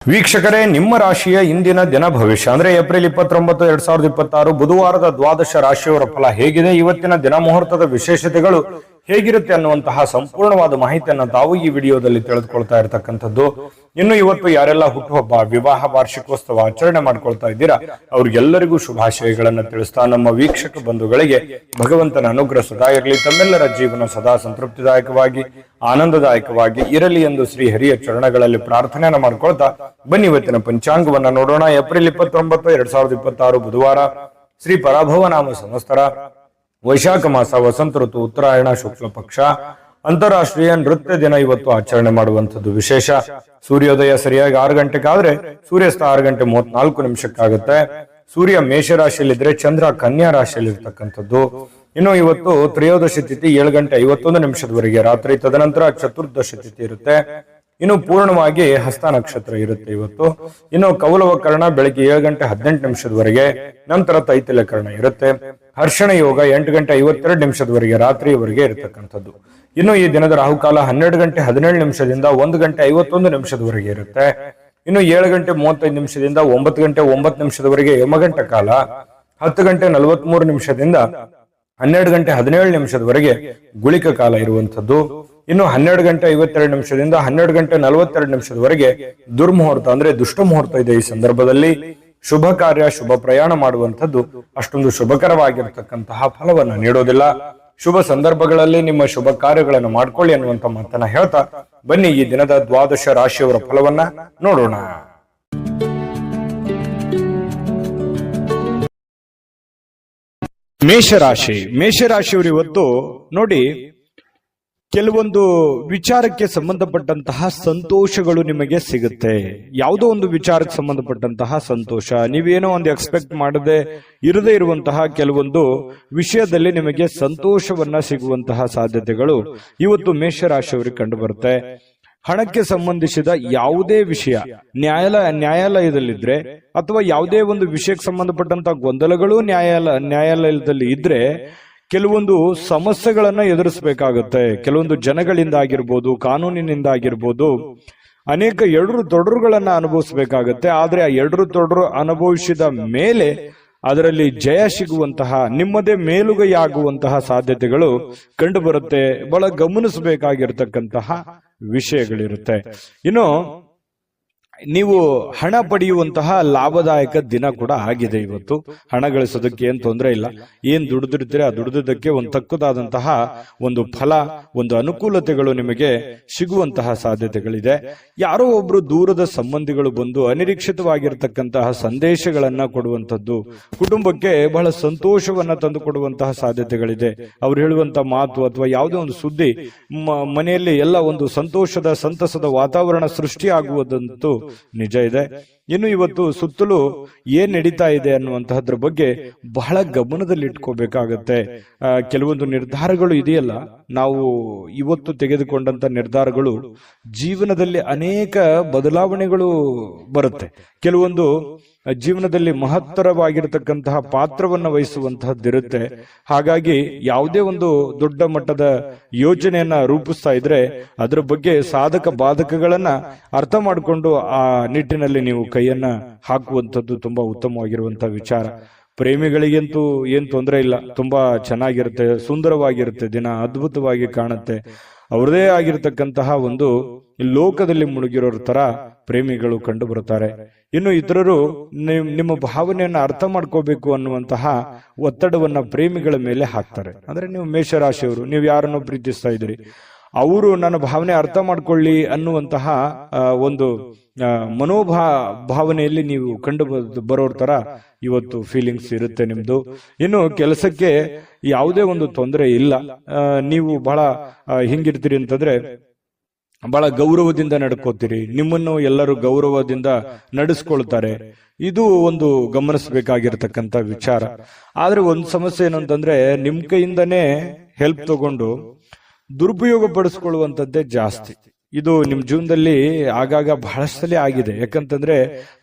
ವೀಕ್ಷಕರೇ, ನಿಮ್ಮ ರಾಶಿಯ ಇಂದಿನ ದಿನ ಭವಿಷ್ಯ ಅಂದ್ರೆ ಏಪ್ರಿಲ್ 29, 2026 ಬುಧವಾರದ ದ್ವಾದಶ ರಾಶಿಯವರ ಫಲ ಹೇಗಿದೆ, ಇವತ್ತಿನ ದಿನ ಮುಹೂರ್ತದ ವಿಶೇಷತೆಗಳು ಹೇಗಿರುತ್ತೆ ಅನ್ನುವಂತಹ ಸಂಪೂರ್ಣವಾದ ಮಾಹಿತಿಯನ್ನು ತಾವು ಈ ವಿಡಿಯೋದಲ್ಲಿ ತಿಳಿದುಕೊಳ್ತಾ ಇರತಕ್ಕಂಥದ್ದು. ಇನ್ನು ಇವತ್ತು ಯಾರೆಲ್ಲ ಹುಟ್ಟುಹಬ್ಬ, ವಿವಾಹ ವಾರ್ಷಿಕೋತ್ಸವ ಆಚರಣೆ ಮಾಡ್ಕೊಳ್ತಾ ಇದ್ದೀರಾ ಅವ್ರಿಗೆಲ್ಲರಿಗೂ ಶುಭಾಶಯಗಳನ್ನ ತಿಳಿಸ್ತಾ ನಮ್ಮ ವೀಕ್ಷಕ ಬಂಧುಗಳಿಗೆ ಭಗವಂತನ ಅನುಗ್ರಹ ಸದಾ ಇರಲಿ, ತಮ್ಮೆಲ್ಲರ ಜೀವನ ಸದಾ ಸಂತೃಪ್ತಿದಾಯಕವಾಗಿ ಆನಂದದಾಯಕವಾಗಿ ಇರಲಿ ಎಂದು ಶ್ರೀ ಹರಿಯ ಚರಣಗಳಲ್ಲಿ ಪ್ರಾರ್ಥನೆಯನ್ನ ಮಾಡ್ಕೊಳ್ತಾ ಬನ್ನಿ ಇವತ್ತಿನ ಪಂಚಾಂಗವನ್ನ ನೋಡೋಣ. ಏಪ್ರಿಲ್ 29, 2026 ಬುಧವಾರ, ಶ್ರೀ ಪರಾಭವ ನಾಮ ಸಂವತ್ಸರ, ವೈಶಾಖ ಮಾಸ, ವಸಂತ ಋತು, ಉತ್ತರಾಯಣ ಶುಕ್ಲ ಪಕ್ಷ, ಅಂತಾರಾಷ್ಟ್ರೀಯ ನೃತ್ಯ ದಿನ ಇವತ್ತು ಆಚರಣೆ ಮಾಡುವಂಥದ್ದು ವಿಶೇಷ. ಸೂರ್ಯೋದಯ ಸರಿಯಾಗಿ 6 ಗಂಟೆಗಾದ್ರೆ ಸೂರ್ಯಾಸ್ತ 6 ಗಂಟೆ 34 ನಿಮಿಷಕ್ಕಾಗುತ್ತೆ. ಸೂರ್ಯ ಮೇಷರಾಶಿಯಲ್ಲಿದ್ರೆ ಚಂದ್ರ ಕನ್ಯಾ ರಾಶಿಯಲ್ಲಿ ಇರ್ತಕ್ಕಂಥದ್ದು. ಇನ್ನು ಇವತ್ತು ತ್ರಯೋದಶಿ ತಿಥಿ 7 ಗಂಟೆ 51 ನಿಮಿಷದವರೆಗೆ ರಾತ್ರಿ, ತದನಂತರ ಚತುರ್ದಶಿ ತಿಥಿ ಇರುತ್ತೆ. ಇನ್ನು ಪೂರ್ಣವಾಗಿ ಹಸ್ತ ನಕ್ಷತ್ರ ಇರುತ್ತೆ ಇವತ್ತು. ಇನ್ನು ಕೌಲವ ಕರ್ಣ ಬೆಳಗ್ಗೆ 7 ಗಂಟೆ 18 ನಿಮಿಷದವರೆಗೆ, ನಂತರ ತೈತಿಲ ಕರ್ಣ ಇರುತ್ತೆ. ಹರ್ಷಣ ಯೋಗ 8 ಗಂಟೆ 52 ನಿಮಿಷದವರೆಗೆ ರಾತ್ರಿಯವರೆಗೆ ಇರತಕ್ಕಂಥದ್ದು. ಇನ್ನು ಈ ದಿನದ ರಾಹುಕಾಲ 12 ಗಂಟೆ 17 ನಿಮಿಷದಿಂದ 1 ಗಂಟೆ 51 ನಿಮಿಷದವರೆಗೆ ಇರುತ್ತೆ. ಇನ್ನು 7 ಗಂಟೆ 35 ನಿಮಿಷದಿಂದ 9 ಗಂಟೆ 9 ನಿಮಿಷದವರೆಗೆ ಯಮಗಂಟ ಕಾಲ, 10 ಗಂಟೆ 43 ನಿಮಿಷದಿಂದ 12 ಗಂಟೆ 17 ನಿಮಿಷದವರೆಗೆ ಗುಳಿಕ ಕಾಲ ಇರುವಂತದ್ದು. ಇನ್ನು 12 ಗಂಟೆ 52 ನಿಮಿಷದಿಂದ 12 ಗಂಟೆ 42 ನಿಮಿಷದವರೆಗೆ ದುರ್ಮುಹೂರ್ತ ಅಂದ್ರೆ ದುಷ್ಟ ಮುಹೂರ್ತ ಇದೆ. ಈ ಸಂದರ್ಭದಲ್ಲಿ ಶುಭ ಕಾರ್ಯ, ಶುಭ ಪ್ರಯಾಣ ಮಾಡುವಂಥದ್ದು ಅಷ್ಟೊಂದು ಶುಭಕರವಾಗಿರತಕ್ಕಂತಹ ಫಲವನ್ನ ನೀಡೋದಿಲ್ಲ. ಶುಭ ಸಂದರ್ಭಗಳಲ್ಲಿ ನಿಮ್ಮ ಶುಭ ಕಾರ್ಯಗಳನ್ನು ಮಾಡ್ಕೊಳ್ಳಿ ಅನ್ನುವಂತ ಮಾತನ್ನ ಹೇಳ್ತಾ ಬನ್ನಿ ಈ ದಿನದ ದ್ವಾದಶ ರಾಶಿಯವರ ಫಲವನ್ನ ನೋಡೋಣ. ಮೇಷರಾಶಿಯವರು ಇವತ್ತು ನೋಡಿ, ಕೆಲವೊಂದು ವಿಚಾರಕ್ಕೆ ಸಂಬಂಧಪಟ್ಟಂತಹ ಸಂತೋಷಗಳು ನಿಮಗೆ ಸಿಗುತ್ತೆ. ಯಾವುದೋ ಒಂದು ವಿಚಾರಕ್ಕೆ ಸಂಬಂಧಪಟ್ಟಂತಹ ಸಂತೋಷ, ನೀವೇನೋ ಒಂದು ಎಕ್ಸ್ಪೆಕ್ಟ್ ಮಾಡದೆ ಇರದೇ ಇರುವಂತಹ ಕೆಲವೊಂದು ವಿಷಯದಲ್ಲಿ ನಿಮಗೆ ಸಂತೋಷವನ್ನ ಸಿಗುವಂತಹ ಸಾಧ್ಯತೆಗಳು ಇವತ್ತು ಮೇಷರಾಶಿಯವರಿಗೆ ಕಂಡು ಬರುತ್ತೆ. ಹಣಕ್ಕೆ ಸಂಬಂಧಿಸಿದ ಯಾವುದೇ ವಿಷಯ ನ್ಯಾಯಾಲಯದಲ್ಲಿದ್ರೆ ಅಥವಾ ಯಾವುದೇ ಒಂದು ವಿಷಯಕ್ಕೆ ಸಂಬಂಧಪಟ್ಟಂತಹ ಗೊಂದಲಗಳು ನ್ಯಾಯಾಲಯದಲ್ಲಿ ಇದ್ರೆ ಕೆಲವೊಂದು ಸಮಸ್ಯೆಗಳನ್ನ ಎದುರಿಸಬೇಕಾಗುತ್ತೆ. ಕೆಲವೊಂದು ಜನಗಳಿಂದ ಆಗಿರ್ಬೋದು, ಕಾನೂನಿನಿಂದ ಆಗಿರ್ಬೋದು, ಅನೇಕ ಎಡರು ತೊಡರುಗಳನ್ನ ಅನುಭವಿಸಬೇಕಾಗತ್ತೆ. ಆದ್ರೆ ಆ ಎಡರು ತೊಡರು ಅನುಭವಿಸಿದ ಮೇಲೆ ಅದರಲ್ಲಿ ಜಯ ಸಿಗುವಂತಹ, ನಿಮ್ಮದೇ ಮೇಲುಗೈ ಆಗುವಂತಹ ಸಾಧ್ಯತೆಗಳು ಕಂಡು ಬರುತ್ತೆ. ಬಹಳ ಗಮನಿಸಬೇಕಾಗಿರ್ತಕ್ಕಂತಹ ವಿಷಯಗಳಿರುತ್ತೆ. ಇನ್ನು ನೀವು ಹಣ ಪಡೆಯುವಂತಹ ಲಾಭದಾಯಕ ದಿನ ಕೂಡ ಆಗಿದೆ ಇವತ್ತು. ಹಣ ಗಳಿಸೋದಕ್ಕೆ ಏನ್ ತೊಂದರೆ ಇಲ್ಲ. ಏನ್ ದುಡಿದಿರ್ತೀರ ಆ ದುಡಿದಕ್ಕೆ ಒಂದು ತಕ್ಕದಾದಂತಹ ಒಂದು ಫಲ, ಒಂದು ಅನುಕೂಲತೆಗಳು ನಿಮಗೆ ಸಿಗುವಂತಹ ಸಾಧ್ಯತೆಗಳಿದೆ. ಯಾರೋ ಒಬ್ರು ದೂರದ ಸಂಬಂಧಿಗಳು ಬಂದು ಅನಿರೀಕ್ಷಿತವಾಗಿರ್ತಕ್ಕಂತಹ ಸಂದೇಶಗಳನ್ನ ಕೊಡುವಂತದ್ದು ಕುಟುಂಬಕ್ಕೆ ಬಹಳ ಸಂತೋಷವನ್ನ ತಂದು ಕೊಡುವಂತಹ ಸಾಧ್ಯತೆಗಳಿದೆ. ಅವ್ರು ಹೇಳುವಂತ ಮಾತು ಅಥವಾ ಯಾವುದೇ ಒಂದು ಸುದ್ದಿ ಮನೆಯಲ್ಲಿ ಎಲ್ಲ ಒಂದು ಸಂತೋಷದ, ಸಂತಸದ ವಾತಾವರಣ ಸೃಷ್ಟಿಯಾಗುವುದಂತೂ ನಿಜ ಇದೆ. ಇನ್ನು ಇವತ್ತು ಸುತ್ತಲೂ ಏನ್ ನಡೀತಾ ಇದೆ ಅನ್ನುವಂತಹದ್ರ ಬಗ್ಗೆ ಬಹಳ ಗಮನದಲ್ಲಿ ಇಟ್ಕೋಬೇಕಾಗತ್ತೆ. ಕೆಲವೊಂದು ನಿರ್ಧಾರಗಳು ಇದೆಯಲ್ಲ, ನಾವು ಇವತ್ತು ತೆಗೆದುಕೊಂಡಂತ ನಿರ್ಧಾರಗಳು ಜೀವನದಲ್ಲಿ ಅನೇಕ ಬದಲಾವಣೆಗಳು ಬರುತ್ತೆ. ಕೆಲವೊಂದು ಜೀವನದಲ್ಲಿ ಮಹತ್ತರವಾಗಿರತಕ್ಕಂತಹ ಪಾತ್ರವನ್ನ ವಹಿಸುವಂತಹದ್ದಿರುತ್ತೆ. ಹಾಗಾಗಿ ಯಾವುದೇ ಒಂದು ದೊಡ್ಡ ಮಟ್ಟದ ಯೋಜನೆಯನ್ನ ರೂಪಿಸ್ತಾ ಇದ್ರೆ ಅದರ ಬಗ್ಗೆ ಸಾಧಕ ಬಾಧಕಗಳನ್ನ ಅರ್ಥ ಮಾಡಿಕೊಂಡು ಆ ನಿಟ್ಟಿನಲ್ಲಿ ನೀವು ಕೈಯನ್ನ ಹಾಕುವಂಥದ್ದು ತುಂಬಾ ಉತ್ತಮವಾಗಿರುವಂತಹ ವಿಚಾರ. ಪ್ರೇಮಿಗಳಿಗಂತೂ ಏನ್ ತೊಂದರೆ ಇಲ್ಲ, ತುಂಬಾ ಚೆನ್ನಾಗಿರುತ್ತೆ, ಸುಂದರವಾಗಿರುತ್ತೆ, ದಿನ ಅದ್ಭುತವಾಗಿ ಕಾಣುತ್ತೆ. ಅವರದೇ ಆಗಿರತಕ್ಕಂತಹ ಒಂದು ಲೋಕದಲ್ಲಿ ಮುಳುಗಿರೋರ ತರ ಪ್ರೇಮಿಗಳು ಕಂಡು ಬರುತ್ತಾರೆ. ಇನ್ನು ಇತರರು ನಿಮ್ಮ ಭಾವನೆಯನ್ನ ಅರ್ಥ ಮಾಡ್ಕೋಬೇಕು ಅನ್ನುವಂತಹ ಒತ್ತಡವನ್ನ ಪ್ರೇಮಿಗಳ ಮೇಲೆ ಹಾಕ್ತಾರೆ. ಅಂದ್ರೆ ನೀವು ಮೇಷರಾಶಿಯವರು, ನೀವು ಯಾರನ್ನು ಪ್ರೀತಿಸ್ತಾ ಇದ್ದೀರಿ, ಅವರು ನನ್ನ ಭಾವನೆ ಅರ್ಥ ಮಾಡ್ಕೊಳ್ಳಿ ಅನ್ನುವಂತಹ ಒಂದು ಭಾವನೆಯಲ್ಲಿ ನೀವು ಕಂಡು ಬರೋರ್ ತರ ಇವತ್ತು ಫೀಲಿಂಗ್ಸ್ ಇರುತ್ತೆ ನಿಮ್ದು. ಇನ್ನು ಕೆಲಸಕ್ಕೆ ಯಾವುದೇ ಒಂದು ತೊಂದರೆ ಇಲ್ಲ. ನೀವು ಬಹಳ ಹಿಂಗಿರ್ತೀರಿ ಅಂತಂದ್ರೆ ಬಹಳ ಗೌರವದಿಂದ ನಡ್ಕೋತೀರಿ, ನಿಮ್ಮನ್ನು ಎಲ್ಲರೂ ಗೌರವದಿಂದ ನಡೆಸ್ಕೊಳ್ತಾರೆ. ಇದು ಒಂದು ಗಮನಿಸಬೇಕಾಗಿರ್ತಕ್ಕಂಥ ವಿಚಾರ. ಆದ್ರೆ ಒಂದು ಸಮಸ್ಯೆ ಏನು ಅಂತಂದ್ರೆ, ನಿಮ್ ಕೈಯಿಂದನೇ ಹೆಲ್ಪ್ ತಗೊಂಡು ದುರುಪಯೋಗ ಪಡಿಸ್ಕೊಳ್ಳುವಂತದ್ದೇ ಜಾಸ್ತಿ. ಇದು ನಿಮ್ ಜೀವನದಲ್ಲಿ ಆಗಾಗ ಬಹಳಷ್ಟೇ ಆಗಿದೆ. ಯಾಕಂತಂದ್ರೆ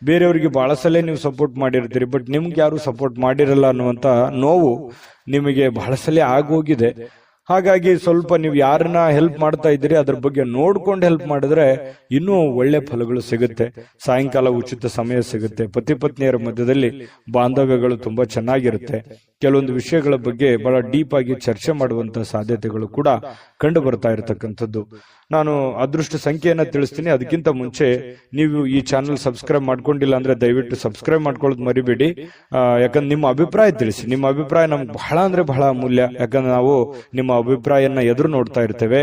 ಬೇರೆಯವರಿಗೆ ಬಹಳ ಸಲ ನೀವು ಸಪೋರ್ಟ್ ಮಾಡಿರ್ತೀರಿ, ಬಟ್ ನಿಮ್ಗೆ ಯಾರು ಸಪೋರ್ಟ್ ಮಾಡಿರಲ್ಲ ಅನ್ನುವಂತ ನೋವು ನಿಮಗೆ ಬಹಳ ಸಲ ಆಗೋಗಿದೆ. ಹಾಗಾಗಿ ಸ್ವಲ್ಪ ನೀವು ಯಾರನ್ನ ಹೆಲ್ಪ್ ಮಾಡ್ತಾ ಇದ್ದೀರಿ ಅದ್ರ ಬಗ್ಗೆ ನೋಡ್ಕೊಂಡು ಹೆಲ್ಪ್ ಮಾಡಿದ್ರೆ ಇನ್ನೂ ಒಳ್ಳೆ ಫಲಗಳು ಸಿಗುತ್ತೆ. ಸಾಯಂಕಾಲ ಉಚಿತ ಸಮಯ ಸಿಗುತ್ತೆ. ಪತಿ ಪತ್ನಿಯರ ಮಧ್ಯದಲ್ಲಿ ಬಾಂಧವ್ಯಗಳು ತುಂಬಾ ಚೆನ್ನಾಗಿರುತ್ತೆ. ಕೆಲವೊಂದು ವಿಷಯಗಳ ಬಗ್ಗೆ ಬಹಳ ಡೀಪ್ ಆಗಿ ಚರ್ಚೆ ಮಾಡುವಂತ ಸಾಧ್ಯತೆಗಳು ಕೂಡ ಕಂಡು ಬರ್ತಾ ಇರತಕ್ಕಂಥದ್ದು. ನಾನು ಅದೃಷ್ಟ ಸಂಖ್ಯೆಯನ್ನ ತಿಳಿಸ್ತೀನಿ. ಅದಕ್ಕಿಂತ ಮುಂಚೆ ನೀವು ಈ ಚಾನೆಲ್ ಸಬ್ಸ್ಕ್ರೈಬ್ ಮಾಡ್ಕೊಂಡಿಲ್ಲ ಅಂದ್ರೆ ದಯವಿಟ್ಟು ಸಬ್ಸ್ಕ್ರೈಬ್ ಮಾಡ್ಕೊಳ್ಳೋದು ಮರಿಬೇಡಿ. ಯಾಕಂದ್ರೆ ನಿಮ್ಮ ಅಭಿಪ್ರಾಯ ತಿಳಿಸಿ. ನಿಮ್ಮ ಅಭಿಪ್ರಾಯ ನಮ್ಗೆ ಬಹಳ ಅಂದ್ರೆ ಬಹಳ ಅಮೂಲ್ಯ. ಯಾಕಂದ್ರೆ ನಾವು ನಿಮ್ಮ ಅಭಿಪ್ರಾಯನ ಎದುರು ನೋಡ್ತಾ ಇರ್ತೇವೆ.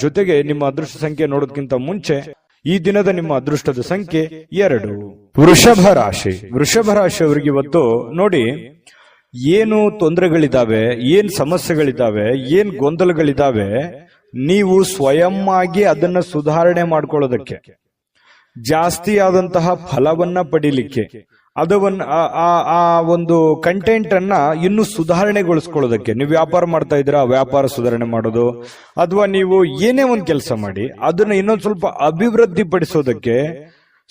ಜೊತೆಗೆ ನಿಮ್ಮ ಅದೃಷ್ಟ ಸಂಖ್ಯೆ ನೋಡೋದಕ್ಕಿಂತ ಮುಂಚೆ ಈ ದಿನದ ನಿಮ್ಮ ಅದೃಷ್ಟದ ಸಂಖ್ಯೆ 2. ವೃಷಭ ರಾಶಿ. ವೃಷಭ ರಾಶಿಯವರಿಗೆ ಇವತ್ತು ನೋಡಿ, ಏನು ತೊಂದರೆಗಳಿದಾವೆ, ಏನ್ ಸಮಸ್ಯೆಗಳಿದಾವೆ, ಏನ್ ಗೊಂದಲಗಳಿದಾವೆ, ನೀವು ಸ್ವಯಂ ಆಗಿ ಅದನ್ನ ಸುಧಾರಣೆ ಮಾಡ್ಕೊಳ್ಳೋದಕ್ಕೆ, ಜಾಸ್ತಿ ಆದಂತಹ ಫಲವನ್ನ ಪಡಿಲಿಕ್ಕೆ, ಆ ಒಂದು ಕಂಟೆಂಟ್ ಅನ್ನ ಇನ್ನು ಸುಧಾರಣೆಗೊಳಿಸ್ಕೊಳ್ಳೋದಕ್ಕೆ, ನೀವು ವ್ಯಾಪಾರ ಮಾಡ್ತಾ ಇದ್ದೀರಾ ವ್ಯಾಪಾರ ಸುಧಾರಣೆ ಮಾಡೋದು, ಅಥವಾ ನೀವು ಏನೇ ಒಂದು ಕೆಲಸ ಮಾಡಿ ಅದನ್ನ ಇನ್ನೊಂದು ಸ್ವಲ್ಪ ಅಭಿವೃದ್ಧಿ ಪಡಿಸೋದಕ್ಕೆ,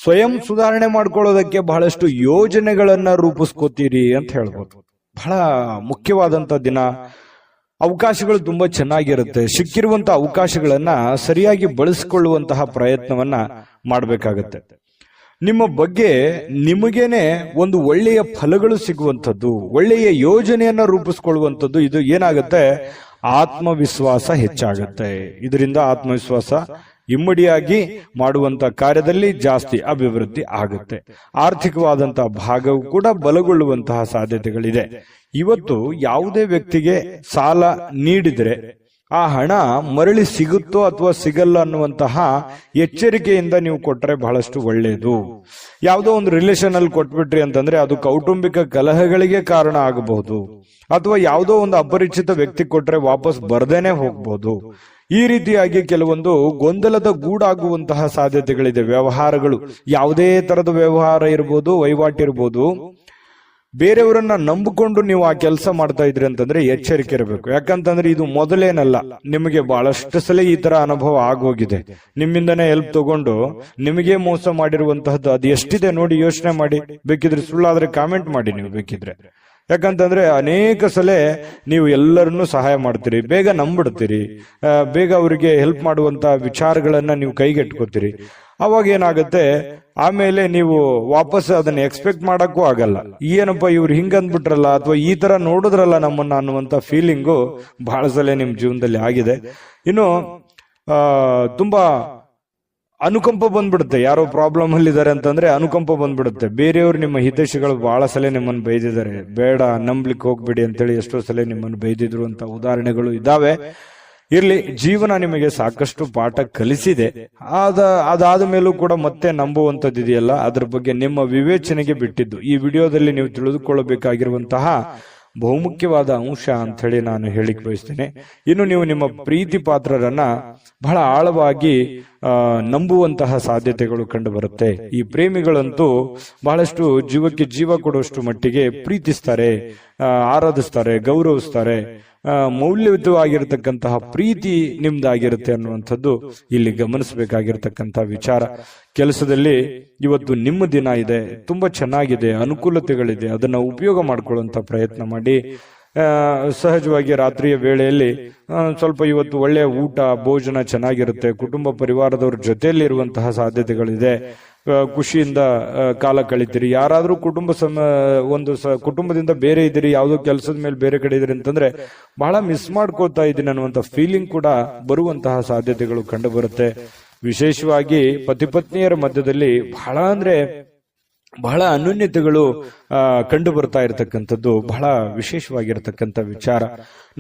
ಸ್ವಯಂ ಸುಧಾರಣೆ ಮಾಡ್ಕೊಳ್ಳೋದಕ್ಕೆ ಬಹಳಷ್ಟು ಯೋಜನೆಗಳನ್ನ ರೂಪಿಸ್ಕೋತೀರಿ ಅಂತ ಹೇಳ್ಬೋದು. ಬಹಳ ಮುಖ್ಯವಾದಂತ ದಿನ. ಅವಕಾಶಗಳು ತುಂಬಾ ಚೆನ್ನಾಗಿರುತ್ತೆ. ಸಿಕ್ಕಿರುವಂತಹ ಅವಕಾಶಗಳನ್ನ ಸರಿಯಾಗಿ ಬಳಸಿಕೊಳ್ಳುವಂತಹ ಪ್ರಯತ್ನವನ್ನ ಮಾಡಬೇಕಾಗತ್ತೆ. ನಿಮ್ಮ ಬಗ್ಗೆ ನಿಮಗೇನೆ ಒಂದು ಒಳ್ಳೆಯ ಫಲಗಳು ಸಿಗುವಂಥದ್ದು, ಒಳ್ಳೆಯ ಯೋಜನೆಯನ್ನ ರೂಪಿಸ್ಕೊಳ್ಳುವಂಥದ್ದು. ಇದು ಏನಾಗುತ್ತೆ, ಆತ್ಮವಿಶ್ವಾಸ ಹೆಚ್ಚಾಗುತ್ತೆ. ಇದರಿಂದ ಆತ್ಮವಿಶ್ವಾಸ ಇಮ್ಮಡಿಯಾಗಿ ಮಾಡುವಂತ ಕಾರ್ಯದಲ್ಲಿ ಜಾಸ್ತಿ ಅಭಿವೃದ್ಧಿ ಆಗುತ್ತೆ. ಆರ್ಥಿಕವಾದಂತಹ ಭಾಗವು ಕೂಡ ಬಲಗೊಳ್ಳುವಂತಹ ಸಾಧ್ಯತೆಗಳಿದೆ. ಇವತ್ತು ಯಾವುದೇ ವ್ಯಕ್ತಿಗೆ ಸಾಲ ನೀಡಿದ್ರೆ ಆ ಹಣ ಮರಳಿ ಸಿಗುತ್ತೋ ಅಥವಾ ಸಿಗಲ್ಲ ಅನ್ನುವಂತಹ ಎಚ್ಚರಿಕೆಯಿಂದ ನೀವು ಕೊಟ್ಟರೆ ಬಹಳಷ್ಟು ಒಳ್ಳೆಯದು. ಯಾವುದೋ ಒಂದು ರಿಲೇಷನ್ ಅಲ್ಲಿ ಕೊಟ್ಬಿಟ್ರಿ ಅಂತಂದ್ರೆ ಅದು ಕೌಟುಂಬಿಕ ಕಲಹಗಳಿಗೆ ಕಾರಣ ಆಗಬಹುದು, ಅಥವಾ ಯಾವುದೋ ಒಂದು ಅಪರಿಚಿತ ವ್ಯಕ್ತಿ ಕೊಟ್ರೆ ವಾಪಸ್ ಬರ್ದೇನೆ ಹೋಗ್ಬಹುದು. ಈ ರೀತಿಯಾಗಿ ಕೆಲವೊಂದು ಗೊಂದಲದ ಗೂಡಾಗುವಂತಹ ಸಾಧ್ಯತೆಗಳಿದೆ. ವ್ಯವಹಾರಗಳು, ಯಾವುದೇ ತರದ ವ್ಯವಹಾರ ಇರ್ಬೋದು, ವಹಿವಾಟಿರ್ಬೋದು, ಬೇರೆಯವರನ್ನ ನಂಬಿಕೊಂಡು ನೀವು ಆ ಕೆಲಸ ಮಾಡ್ತಾ ಇದ್ರಿ ಅಂತಂದ್ರೆ ಎಚ್ಚರಿಕೆ ಇರಬೇಕು. ಯಾಕಂತಂದ್ರೆ ಇದು ಮೊದಲೇನಲ್ಲ, ನಿಮಗೆ ಬಹಳಷ್ಟು ಸಲ ಈ ತರ ಅನುಭವ ಆಗೋಗಿದೆ. ನಿಮ್ಮಿಂದನೇ ಹೆಲ್ಪ್ ತಗೊಂಡು ನಿಮಗೆ ಮೋಸ ಮಾಡಿರುವಂತಹದ್ದು ಅದು ಎಷ್ಟಿದೆ ನೋಡಿ, ಯೋಚನೆ ಮಾಡಿ. ಬೇಕಿದ್ರೆ ಸುಳ್ಳಾದ್ರೆ ಕಾಮೆಂಟ್ ಮಾಡಿ ನೀವು ಬೇಕಿದ್ರೆ. ಯಾಕಂತಂದ್ರೆ ಅನೇಕ ಸಲ ನೀವು ಎಲ್ಲರನ್ನೂ ಸಹಾಯ ಮಾಡ್ತೀರಿ, ಬೇಗ ನಂಬಿಡ್ತೀರಿ, ಬೇಗ ಅವರಿಗೆ ಹೆಲ್ಪ್ ಮಾಡುವಂತ ವಿಚಾರಗಳನ್ನ ನೀವು ಕೈಗೆಟ್ಕೋತೀರಿ. ಅವಾಗ ಏನಾಗುತ್ತೆ, ಆಮೇಲೆ ನೀವು ವಾಪಸ್ ಅದನ್ನ ಎಕ್ಸ್ಪೆಕ್ಟ್ ಮಾಡಕ್ಕೂ ಆಗಲ್ಲ. ಏನಪ್ಪ ಇವ್ರು ಹಿಂಗಂದ್ಬಿಟ್ರಲ್ಲ, ಅಥವಾ ಈ ತರ ನೋಡಿದ್ರಲ್ಲ ನಮ್ಮನ್ನ ಅನ್ನುವಂತ ಫೀಲಿಂಗು ಬಹಳ ಸಲ ನಿಮ್ ಜೀವನದಲ್ಲಿ ಆಗಿದೆ. ಇನ್ನು ತುಂಬಾ ಅನುಕಂಪ ಬಂದ್ಬಿಡುತ್ತೆ. ಯಾರೋ ಪ್ರಾಬ್ಲಮ್ ಅಲ್ಲಿ ಇದಾರೆ ಅಂತಂದ್ರೆ ಅನುಕಂಪ ಬಂದ್ಬಿಡುತ್ತೆ. ಬೇರೆಯವರು, ನಿಮ್ಮ ಹಿತೈಷಿಗಳು ಬಹಳ ಸಲ ನಿಮ್ಮನ್ನು ಬೈದಿದ್ದಾರೆ, ಬೇಡ ನಂಬ್ಲಿಕ್ಕೆ ಹೋಗ್ಬೇಡಿ ಅಂತೇಳಿ ಎಷ್ಟೋ ಸಲ ನಿಮ್ಮನ್ನು ಬೈದಿದ್ರು ಅಂತ ಉದಾಹರಣೆಗಳು ಇದಾವೆ. ಇರ್ಲಿ, ಜೀವನ ನಿಮಗೆ ಸಾಕಷ್ಟು ಪಾಠ ಕಲಿಸಿದೆ. ಅದಾದ ಮೇಲೂ ಕೂಡ ಮತ್ತೆ ನಂಬುವಂಥದ್ದು ಇದೆಯಲ್ಲ, ಅದ್ರ ಬಗ್ಗೆ ನಿಮ್ಮ ವಿವೇಚನೆಗೆ ಬಿಟ್ಟಿದ್ದು. ಈ ವಿಡಿಯೋದಲ್ಲಿ ನೀವು ತಿಳಿದುಕೊಳ್ಳಬೇಕಾಗಿರುವಂತಹ ಬಹುಮುಖ್ಯವಾದ ಅಂಶ ಅಂತ ಹೇಳಿ ನಾನು ಹೇಳಿಕ್ ಬಯಸ್ತೇನೆ. ಇನ್ನು ನೀವು ನಿಮ್ಮ ಪ್ರೀತಿ ಪಾತ್ರರನ್ನ ಬಹಳ ಆಳವಾಗಿ ನಂಬುವಂತಹ ಸಾಧ್ಯತೆಗಳು ಕಂಡು ಬರುತ್ತೆ. ಈ ಪ್ರೇಮಿಗಳಂತೂ ಬಹಳಷ್ಟು ಜೀವಕ್ಕೆ ಜೀವ ಕೊಡುವಷ್ಟು ಮಟ್ಟಿಗೆ ಪ್ರೀತಿಸ್ತಾರೆ, ಆರಾಧಿಸ್ತಾರೆ, ಗೌರವಿಸ್ತಾರೆ. ಮೌಲ್ಯಯುತವಾಗಿರತಕ್ಕಂತಹ ಪ್ರೀತಿ ನಿಮ್ದಾಗಿರುತ್ತೆ ಅನ್ನುವಂಥದ್ದು ಇಲ್ಲಿ ಗಮನಿಸಬೇಕಾಗಿರ್ತಕ್ಕಂಥ ವಿಚಾರ. ಕೆಲಸದಲ್ಲಿ ಇವತ್ತು ನಿಮ್ಮ ದಿನ ಇದೆ, ತುಂಬಾ ಚೆನ್ನಾಗಿದೆ, ಅನುಕೂಲತೆಗಳಿದೆ, ಅದನ್ನ ಉಪಯೋಗ ಮಾಡ್ಕೊಳ್ಳುವಂತ ಪ್ರಯತ್ನ ಮಾಡಿ. ಸಹಜವಾಗಿ ರಾತ್ರಿಯ ವೇಳೆಯಲ್ಲಿ ಸ್ವಲ್ಪ ಇವತ್ತು ಒಳ್ಳೆಯ ಊಟ ಭೋಜನ ಚೆನ್ನಾಗಿರುತ್ತೆ. ಕುಟುಂಬ ಪರಿವಾರದವ್ರ ಜೊತೆಯಲ್ಲಿ ಇರುವಂತಹ ಸಾಧ್ಯತೆಗಳಿದೆ. ಖುಷಿಯಿಂದ ಕಾಲ ಕಳಿತೀರಿ. ಯಾರಾದ್ರೂ ಕುಟುಂಬದಿಂದ ಬೇರೆ ಇದ್ದೀರಿ, ಯಾವುದೋ ಕೆಲಸದ ಮೇಲೆ ಬೇರೆ ಕಡೆ ಇದ್ರಿ ಅಂತಂದ್ರೆ ಬಹಳ ಮಿಸ್ ಮಾಡ್ಕೋತಾ ಇದ್ದೀನಿ ಅನ್ನುವಂತ ಫೀಲಿಂಗ್ ಕೂಡ ಬರುವಂತಹ ಸಾಧ್ಯತೆಗಳು ಕಂಡು ಬರುತ್ತೆ. ವಿಶೇಷವಾಗಿ ಪತಿ ಪತ್ನಿಯರ ಮಧ್ಯದಲ್ಲಿ ಬಹಳ ಅನ್ಯೋನ್ಯತೆಗಳು ಕಂಡು ಬರ್ತಾ ಇರತಕ್ಕಂಥದ್ದು ಬಹಳ ವಿಶೇಷವಾಗಿರತಕ್ಕಂಥ ವಿಚಾರ.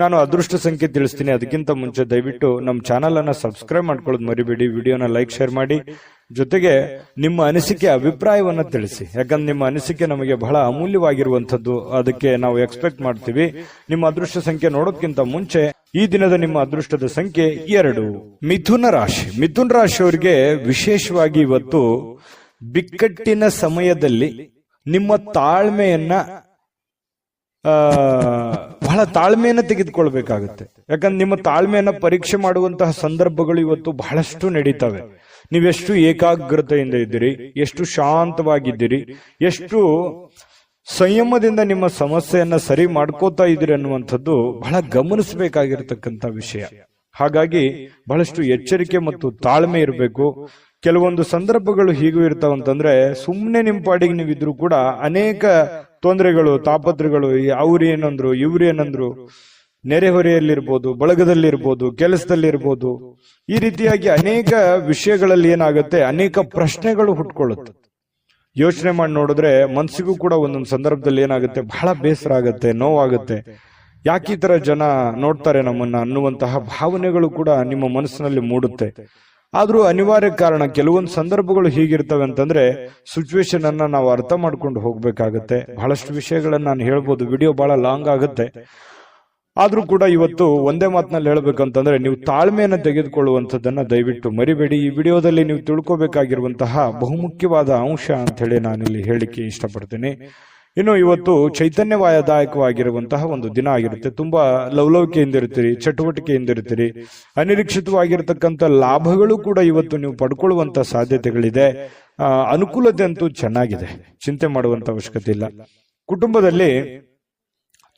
ನಾನು ಅದೃಷ್ಟ ಸಂಖ್ಯೆ ತಿಳಿಸ್ತೀನಿ. ಅದಕ್ಕಿಂತ ಮುಂಚೆ ದಯವಿಟ್ಟು ನಮ್ಮ ಚಾನಲ್ ಅನ್ನ ಸಬ್ಸ್ಕ್ರೈಬ್ ಮಾಡ್ಕೊಳ್ಳೋದು ಮರಿಬೇಡಿ. ವಿಡಿಯೋನ ಲೈಕ್, ಶೇರ್ ಮಾಡಿ. ಜೊತೆಗೆ ನಿಮ್ಮ ಅನಿಸಿಕೆ, ಅಭಿಪ್ರಾಯವನ್ನ ತಿಳಿಸಿ. ಯಾಕಂದ್ರೆ ನಿಮ್ಮ ಅನಿಸಿಕೆ ನಮಗೆ ಬಹಳ ಅಮೂಲ್ಯವಾಗಿರುವಂತದ್ದು. ಅದಕ್ಕೆ ನಾವು ಎಕ್ಸ್ಪೆಕ್ಟ್ ಮಾಡ್ತೀವಿ. ನಿಮ್ಮ ಅದೃಷ್ಟ ಸಂಖ್ಯೆ ನೋಡೋದಕ್ಕಿಂತ ಮುಂಚೆ ಈ ದಿನದ ನಿಮ್ಮ ಅದೃಷ್ಟದ ಸಂಖ್ಯೆ 2. ಮಿಥುನ ರಾಶಿ. ಮಿಥುನ ರಾಶಿಯವರಿಗೆ ವಿಶೇಷವಾಗಿ ಇವತ್ತು ಬಿಕ್ಕಟ್ಟಿನ ಸಮಯದಲ್ಲಿ ನಿಮ್ಮ ತಾಳ್ಮೆಯನ್ನ ಬಹಳ ತಾಳ್ಮೆಯನ್ನ ತೆಗೆದುಕೊಳ್ಬೇಕಾಗುತ್ತೆ. ಯಾಕಂದ್ರೆ ನಿಮ್ಮ ತಾಳ್ಮೆಯನ್ನ ಪರೀಕ್ಷೆ ಮಾಡುವಂತಹ ಸಂದರ್ಭಗಳು ಇವತ್ತು ಬಹಳಷ್ಟು ನಡೀತವೆ. ನೀವೆಷ್ಟು ಏಕಾಗ್ರತೆಯಿಂದ ಇದ್ದೀರಿ, ಎಷ್ಟು ಶಾಂತವಾಗಿದ್ದೀರಿ, ಎಷ್ಟು ಸಂಯಮದಿಂದ ನಿಮ್ಮ ಸಮಸ್ಯೆಯನ್ನ ಸರಿ ಮಾಡ್ಕೋತಾ ಇದ್ದೀರಿ ಅನ್ನುವಂಥದ್ದು ಬಹಳ ಗಮನಿಸಬೇಕಾಗಿರತಕ್ಕಂತ ವಿಷಯ. ಹಾಗಾಗಿ ಬಹಳಷ್ಟು ಎಚ್ಚರಿಕೆ ಮತ್ತು ತಾಳ್ಮೆ ಇರಬೇಕು. ಕೆಲವೊಂದು ಸಂದರ್ಭಗಳು ಹೀಗೂ ಇರ್ತಾವಂತಂದ್ರೆ ಸುಮ್ಮನೆ ನಿಮ್ಮ ಪಾಡಿಗೆ ನೀವಿದ್ರು ಕೂಡ ಅನೇಕ ತೊಂದರೆಗಳು, ತಾಪತ್ರಗಳು, ಅವ್ರು ಏನಂದ್ರು ಇವ್ರು ಏನಂದ್ರು, ನೆರೆಹೊರೆಯಲ್ಲಿರ್ಬೋದು, ಬಳಗದಲ್ಲಿರ್ಬೋದು, ಕೆಲಸದಲ್ಲಿರ್ಬೋದು, ಈ ರೀತಿಯಾಗಿ ಅನೇಕ ವಿಷಯಗಳಲ್ಲಿ ಏನಾಗುತ್ತೆ, ಅನೇಕ ಪ್ರಶ್ನೆಗಳು ಹುಟ್ಕೊಳ್ಳುತ್ತೆ. ಯೋಚನೆ ಮಾಡಿ ನೋಡಿದ್ರೆ ಮನಸ್ಸಿಗೂ ಕೂಡ ಒಂದೊಂದು ಸಂದರ್ಭದಲ್ಲಿ ಏನಾಗುತ್ತೆ, ಬಹಳ ಬೇಸರ ಆಗುತ್ತೆ, ನೋವಾಗುತ್ತೆ. ಯಾಕೆ ಈ ತರ ಜನ ನೋಡ್ತಾರೆ ನಮ್ಮನ್ನ ಅನ್ನುವಂತಹ ಭಾವನೆಗಳು ಕೂಡ ನಿಮ್ಮ ಮನಸ್ಸಿನಲ್ಲಿ ಮೂಡುತ್ತೆ. ಆದ್ರೂ ಅನಿವಾರ್ಯ ಕಾರಣ, ಕೆಲವೊಂದು ಸಂದರ್ಭಗಳು ಹೀಗಿರ್ತವೆ ಅಂತಂದ್ರೆ ಸಿಚುವೇಶನ್ ಅನ್ನ ನಾವು ಅರ್ಥ ಮಾಡ್ಕೊಂಡು ಹೋಗ್ಬೇಕಾಗತ್ತೆ. ಬಹಳಷ್ಟು ವಿಷಯಗಳನ್ನ ನಾನು ಹೇಳ್ಬೋದು, ವಿಡಿಯೋ ಬಹಳ ಲಾಂಗ್ ಆಗುತ್ತೆ. ಆದ್ರೂ ಕೂಡ ಇವತ್ತು ಒಂದೇ ಮಾತಿನಲ್ಲಿ ಹೇಳ್ಬೇಕಂತಂದ್ರೆ, ನೀವು ತಾಳ್ಮೆಯನ್ನು ತೆಗೆದುಕೊಳ್ಳುವಂಥದ್ದನ್ನ ದಯವಿಟ್ಟು ಮರಿಬೇಡಿ. ಈ ವಿಡಿಯೋದಲ್ಲಿ ನೀವು ತಿಳ್ಕೊಬೇಕಾಗಿರುವಂತಹ ಬಹುಮುಖ್ಯವಾದ ಅಂಶ ಅಂತ ಹೇಳಿ ನಾನಿಲ್ಲಿ ಹೇಳಿಕ್ಕೆ ಇಷ್ಟಪಡ್ತೀನಿ. ಇನ್ನು ಇವತ್ತು ಚೈತನ್ಯದಾಯಕವಾಗಿರುವಂತಹ ಒಂದು ದಿನ ಆಗಿರುತ್ತೆ. ತುಂಬಾ ಲವಲವಿಕೆಯಿಂದ ಇರ್ತೀರಿ, ಚಟುವಟಿಕೆಯಿಂದ ಇರ್ತೀರಿ. ಅನಿರೀಕ್ಷಿತವಾಗಿರ್ತಕ್ಕಂಥ ಲಾಭಗಳು ಕೂಡ ಇವತ್ತು ನೀವು ಪಡ್ಕೊಳ್ಳುವಂತ ಸಾಧ್ಯತೆಗಳಿದೆ. ಅನುಕೂಲತೆ ಅಂತೂ ಚೆನ್ನಾಗಿದೆ, ಚಿಂತೆ ಮಾಡುವಂತ ಅವಶ್ಯಕತೆ ಇಲ್ಲ. ಕುಟುಂಬದಲ್ಲಿ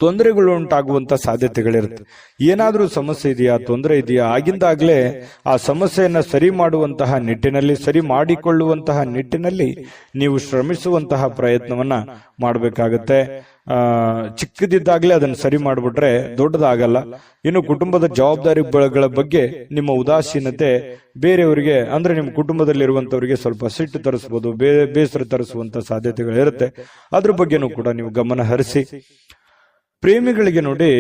ತೊಂದರೆಗಳು ಉಂಟಾಗುವಂತ ಸಾಧ್ಯತೆಗಳಿರುತ್ತೆ. ಏನಾದ್ರೂ ಸಮಸ್ಯೆ ಇದೆಯಾ, ತೊಂದರೆ ಇದೆಯಾ, ಆಗಿಂದಾಗ್ಲೇ ಆ ಸಮಸ್ಯೆಯನ್ನ ಸರಿ ಮಾಡುವಂತಹ ನಿಟ್ಟಿನಲ್ಲಿ, ಸರಿ ಮಾಡಿಕೊಳ್ಳುವಂತಹ ನಿಟ್ಟಿನಲ್ಲಿ ನೀವು ಶ್ರಮಿಸುವಂತಹ ಪ್ರಯತ್ನವನ್ನ ಮಾಡಬೇಕಾಗತ್ತೆ. ಚಿಕ್ಕದಿದ್ದಾಗ್ಲೇ ಅದನ್ನ ಸರಿ ಮಾಡ್ಬಿಟ್ರೆ ದೊಡ್ಡದಾಗಲ್ಲ. ಇನ್ನು ಕುಟುಂಬದ ಜವಾಬ್ದಾರಿಗಳ ಬಗ್ಗೆ ನಿಮ್ಮ ಉದಾಸೀನತೆ ಬೇರೆಯವರಿಗೆ, ಅಂದ್ರೆ ನಿಮ್ಮ ಕುಟುಂಬದಲ್ಲಿರುವಂತವರಿಗೆ ಸ್ವಲ್ಪ ಸಿಟ್ಟು ತರಿಸಬಹುದು, ಬೇಸರ ತರಿಸುವಂತ ಸಾಧ್ಯತೆಗಳಿರುತ್ತೆ. ಅದ್ರ ಬಗ್ಗೆನೂ ಕೂಡ ನೀವು ಗಮನ ಹರಿಸಿ. ಪ್ರೇಮಿಗಳಿಗೆ ನೋಡಿ,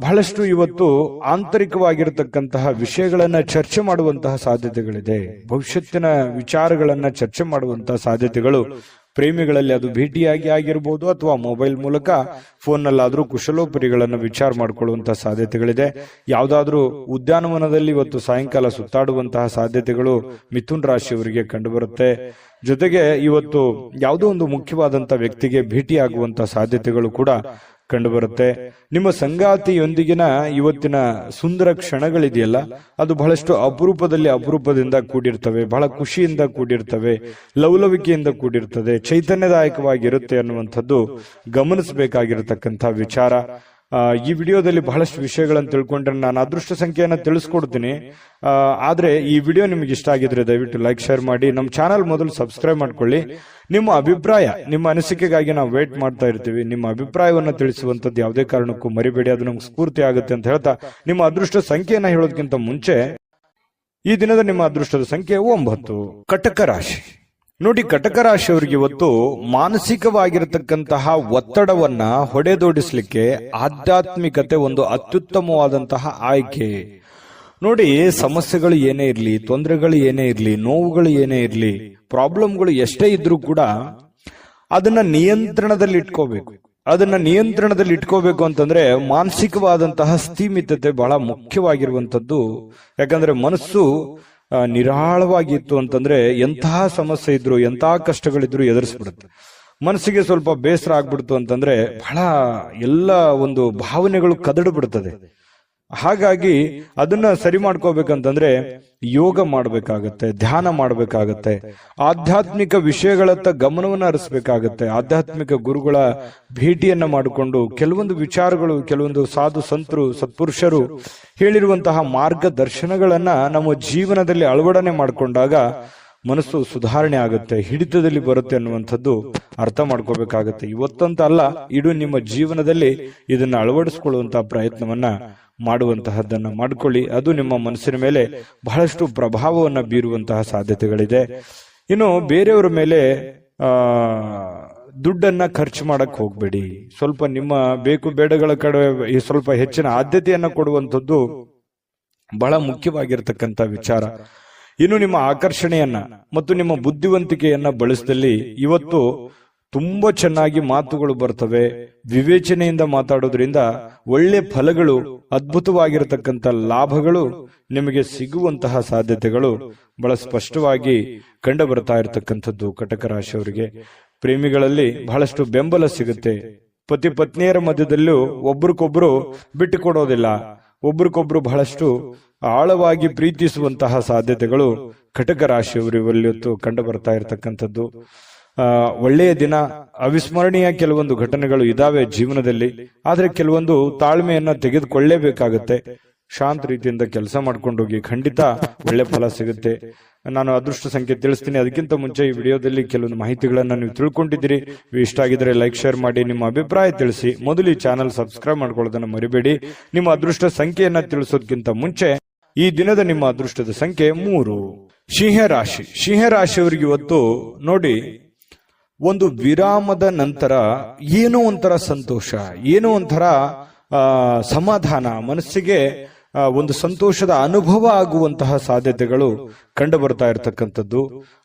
ಬಹಳಷ್ಟು ಇವತ್ತು ಆಂತರಿಕವಾಗಿರತಕ್ಕಂತಹ ವಿಷಯಗಳನ್ನ ಚರ್ಚೆ ಮಾಡುವಂತಹ ಸಾಧ್ಯತೆಗಳಿದೆ. ಭವಿಷ್ಯತ್ತಿನ ವಿಚಾರಗಳನ್ನ ಚರ್ಚೆ ಮಾಡುವಂತಹ ಸಾಧ್ಯತೆಗಳು ಪ್ರೇಮಿಗಳಲ್ಲಿ, ಅದು ಭೇಟಿಯಾಗಿ ಆಗಿರ್ಬೋದು ಅಥವಾ ಮೊಬೈಲ್ ಮೂಲಕ ಫೋನ್ನಲ್ಲಾದ್ರೂ ಕುಶಲೋಪರಿಗಳನ್ನ ವಿಚಾರ ಮಾಡಿಕೊಳ್ಳುವಂತಹ ಸಾಧ್ಯತೆಗಳಿದೆ. ಯಾವ್ದಾದ್ರೂ ಉದ್ಯಾನವನದಲ್ಲಿ ಇವತ್ತು ಸಾಯಂಕಾಲ ಸುತ್ತಾಡುವಂತಹ ಸಾಧ್ಯತೆಗಳು ಮಿಥುನ್ ರಾಶಿಯವರಿಗೆ ಕಂಡುಬರುತ್ತೆ. ಜೊತೆಗೆ ಇವತ್ತು ಯಾವುದೋ ಒಂದು ಮುಖ್ಯವಾದಂತ ವ್ಯಕ್ತಿಗೆ ಭೇಟಿಯಾಗುವಂತಹ ಸಾಧ್ಯತೆಗಳು ಕೂಡ ಕಂಡುಬರುತ್ತೆ. ನಿಮ್ಮ ಸಂಗಾತಿಯೊಂದಿಗಿನ ಇವತ್ತಿನ ಸುಂದರ ಕ್ಷಣಗಳಿದೆಯಲ್ಲ, ಅದು ಬಹಳಷ್ಟು ಅಪರೂಪದಿಂದ ಕೂಡಿರ್ತವೆ, ಬಹಳ ಖುಷಿಯಿಂದ ಕೂಡಿರ್ತವೆ, ಲವಲವಿಕೆಯಿಂದ ಕೂಡಿರ್ತದೆ, ಚೈತನ್ಯದಾಯಕವಾಗಿರುತ್ತೆ ಅನ್ನುವಂಥದ್ದು ಗಮನಿಸಬೇಕಾಗಿರತಕ್ಕಂಥ ವಿಚಾರ. ಈ ವಿಡಿಯೋದಲ್ಲಿ ಬಹಳಷ್ಟು ವಿಷಯಗಳನ್ನು ತಿಳ್ಕೊಂಡ್ರೆ ನಾನು ಅದೃಷ್ಟ ಸಂಖ್ಯೆಯನ್ನು ತಿಳಿಸ್ಕೊಡ್ತೀನಿ. ಆದ್ರೆ ಈ ವಿಡಿಯೋ ನಿಮಗೆ ಇಷ್ಟ ಆಗಿದ್ರೆ ದಯವಿಟ್ಟು ಲೈಕ್, ಶೇರ್ ಮಾಡಿ. ನಮ್ಮ ಚಾನಲ್ ಮೊದಲು ಸಬ್ಸ್ಕ್ರೈಬ್ ಮಾಡ್ಕೊಳ್ಳಿ. ನಿಮ್ಮ ಅಭಿಪ್ರಾಯ, ನಿಮ್ಮ ಅನಿಸಿಕೆಗಾಗಿ ನಾವು ವೇಟ್ ಮಾಡ್ತಾ ಇರ್ತೀವಿ. ನಿಮ್ಮ ಅಭಿಪ್ರಾಯವನ್ನು ತಿಳಿಸುವಂತದ್ದು ಯಾವುದೇ ಕಾರಣಕ್ಕೂ ಮರಿಬೇಡಿ, ಅದು ನಮ್ಗೆ ಸ್ಫೂರ್ತಿ ಆಗುತ್ತೆ ಅಂತ ಹೇಳ್ತಾ, ನಿಮ್ಮ ಅದೃಷ್ಟ ಸಂಖ್ಯೆಯನ್ನ ಹೇಳೋದಕ್ಕಿಂತ ಮುಂಚೆ ಈ ದಿನದ ನಿಮ್ಮ ಅದೃಷ್ಟದ ಸಂಖ್ಯೆ 9. ಕಟಕ ರಾಶಿ. ನೋಡಿ, ಕಟಕ ರಾಶಿಯವರಿಗೆ ಇವತ್ತು ಮಾನಸಿಕವಾಗಿರತಕ್ಕಂತಹ ಒತ್ತಡವನ್ನ ಹೊಡೆದೋಡಿಸ್ಲಿಕ್ಕೆ ಆಧ್ಯಾತ್ಮಿಕತೆ ಒಂದು ಅತ್ಯುತ್ತಮವಾದಂತಹ ಆಯ್ಕೆ. ನೋಡಿ, ಸಮಸ್ಯೆಗಳು ಏನೇ ಇರ್ಲಿ, ತೊಂದರೆಗಳು ಏನೇ ಇರ್ಲಿ, ನೋವುಗಳು ಏನೇ ಇರ್ಲಿ, ಪ್ರಾಬ್ಲಮ್ಗಳು ಎಷ್ಟೇ ಇದ್ರೂ ಕೂಡ ಅದನ್ನ ನಿಯಂತ್ರಣದಲ್ಲಿ ಇಟ್ಕೋಬೇಕು. ಅದನ್ನ ನಿಯಂತ್ರಣದಲ್ಲಿ ಇಟ್ಕೋಬೇಕು ಅಂತಂದ್ರೆ ಮಾನಸಿಕವಾದಂತಹ ಸ್ಥಿಮಿತತೆ ಬಹಳ ಮುಖ್ಯವಾಗಿರುವಂತದ್ದು. ಯಾಕಂದ್ರೆ ಮನಸ್ಸು ನಿರಾಳವಾಗಿತ್ತು ಅಂತಂದ್ರೆ ಎಂತಹ ಸಮಸ್ಯೆ ಇದ್ರು, ಎಂತಹ ಕಷ್ಟಗಳಿದ್ರು ಎದುರಿಸ್ಬಿಡುತ್ತೆ. ಮನಸ್ಸಿಗೆ ಸ್ವಲ್ಪ ಬೇಸರ ಆಗ್ಬಿಡ್ತು ಅಂತಂದ್ರೆ ಬಹಳ ಎಲ್ಲ ಒಂದು ಭಾವನೆಗಳು ಕದಡು ಬಿಡ್ತದೆ. ಹಾಗಾಗಿ ಅದನ್ನ ಸರಿ ಮಾಡ್ಕೋಬೇಕಂತಂದ್ರೆ ಯೋಗ ಮಾಡ್ಬೇಕಾಗತ್ತೆ, ಧ್ಯಾನ ಮಾಡ್ಬೇಕಾಗತ್ತೆ, ಆಧ್ಯಾತ್ಮಿಕ ವಿಷಯಗಳತ್ತ ಗಮನವನ್ನ ಹರಿಸ್ಬೇಕಾಗತ್ತೆ. ಆಧ್ಯಾತ್ಮಿಕ ಗುರುಗಳ ಭೇಟಿಯನ್ನ ಮಾಡಿಕೊಂಡು ಕೆಲವೊಂದು ವಿಚಾರಗಳು, ಕೆಲವೊಂದು ಸಾಧು ಸಂತರು, ಸತ್ಪುರುಷರು ಹೇಳಿರುವಂತಹ ಮಾರ್ಗದರ್ಶನಗಳನ್ನ ನಮ್ಮ ಜೀವನದಲ್ಲಿ ಅಳವಡನೆ ಮಾಡಿಕೊಂಡಾಗ ಮನಸ್ಸು ಸುಧಾರಣೆ ಆಗುತ್ತೆ, ಹಿಡಿತದಲ್ಲಿ ಬರುತ್ತೆ ಅನ್ನುವಂಥದ್ದು ಅರ್ಥ ಮಾಡ್ಕೋಬೇಕಾಗತ್ತೆ. ಇವತ್ತಂತ ಅಲ್ಲ, ಇಡೀ ನಿಮ್ಮ ಜೀವನದಲ್ಲಿ ಇದನ್ನ ಅಳವಡಿಸ್ಕೊಳ್ಳುವಂತಹ ಪ್ರಯತ್ನವನ್ನ ಮಾಡುವಂತಹದ್ದನ್ನ ಮಾಡ್ಕೊಳ್ಳಿ. ಅದು ನಿಮ್ಮ ಮನಸ್ಸಿನ ಮೇಲೆ ಬಹಳಷ್ಟು ಪ್ರಭಾವವನ್ನ ಬೀರುವಂತಹ ಸಾಧ್ಯತೆಗಳಿದೆ. ಇನ್ನು ಬೇರೆಯವರ ಮೇಲೆ ದುಡ್ಡನ್ನ ಖರ್ಚು ಮಾಡಕ್ ಹೋಗ್ಬೇಡಿ. ಸ್ವಲ್ಪ ನಿಮ್ಮ ಬೇಕು ಬೇಡಗಳ ಕಡೆ ಸ್ವಲ್ಪ ಹೆಚ್ಚಿನ ಆದ್ಯತೆಯನ್ನ ಕೊಡುವಂಥದ್ದು ಬಹಳ ಮುಖ್ಯವಾಗಿರ್ತಕ್ಕಂಥ ವಿಚಾರ. ಇನ್ನು ನಿಮ್ಮ ಆಕರ್ಷಣೆಯನ್ನ ಮತ್ತು ನಿಮ್ಮ ಬುದ್ಧಿವಂತಿಕೆಯನ್ನ ಬಳಸಿದಲ್ಲಿ ಇವತ್ತು ತುಂಬಾ ಚೆನ್ನಾಗಿ ಮಾತುಗಳು ಬರ್ತವೆ. ವಿವೇಚನೆಯಿಂದ ಮಾತಾಡೋದ್ರಿಂದ ಒಳ್ಳೆ ಫಲಗಳು, ಅದ್ಭುತವಾಗಿರತಕ್ಕಂಥ ಲಾಭಗಳು ನಿಮಗೆ ಸಿಗುವಂತಹ ಸಾಧ್ಯತೆಗಳು ಬಹಳ ಸ್ಪಷ್ಟವಾಗಿ ಕಂಡು ಬರ್ತಾ ಇರತಕ್ಕಂಥದ್ದು ಕಟಕ ರಾಶಿಯವರಿಗೆ. ಪ್ರೇಮಿಗಳಲ್ಲಿ ಬಹಳಷ್ಟು ಬೆಂಬಲ ಸಿಗುತ್ತೆ. ಪತಿ ಪತ್ನಿಯರ ಮಧ್ಯದಲ್ಲೂ ಒಬ್ರಿಗೊಬ್ರು ಬಿಟ್ಟು ಕೊಡೋದಿಲ್ಲ, ಒಬ್ರಿಗೊಬ್ರು ಬಹಳಷ್ಟು ಆಳವಾಗಿ ಪ್ರೀತಿಸುವಂತಹ ಸಾಧ್ಯತೆಗಳು ಕಟಕ ರಾಶಿಯವರಲ್ಲಿ ಕಂಡು ಬರ್ತಾ ಇರತಕ್ಕಂಥದ್ದು. ಒಳ್ಳೆಯ ದಿನ. ಅವಿಸ್ಮರಣೀಯ ಕೆಲವೊಂದು ಘಟನೆಗಳು ಇದಾವೆ ಜೀವನದಲ್ಲಿ, ಆದ್ರೆ ಕೆಲವೊಂದು ತಾಳ್ಮೆಯನ್ನ ತೆಗೆದುಕೊಳ್ಳೇಬೇಕಾಗತ್ತೆ. ಶಾಂತ ರೀತಿಯಿಂದ ಕೆಲಸ ಮಾಡ್ಕೊಂಡು ಹೋಗಿ, ಖಂಡಿತ ಒಳ್ಳೆ ಫಲ ಸಿಗುತ್ತೆ. ನಾನು ಅದೃಷ್ಟ ಸಂಖ್ಯೆ ತಿಳಿಸ್ತೀನಿ. ಅದಕ್ಕಿಂತ ಮುಂಚೆ ಈ ವಿಡಿಯೋದಲ್ಲಿ ಕೆಲವೊಂದು ಮಾಹಿತಿಗಳನ್ನ ನೀವು ತಿಳ್ಕೊಂಡಿದ್ದೀರಿ. ಇಷ್ಟ ಆಗಿದ್ರೆ ಲೈಕ್, ಶೇರ್ ಮಾಡಿ, ನಿಮ್ಮ ಅಭಿಪ್ರಾಯ ತಿಳಿಸಿ. ಮೊದಲು ಈ ಚಾನಲ್ ಸಬ್ಸ್ಕ್ರೈಬ್ ಮಾಡ್ಕೊಳ್ಳೋದನ್ನ ಮರಿಬೇಡಿ. ನಿಮ್ಮ ಅದೃಷ್ಟ ಸಂಖ್ಯೆಯನ್ನ ತಿಳಿಸೋದಕ್ಕಿಂತ ಮುಂಚೆ ಈ ದಿನದ ನಿಮ್ಮ ಅದೃಷ್ಟದ ಸಂಖ್ಯೆ 3. ಸಿಂಹರಾಶಿ. ಸಿಂಹರಾಶಿಯವರಿಗೆ ಇವತ್ತು ನೋಡಿ, ಒಂದು ವಿರಾಮದ ನಂತರ ಏನೋ ಒಂಥರ ಸಂತೋಷ, ಏನೋ ಒಂಥರ ಸಮಾಧಾನ, ಮನಸ್ಸಿಗೆ ಒಂದು ಸಂತೋಷದ ಅನುಭವ ಆಗುವಂತಹ ಸಾಧ್ಯತೆಗಳು ಕಂಡು ಬರ್ತಾ ಇರತಕ್ಕಂಥದ್ದು.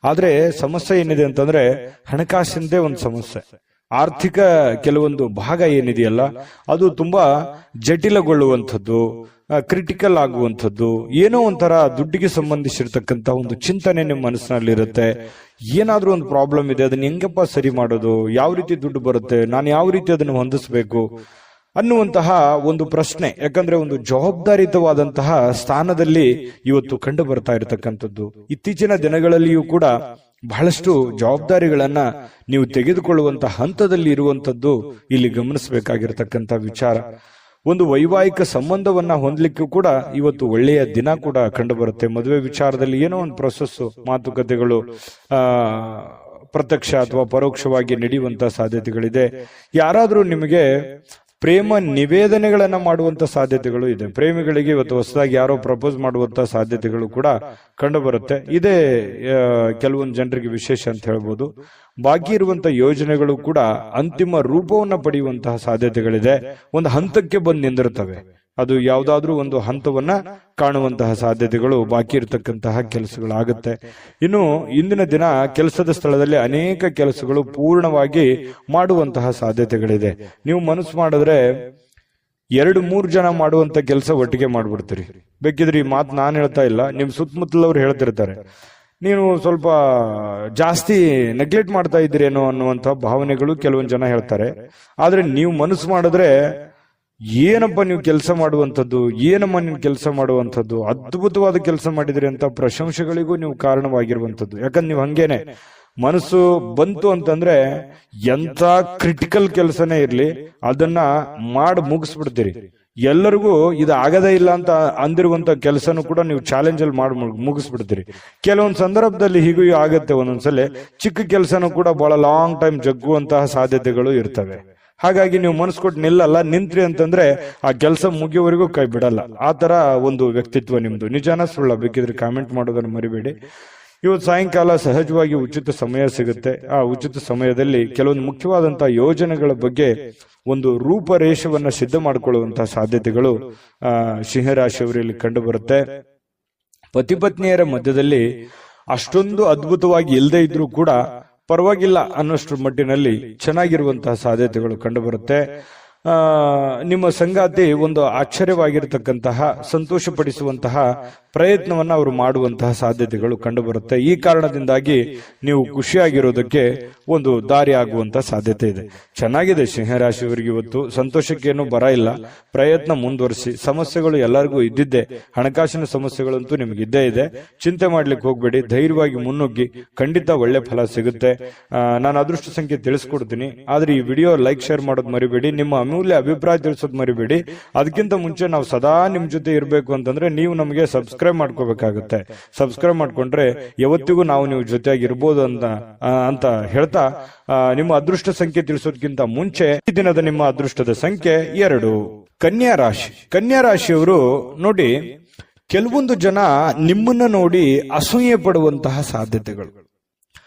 ಆದ್ರೆ ಸಮಸ್ಯೆ ಏನಿದೆ ಅಂತಂದ್ರೆ ಹಣಕಾಸಿಂದೇ ಒಂದು ಸಮಸ್ಯೆ. ಆರ್ಥಿಕ ಕೆಲವೊಂದು ಭಾಗ ಏನಿದೆಯಲ್ಲ ಅದು ತುಂಬಾ ಜಟಿಲಗೊಳ್ಳುವಂಥದ್ದು, ಕ್ರಿಟಿಕಲ್ ಆಗುವಂಥದ್ದು, ಏನೋ ಒಂಥರ ದುಡ್ಡಿಗೆ ಸಂಬಂಧಿಸಿರ್ತಕ್ಕಂಥ ಒಂದು ಚಿಂತನೆ ನಿಮ್ಮ ಮನಸ್ಸಿನಲ್ಲಿರುತ್ತೆ. ಏನಾದ್ರೂ ಒಂದು ಪ್ರಾಬ್ಲಮ್ ಇದೆ, ಅದನ್ನ ಹೆಂಗಪ್ಪ ಸರಿ ಮಾಡೋದು, ಯಾವ ರೀತಿ ದುಡ್ಡು ಬರುತ್ತೆ, ನಾನು ಯಾವ ರೀತಿ ಅದನ್ನು ಹೊಂದಿಸಬೇಕು ಅನ್ನುವಂತಹ ಒಂದು ಪ್ರಶ್ನೆ. ಯಾಕಂದ್ರೆ ಒಂದು ಜವಾಬ್ದಾರಿಯುತವಾದಂತಹ ಸ್ಥಾನದಲ್ಲಿ ಇವತ್ತು ಕಂಡು ಬರ್ತಾ ಇರತಕ್ಕಂಥದ್ದು. ಇತ್ತೀಚಿನ ದಿನಗಳಲ್ಲಿಯೂ ಕೂಡ ಬಹಳಷ್ಟು ಜವಾಬ್ದಾರಿಗಳನ್ನ ನೀವು ತೆಗೆದುಕೊಳ್ಳುವಂತಹ ಹಂತದಲ್ಲಿ ಇರುವಂತದ್ದು ಇಲ್ಲಿ ಗಮನಿಸಬೇಕಾಗಿರ್ತಕ್ಕಂಥ ವಿಚಾರ. ಒಂದು ವೈವಾಹಿಕ ಸಂಬಂಧವನ್ನ ಹೊಂದಲಿಕ್ಕೂ ಕೂಡ ಇವತ್ತು ಒಳ್ಳೆಯ ದಿನ ಕೂಡ ಕಂಡು ಬರುತ್ತೆ. ಮದುವೆ ವಿಚಾರದಲ್ಲಿ ಏನೋ ಒಂದು ಪ್ರೊಸೆಸ್, ಮಾತುಕತೆಗಳು ಪ್ರತ್ಯಕ್ಷ ಅಥವಾ ಪರೋಕ್ಷವಾಗಿ ನಡೆಯುವಂತಹ ಸಾಧ್ಯತೆಗಳಿದೆ. ಯಾರಾದ್ರೂ ನಿಮಗೆ ಪ್ರೇಮ ನಿವೇದನೆಗಳನ್ನ ಮಾಡುವಂತ ಸಾಧ್ಯತೆಗಳು ಇದೆ. ಪ್ರೇಮಿಗಳಿಗೆ ಇವತ್ತು ಹೊಸದಾಗಿ ಯಾರೋ ಪ್ರಪೋಸ್ ಮಾಡುವಂತ ಸಾಧ್ಯತೆಗಳು ಕೂಡ ಕಂಡು ಬರುತ್ತೆ. ಇದೇ ಕೆಲವೊಂದು ಜನರಿಗೆ ವಿಶೇಷ ಅಂತ ಹೇಳ್ಬೋದು. ಬಾಕಿ ಇರುವಂತಹ ಯೋಜನೆಗಳು ಕೂಡ ಅಂತಿಮ ರೂಪವನ್ನ ಪಡೆಯುವಂತಹ ಸಾಧ್ಯತೆಗಳಿದೆ. ಒಂದು ಹಂತಕ್ಕೆ ಬಂದು ನಿಂದಿರುತ್ತವೆ. ಅದು ಯಾವುದಾದ್ರೂ ಒಂದು ಹಂತವನ್ನ ಕಾಣುವಂತಹ ಸಾಧ್ಯತೆಗಳು ಬಾಕಿ ಇರತಕ್ಕಂತಹ ಕೆಲಸಗಳಾಗುತ್ತೆ. ಇನ್ನು ಇಂದಿನ ದಿನ ಕೆಲಸದ ಸ್ಥಳದಲ್ಲಿ ಅನೇಕ ಕೆಲಸಗಳು ಪೂರ್ಣವಾಗಿ ಮಾಡುವಂತಹ ಸಾಧ್ಯತೆಗಳಿದೆ. ನೀವು ಮನಸ್ಸು ಮಾಡಿದ್ರೆ 2-3 ಜನ ಮಾಡುವಂತ ಕೆಲಸ ಒಟ್ಟಿಗೆ ಮಾಡ್ಬಿಡ್ತೀರಿ. ಬೇಕಿದ್ರೆ ಈ ಮಾತು ನಾನು ಹೇಳ್ತಾ ಇಲ್ಲ, ನಿಮ್ ಸುತ್ತಮುತ್ತಲವ್ರು ಹೇಳ್ತಿರ್ತಾರೆ, ನೀವು ಸ್ವಲ್ಪ ಜಾಸ್ತಿ ನೆಗ್ಲೆಕ್ಟ್ ಮಾಡ್ತಾ ಇದ್ದೀರೇನೋ ಅನ್ನುವಂತ ಭಾವನೆಗಳು ಕೆಲವೊಂದು ಜನ ಹೇಳ್ತಾರೆ. ಆದ್ರೆ ನೀವು ಮನಸ್ಸು ಮಾಡಿದ್ರೆ ಏನಪ್ಪ ನೀವು ಕೆಲಸ ಮಾಡುವಂಥದ್ದು, ಏನಮ್ಮ ನೀವು ಕೆಲಸ ಮಾಡುವಂಥದ್ದು, ಅದ್ಭುತವಾದ ಕೆಲಸ ಮಾಡಿದ್ರಿ ಅಂತ ಪ್ರಶಂಸೆಗಳಿಗೂ ನೀವು ಕಾರಣವಾಗಿರುವಂಥದ್ದು. ಯಾಕಂದ್ರೆ ನೀವು ಹಂಗೇನೆ ಮನಸ್ಸು ಬಂತು ಅಂತಂದ್ರೆ ಎಂತ ಕ್ರಿಟಿಕಲ್ ಕೆಲಸನೇ ಇರ್ಲಿ ಅದನ್ನ ಮಾಡಿ ಮುಗಿಸ್ಬಿಡ್ತೀರಿ. ಎಲ್ಲರಿಗೂ ಇದು ಆಗದೇ ಇಲ್ಲ ಅಂತ ಅಂದಿರುವಂತ ಕೆಲಸನೂ ಕೂಡ ನೀವು ಚಾಲೆಂಜ್ ಅಲ್ಲಿ ಮಾಡಿ ಮುಗಿಸ್ಬಿಡ್ತೀರಿ. ಕೆಲವೊಂದು ಸಂದರ್ಭದಲ್ಲಿ ಹೀಗೂ ಆಗತ್ತೆ. ಒಂದೊಂದ್ಸಲ ಚಿಕ್ಕ ಕೆಲಸನೂ ಕೂಡ ಬಹಳ ಲಾಂಗ್ ಟೈಮ್ ಜಗ್ಗುವಂತಹ ಸಾಧ್ಯತೆಗಳು ಇರ್ತವೆ. ಹಾಗಾಗಿ ನೀವು ಮನಸ್ಸು ಕೊಟ್ಟು ನಿಲ್ಲಲ್ಲ, ನಿಂತ್ರಿ ಅಂತಂದ್ರೆ ಆ ಕೆಲಸ ಮುಗಿಯೋವರೆಗೂ ಕೈ ಬಿಡಲ್ಲ. ಆ ತರ ಒಂದು ವ್ಯಕ್ತಿತ್ವ ನಿಮ್ದು. ನಿಜಾನ ಸುಳ್ಳ ಬೇಕಿದ್ರೆ ಕಾಮೆಂಟ್ ಮಾಡೋದನ್ನು ಮರಿಬೇಡಿ. ಇವತ್ತು ಸಾಯಂಕಾಲ ಸಹಜವಾಗಿ ಉಚಿತ ಸಮಯ ಸಿಗುತ್ತೆ. ಆ ಉಚಿತ ಸಮಯದಲ್ಲಿ ಕೆಲವೊಂದು ಮುಖ್ಯವಾದಂತಹ ಯೋಜನೆಗಳ ಬಗ್ಗೆ ಒಂದು ರೂಪರೇಷವನ್ನ ಸಿದ್ಧ ಮಾಡಿಕೊಳ್ಳುವಂತಹ ಸಾಧ್ಯತೆಗಳು ಸಿಂಹರಾಶಿಯವರಲ್ಲಿ ಕಂಡು ಬರುತ್ತೆ. ಪತಿ ಪತ್ನಿಯರ ಮಧ್ಯದಲ್ಲಿ ಅಷ್ಟೊಂದು ಅದ್ಭುತವಾಗಿ ಇಲ್ಲದೆ ಇದ್ರೂ ಕೂಡ ಪರವಾಗಿಲ್ಲ ಅನ್ನೋಷ್ಟ್ರ ಮಟ್ಟಿನಲ್ಲಿ ಚೆನ್ನಾಗಿರುವಂತಹ ಸಾಧ್ಯತೆಗಳು ಕಂಡು ಬರುತ್ತೆ. ನಿಮ್ಮ ಸಂಗಾತಿ ಒಂದು ಆಶ್ಚರ್ಯವಾಗಿರತಕ್ಕಂತಹ ಸಂತೋಷಪಡಿಸುವಂತಹ ಪ್ರಯತ್ನವನ್ನ ಅವರು ಮಾಡುವಂತಹ ಸಾಧ್ಯತೆಗಳು ಕಂಡು ಬರುತ್ತೆ. ಈ ಕಾರಣದಿಂದಾಗಿ ನೀವು ಖುಷಿಯಾಗಿರೋದಕ್ಕೆ ಒಂದು ದಾರಿ ಆಗುವಂತಹ ಸಾಧ್ಯತೆ ಇದೆ. ಚೆನ್ನಾಗಿದೆ ಸಿಂಹರಾಶಿಯವರಿಗೆ ಇವತ್ತು. ಸಂತೋಷಕ್ಕೇನು ಬರ ಇಲ್ಲ, ಪ್ರಯತ್ನ ಮುಂದುವರಿಸಿ. ಸಮಸ್ಯೆಗಳು ಎಲ್ಲರಿಗೂ ಇದ್ದಿದ್ದೆ, ಹಣಕಾಸಿನ ಸಮಸ್ಯೆಗಳಂತೂ ನಿಮ್ಗೆ ಇದ್ದೇ ಇದೆ. ಚಿಂತೆ ಮಾಡ್ಲಿಕ್ಕೆ ಹೋಗ್ಬೇಡಿ, ಧೈರ್ಯವಾಗಿ ಮುನ್ನುಗ್ಗಿ, ಖಂಡಿತ ಒಳ್ಳೆ ಫಲ ಸಿಗುತ್ತೆ. ನಾನು ಅದೃಷ್ಟ ಸಂಖ್ಯೆ ತಿಳಿಸ್ಕೊಡ್ತೀನಿ. ಆದ್ರೆ ಈ ವಿಡಿಯೋ ಲೈಕ್, ಶೇರ್ ಮಾಡೋದು ಮರಿಬೇಡಿ. ನಿಮ್ಮ ಅಮೂಲ್ಯ ಅಭಿಪ್ರಾಯ ತಿಳಿಸೋದು ಮರಿಬೇಡಿ. ಅದಕ್ಕಿಂತ ಮುಂಚೆ ನಾವು ಸದಾ ನಿಮ್ ಜೊತೆ ಇರಬೇಕು ಅಂತಂದ್ರೆ ನೀವು ನಮಗೆ ಸಬ್ಸ್ಕ್ರೈಬ್ ಮಾಡ್ಕೋಬೇಕಾಗುತ್ತೆ. ಸಬ್ಸ್ಕ್ರೈಬ್ ಮಾಡ್ಕೊಂಡ್ರೆ ಯಾವತ್ತಿಗೂ ನಾವು ನೀವು ಜೊತೆಯಾಗಿ ಇರ್ಬೋದು ಅಂತ ಹೇಳ್ತಾ ನಿಮ್ಮ ಅದೃಷ್ಟ ಸಂಖ್ಯೆ ತಿಳಿಸೋದಕ್ಕಿಂತ ಮುಂಚೆ ಈ ದಿನದ ನಿಮ್ಮ ಅದೃಷ್ಟದ ಸಂಖ್ಯೆ 2. ಕನ್ಯಾ ರಾಶಿ. ಕನ್ಯಾ ರಾಶಿಯವರು ನೋಡಿ, ಕೆಲವೊಂದು ಜನ ನಿಮ್ಮನ್ನ ನೋಡಿ ಅಸೂಯೆ ಪಡುವಂತಹ ಸಾಧ್ಯತೆಗಳು.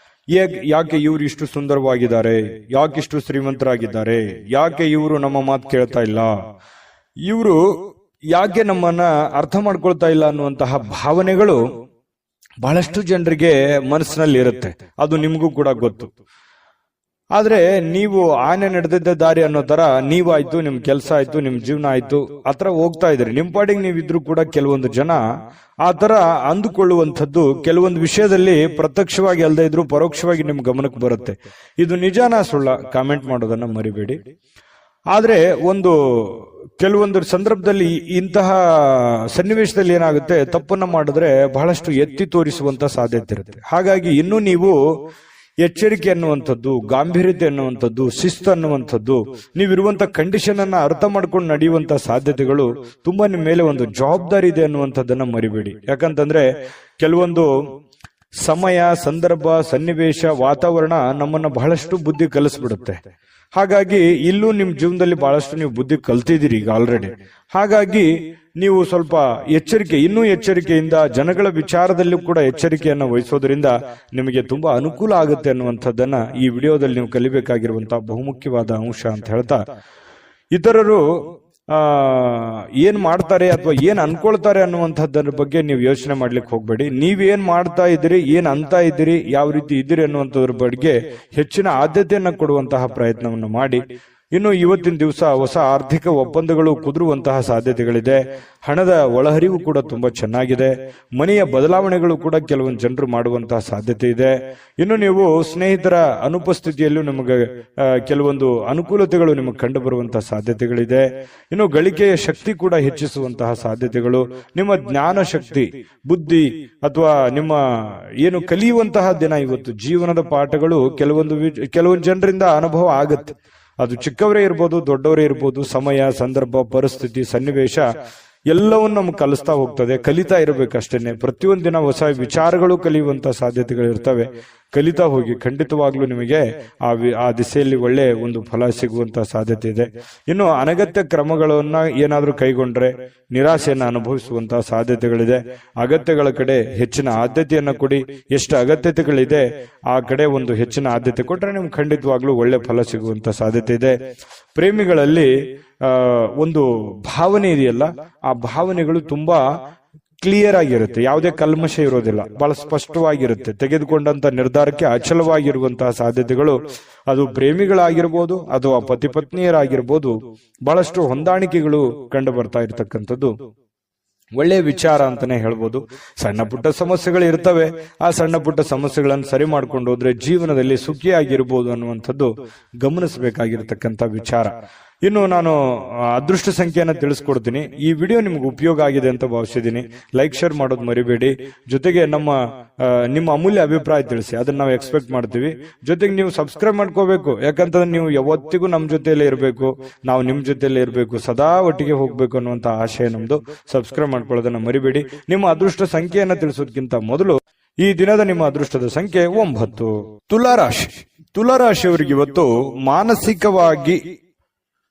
ಯಾಕೆ ಇವರು ಇಷ್ಟು ಸುಂದರವಾಗಿದ್ದಾರೆ, ಯಾಕೆ ಇಷ್ಟು ಶ್ರೀಮಂತರಾಗಿದ್ದಾರೆ, ಯಾಕೆ ಇವರು ನಮ್ಮ ಮಾತು ಕೇಳ್ತಾ ಇಲ್ಲ, ಇವರು ಯಾಕೆ ನಮ್ಮನ್ನ ಅರ್ಥ ಮಾಡ್ಕೊಳ್ತಾ ಇಲ್ಲ ಅನ್ನುವಂತಹ ಭಾವನೆಗಳು ಬಹಳಷ್ಟು ಜನರಿಗೆ ಮನಸ್ಸಿನಲ್ಲಿ ಇರುತ್ತೆ. ಅದು ನಿಮಗೂ ಕೂಡ ಗೊತ್ತು. ಆದ್ರೆ ನೀವು ಆನೆ ನಡೆದಿದ್ದ ದಾರಿ ಅನ್ನೋ ತರ ನೀವಾಯ್ತು, ನಿಮ್ ಕೆಲಸ ಆಯ್ತು, ನಿಮ್ ಜೀವನ ಆಯ್ತು, ಆತರ ಹೋಗ್ತಾ ಇದ್ರಿ. ನಿಮ್ ಪಾಡಿಗೆ ನೀವಿದ್ರು ಕೂಡ ಕೆಲವೊಂದು ಜನ ಆ ತರ ಅಂದುಕೊಳ್ಳುವಂಥದ್ದು ಕೆಲವೊಂದು ವಿಷಯದಲ್ಲಿ ಪ್ರತ್ಯಕ್ಷವಾಗಿ ಅಲ್ಲದೆ ಇದ್ರು ಪರೋಕ್ಷವಾಗಿ ನಿಮ್ ಗಮನಕ್ಕೆ ಬರುತ್ತೆ. ಇದು ನಿಜಾನ ಸುಳ್ಳ ಕಾಮೆಂಟ್ ಮಾಡೋದನ್ನ ಮರಿಬೇಡಿ. ಆದ್ರೆ ಒಂದು ಕೆಲವೊಂದು ಸಂದರ್ಭದಲ್ಲಿ ಇಂತಹ ಸನ್ನಿವೇಶದಲ್ಲಿ ಏನಾಗುತ್ತೆ, ತಪ್ಪನ್ನ ಮಾಡಿದ್ರೆ ಬಹಳಷ್ಟು ಎತ್ತಿ ತೋರಿಸುವಂತ ಸಾಧ್ಯತೆ ಇರುತ್ತೆ. ಹಾಗಾಗಿ ಇನ್ನು ನೀವು ಎಚ್ಚರಿಕೆ ಅನ್ನುವಂಥದ್ದು, ಗಾಂಭೀರ್ಯತೆ ಅನ್ನುವಂಥದ್ದು, ಶಿಸ್ತು ಅನ್ನುವಂಥದ್ದು, ನೀವಿರುವಂತ ಕಂಡೀಷನ್ ಅನ್ನ ಅರ್ಥ ಮಾಡ್ಕೊಂಡು ನಡೆಯುವಂತ ಸಾಧ್ಯತೆಗಳು ತುಂಬಾ ನಿಮ್ಮ ಮೇಲೆ ಒಂದು ಜವಾಬ್ದಾರಿ ಇದೆ ಅನ್ನುವಂಥದ್ದನ್ನ ಮರಿಬೇಡಿ. ಯಾಕಂತಂದ್ರೆ ಕೆಲವೊಂದು ಸಮಯ, ಸಂದರ್ಭ, ಸನ್ನಿವೇಶ, ವಾತಾವರಣ ನಮ್ಮನ್ನ ಬಹಳಷ್ಟು ಬುದ್ಧಿ ಕಲಿಸ್ಬಿಡುತ್ತೆ. ಹಾಗಾಗಿ ಇಲ್ಲೂ ನಿಮ್ ಜೀವನದಲ್ಲಿ ಬಹಳಷ್ಟು ನೀವು ಬುದ್ಧಿ ಕಲ್ತಿದ್ದೀರಿ ಈಗ ಆಲ್ರೆಡಿ. ಹಾಗಾಗಿ ನೀವು ಸ್ವಲ್ಪ ಇನ್ನೂ ಎಚ್ಚರಿಕೆಯಿಂದ ಜನಗಳ ವಿಚಾರದಲ್ಲೂ ಕೂಡ ಎಚ್ಚರಿಕೆಯನ್ನು ವಹಿಸೋದ್ರಿಂದ ನಿಮಗೆ ತುಂಬಾ ಅನುಕೂಲ ಆಗುತ್ತೆ ಅನ್ನುವಂಥದ್ದನ್ನ ಈ ವಿಡಿಯೋದಲ್ಲಿ ನೀವು ಕಲಿಬೇಕಾಗಿರುವಂತಹ ಬಹುಮುಖ್ಯವಾದ ಅಂಶ ಅಂತ ಹೇಳ್ತಾ, ಇತರರು ಏನ್ ಮಾಡ್ತಾರೆ ಅಥವಾ ಏನ್ ಅನ್ಕೊಳ್ತಾರೆ ಅನ್ನುವಂಥದ್ರ ಬಗ್ಗೆ ನೀವು ಯೋಚನೆ ಮಾಡ್ಲಿಕ್ಕೆ ಹೋಗ್ಬೇಡಿ. ನೀವೇನ್ ಮಾಡ್ತಾ ಇದ್ದೀರಿ, ಏನ್ ಅಂತ ಇದ್ದೀರಿ, ಯಾವ ರೀತಿ ಇದ್ದೀರಿ ಅನ್ನುವಂಥದ್ರ ಬಗ್ಗೆ ಹೆಚ್ಚಿನ ಆದ್ಯತೆಯನ್ನ ಕೊಡುವಂತಹ ಪ್ರಯತ್ನವನ್ನು ಮಾಡಿ. ಇನ್ನು ಇವತ್ತಿನ ದಿವಸ ಹೊಸ ಆರ್ಥಿಕ ಒಪ್ಪಂದಗಳು ಕುದುರುವಂತಹ ಸಾಧ್ಯತೆಗಳಿದೆ. ಹಣದ ಒಳಹರಿವು ಕೂಡ ತುಂಬಾ ಚೆನ್ನಾಗಿದೆ. ಮನೆಯ ಬದಲಾವಣೆಗಳು ಕೂಡ ಕೆಲವೊಂದು ಜನರು ಮಾಡುವಂತಹ ಸಾಧ್ಯತೆ ಇದೆ. ಇನ್ನು ನೀವು ಸ್ನೇಹಿತರ ಅನುಪಸ್ಥಿತಿಯಲ್ಲೂ ನಿಮಗೆ ಕೆಲವೊಂದು ಅನುಕೂಲತೆಗಳು ನಿಮಗೆ ಕಂಡು ಬರುವಂತಹ ಸಾಧ್ಯತೆಗಳಿದೆ. ಇನ್ನು ಗಳಿಕೆಯ ಶಕ್ತಿ ಕೂಡ ಹೆಚ್ಚಿಸುವಂತಹ ಸಾಧ್ಯತೆಗಳು, ನಿಮ್ಮ ಜ್ಞಾನ ಶಕ್ತಿ, ಬುದ್ಧಿ ಅಥವಾ ನಿಮ್ಮ ಏನು ಕಲಿಯುವಂತಹ ದಿನ ಇವತ್ತು. ಜೀವನದ ಪಾಠಗಳು ಕೆಲವೊಂದು ಜನರಿಂದ ಅನುಭವ ಆಗುತ್ತೆ. ಅದು ಚಿಕ್ಕವರೇ ಇರ್ಬೋದು, ದೊಡ್ಡವರೇ ಇರ್ಬೋದು. ಸಮಯ, ಸಂದರ್ಭ, ಪರಿಸ್ಥಿತಿ, ಸನ್ನಿವೇಶ ಎಲ್ಲವನ್ನು ನಮ್ಗೆ ಕಲಿಸ್ತಾ ಹೋಗ್ತದೆ. ಕಲಿತಾ ಇರಬೇಕಷ್ಟೇನೆ. ಪ್ರತಿಯೊಂದು ದಿನ ಹೊಸ ವಿಚಾರಗಳು ಕಲಿಯುವಂತ ಸಾಧ್ಯತೆಗಳು ಇರ್ತವೆ. ಕಲಿತಾ ಹೋಗಿ, ಖಂಡಿತವಾಗ್ಲೂ ನಿಮಗೆ ಆ ದಿಸೆಯಲ್ಲಿ ಒಳ್ಳೆ ಒಂದು ಫಲ ಸಿಗುವಂತ ಸಾಧ್ಯತೆ ಇದೆ. ಇನ್ನು ಅನಗತ್ಯ ಕ್ರಮಗಳನ್ನ ಏನಾದ್ರೂ ಕೈಗೊಂಡ್ರೆ ನಿರಾಸೆಯನ್ನ ಅನುಭವಿಸುವಂತಹ ಸಾಧ್ಯತೆಗಳಿದೆ. ಅಗತ್ಯಗಳ ಕಡೆ ಹೆಚ್ಚಿನ ಆದ್ಯತೆಯನ್ನ ಕೊಡಿ. ಎಷ್ಟು ಅಗತ್ಯತೆಗಳಿದೆ ಆ ಕಡೆ ಒಂದು ಹೆಚ್ಚಿನ ಆದ್ಯತೆ ಕೊಟ್ರೆ ನಿಮ್ಗೆ ಖಂಡಿತವಾಗ್ಲೂ ಒಳ್ಳೆ ಫಲ ಸಿಗುವಂತ ಸಾಧ್ಯತೆ ಇದೆ. ಪ್ರೇಮಿಗಳಲ್ಲಿ ಒಂದು ಭಾವನೆ ಇದೆಯಲ್ಲ, ಆ ಭಾವನೆಗಳು ತುಂಬಾ ಕ್ಲಿಯರ್ ಆಗಿರುತ್ತೆ. ಯಾವುದೇ ಕಲ್ಮಶ ಇರೋದಿಲ್ಲ, ಬಹಳ ಸ್ಪಷ್ಟವಾಗಿರುತ್ತೆ. ತೆಗೆದುಕೊಂಡಂತ ನಿರ್ಧಾರಕ್ಕೆ ಅಚಲವಾಗಿರುವಂತಹ ಸಾಧ್ಯತೆಗಳು, ಅದು ಪ್ರೇಮಿಗಳಾಗಿರ್ಬೋದು ಅಥವಾ ಪತಿ ಪತ್ನಿಯರಾಗಿರ್ಬೋದು, ಬಹಳಷ್ಟು ಹೊಂದಾಣಿಕೆಗಳು ಕಂಡು ಬರ್ತಾ ಇರತಕ್ಕಂಥದ್ದು ಒಳ್ಳೆಯ ವಿಚಾರ ಅಂತಾನೆ ಹೇಳ್ಬೋದು. ಸಣ್ಣ ಪುಟ್ಟ ಸಮಸ್ಯೆಗಳು ಇರ್ತವೆ. ಆ ಸಣ್ಣ ಪುಟ್ಟ ಸಮಸ್ಯೆಗಳನ್ನು ಸರಿ ಮಾಡ್ಕೊಂಡು ಹೋದ್ರೆ ಜೀವನದಲ್ಲಿ ಸುಖಿಯಾಗಿರ್ಬೋದು ಅನ್ನುವಂಥದ್ದು ಗಮನಿಸಬೇಕಾಗಿರ್ತಕ್ಕಂಥ ವಿಚಾರ. ಇನ್ನು ನಾನು ಅದೃಷ್ಟ ಸಂಖ್ಯೆಯನ್ನು ತಿಳಿಸ್ಕೊಡ್ತೀನಿ. ಈ ವಿಡಿಯೋ ನಿಮ್ಗೆ ಉಪಯೋಗ ಆಗಿದೆ ಅಂತ ಭಾವಿಸಿದ್ದೀನಿ. ಲೈಕ್, ಶೇರ್ ಮಾಡೋದು ಮರಿಬೇಡಿ. ಜೊತೆಗೆ ನಿಮ್ಮ ಅಮೂಲ್ಯ ಅಭಿಪ್ರಾಯ ತಿಳಿಸಿ, ಅದನ್ನ ನಾವು ಎಕ್ಸ್ಪೆಕ್ಟ್ ಮಾಡ್ತೀವಿ. ಜೊತೆಗೆ ನೀವು ಸಬ್ಸ್ಕ್ರೈಬ್ ಮಾಡ್ಕೋಬೇಕು. ಯಾಕಂತಂದ್ರೆ ನೀವು ಯಾವತ್ತಿಗೂ ನಮ್ಮ ಜೊತೆಯಲ್ಲೇ ಇರಬೇಕು, ನಾವು ನಿಮ್ ಜೊತೆಯಲ್ಲೇ ಇರಬೇಕು, ಸದಾ ಒಟ್ಟಿಗೆ ಹೋಗ್ಬೇಕು ಅನ್ನುವಂತ ಆಶಯ ನಮ್ದು. ಸಬ್ಸ್ಕ್ರೈಬ್ ಮಾಡ್ಕೊಳ್ಳೋದನ್ನ ಮರಿಬೇಡಿ. ನಿಮ್ಮ ಅದೃಷ್ಟ ಸಂಖ್ಯೆಯನ್ನ ತಿಳಿಸೋದಕ್ಕಿಂತ ಮೊದಲು ಈ ದಿನದ ನಿಮ್ಮ ಅದೃಷ್ಟದ ಸಂಖ್ಯೆ 9. ತುಲಾರಾಶಿ. ತುಲಾರಾಶಿಯವರಿಗೆ ಇವತ್ತು ಮಾನಸಿಕವಾಗಿ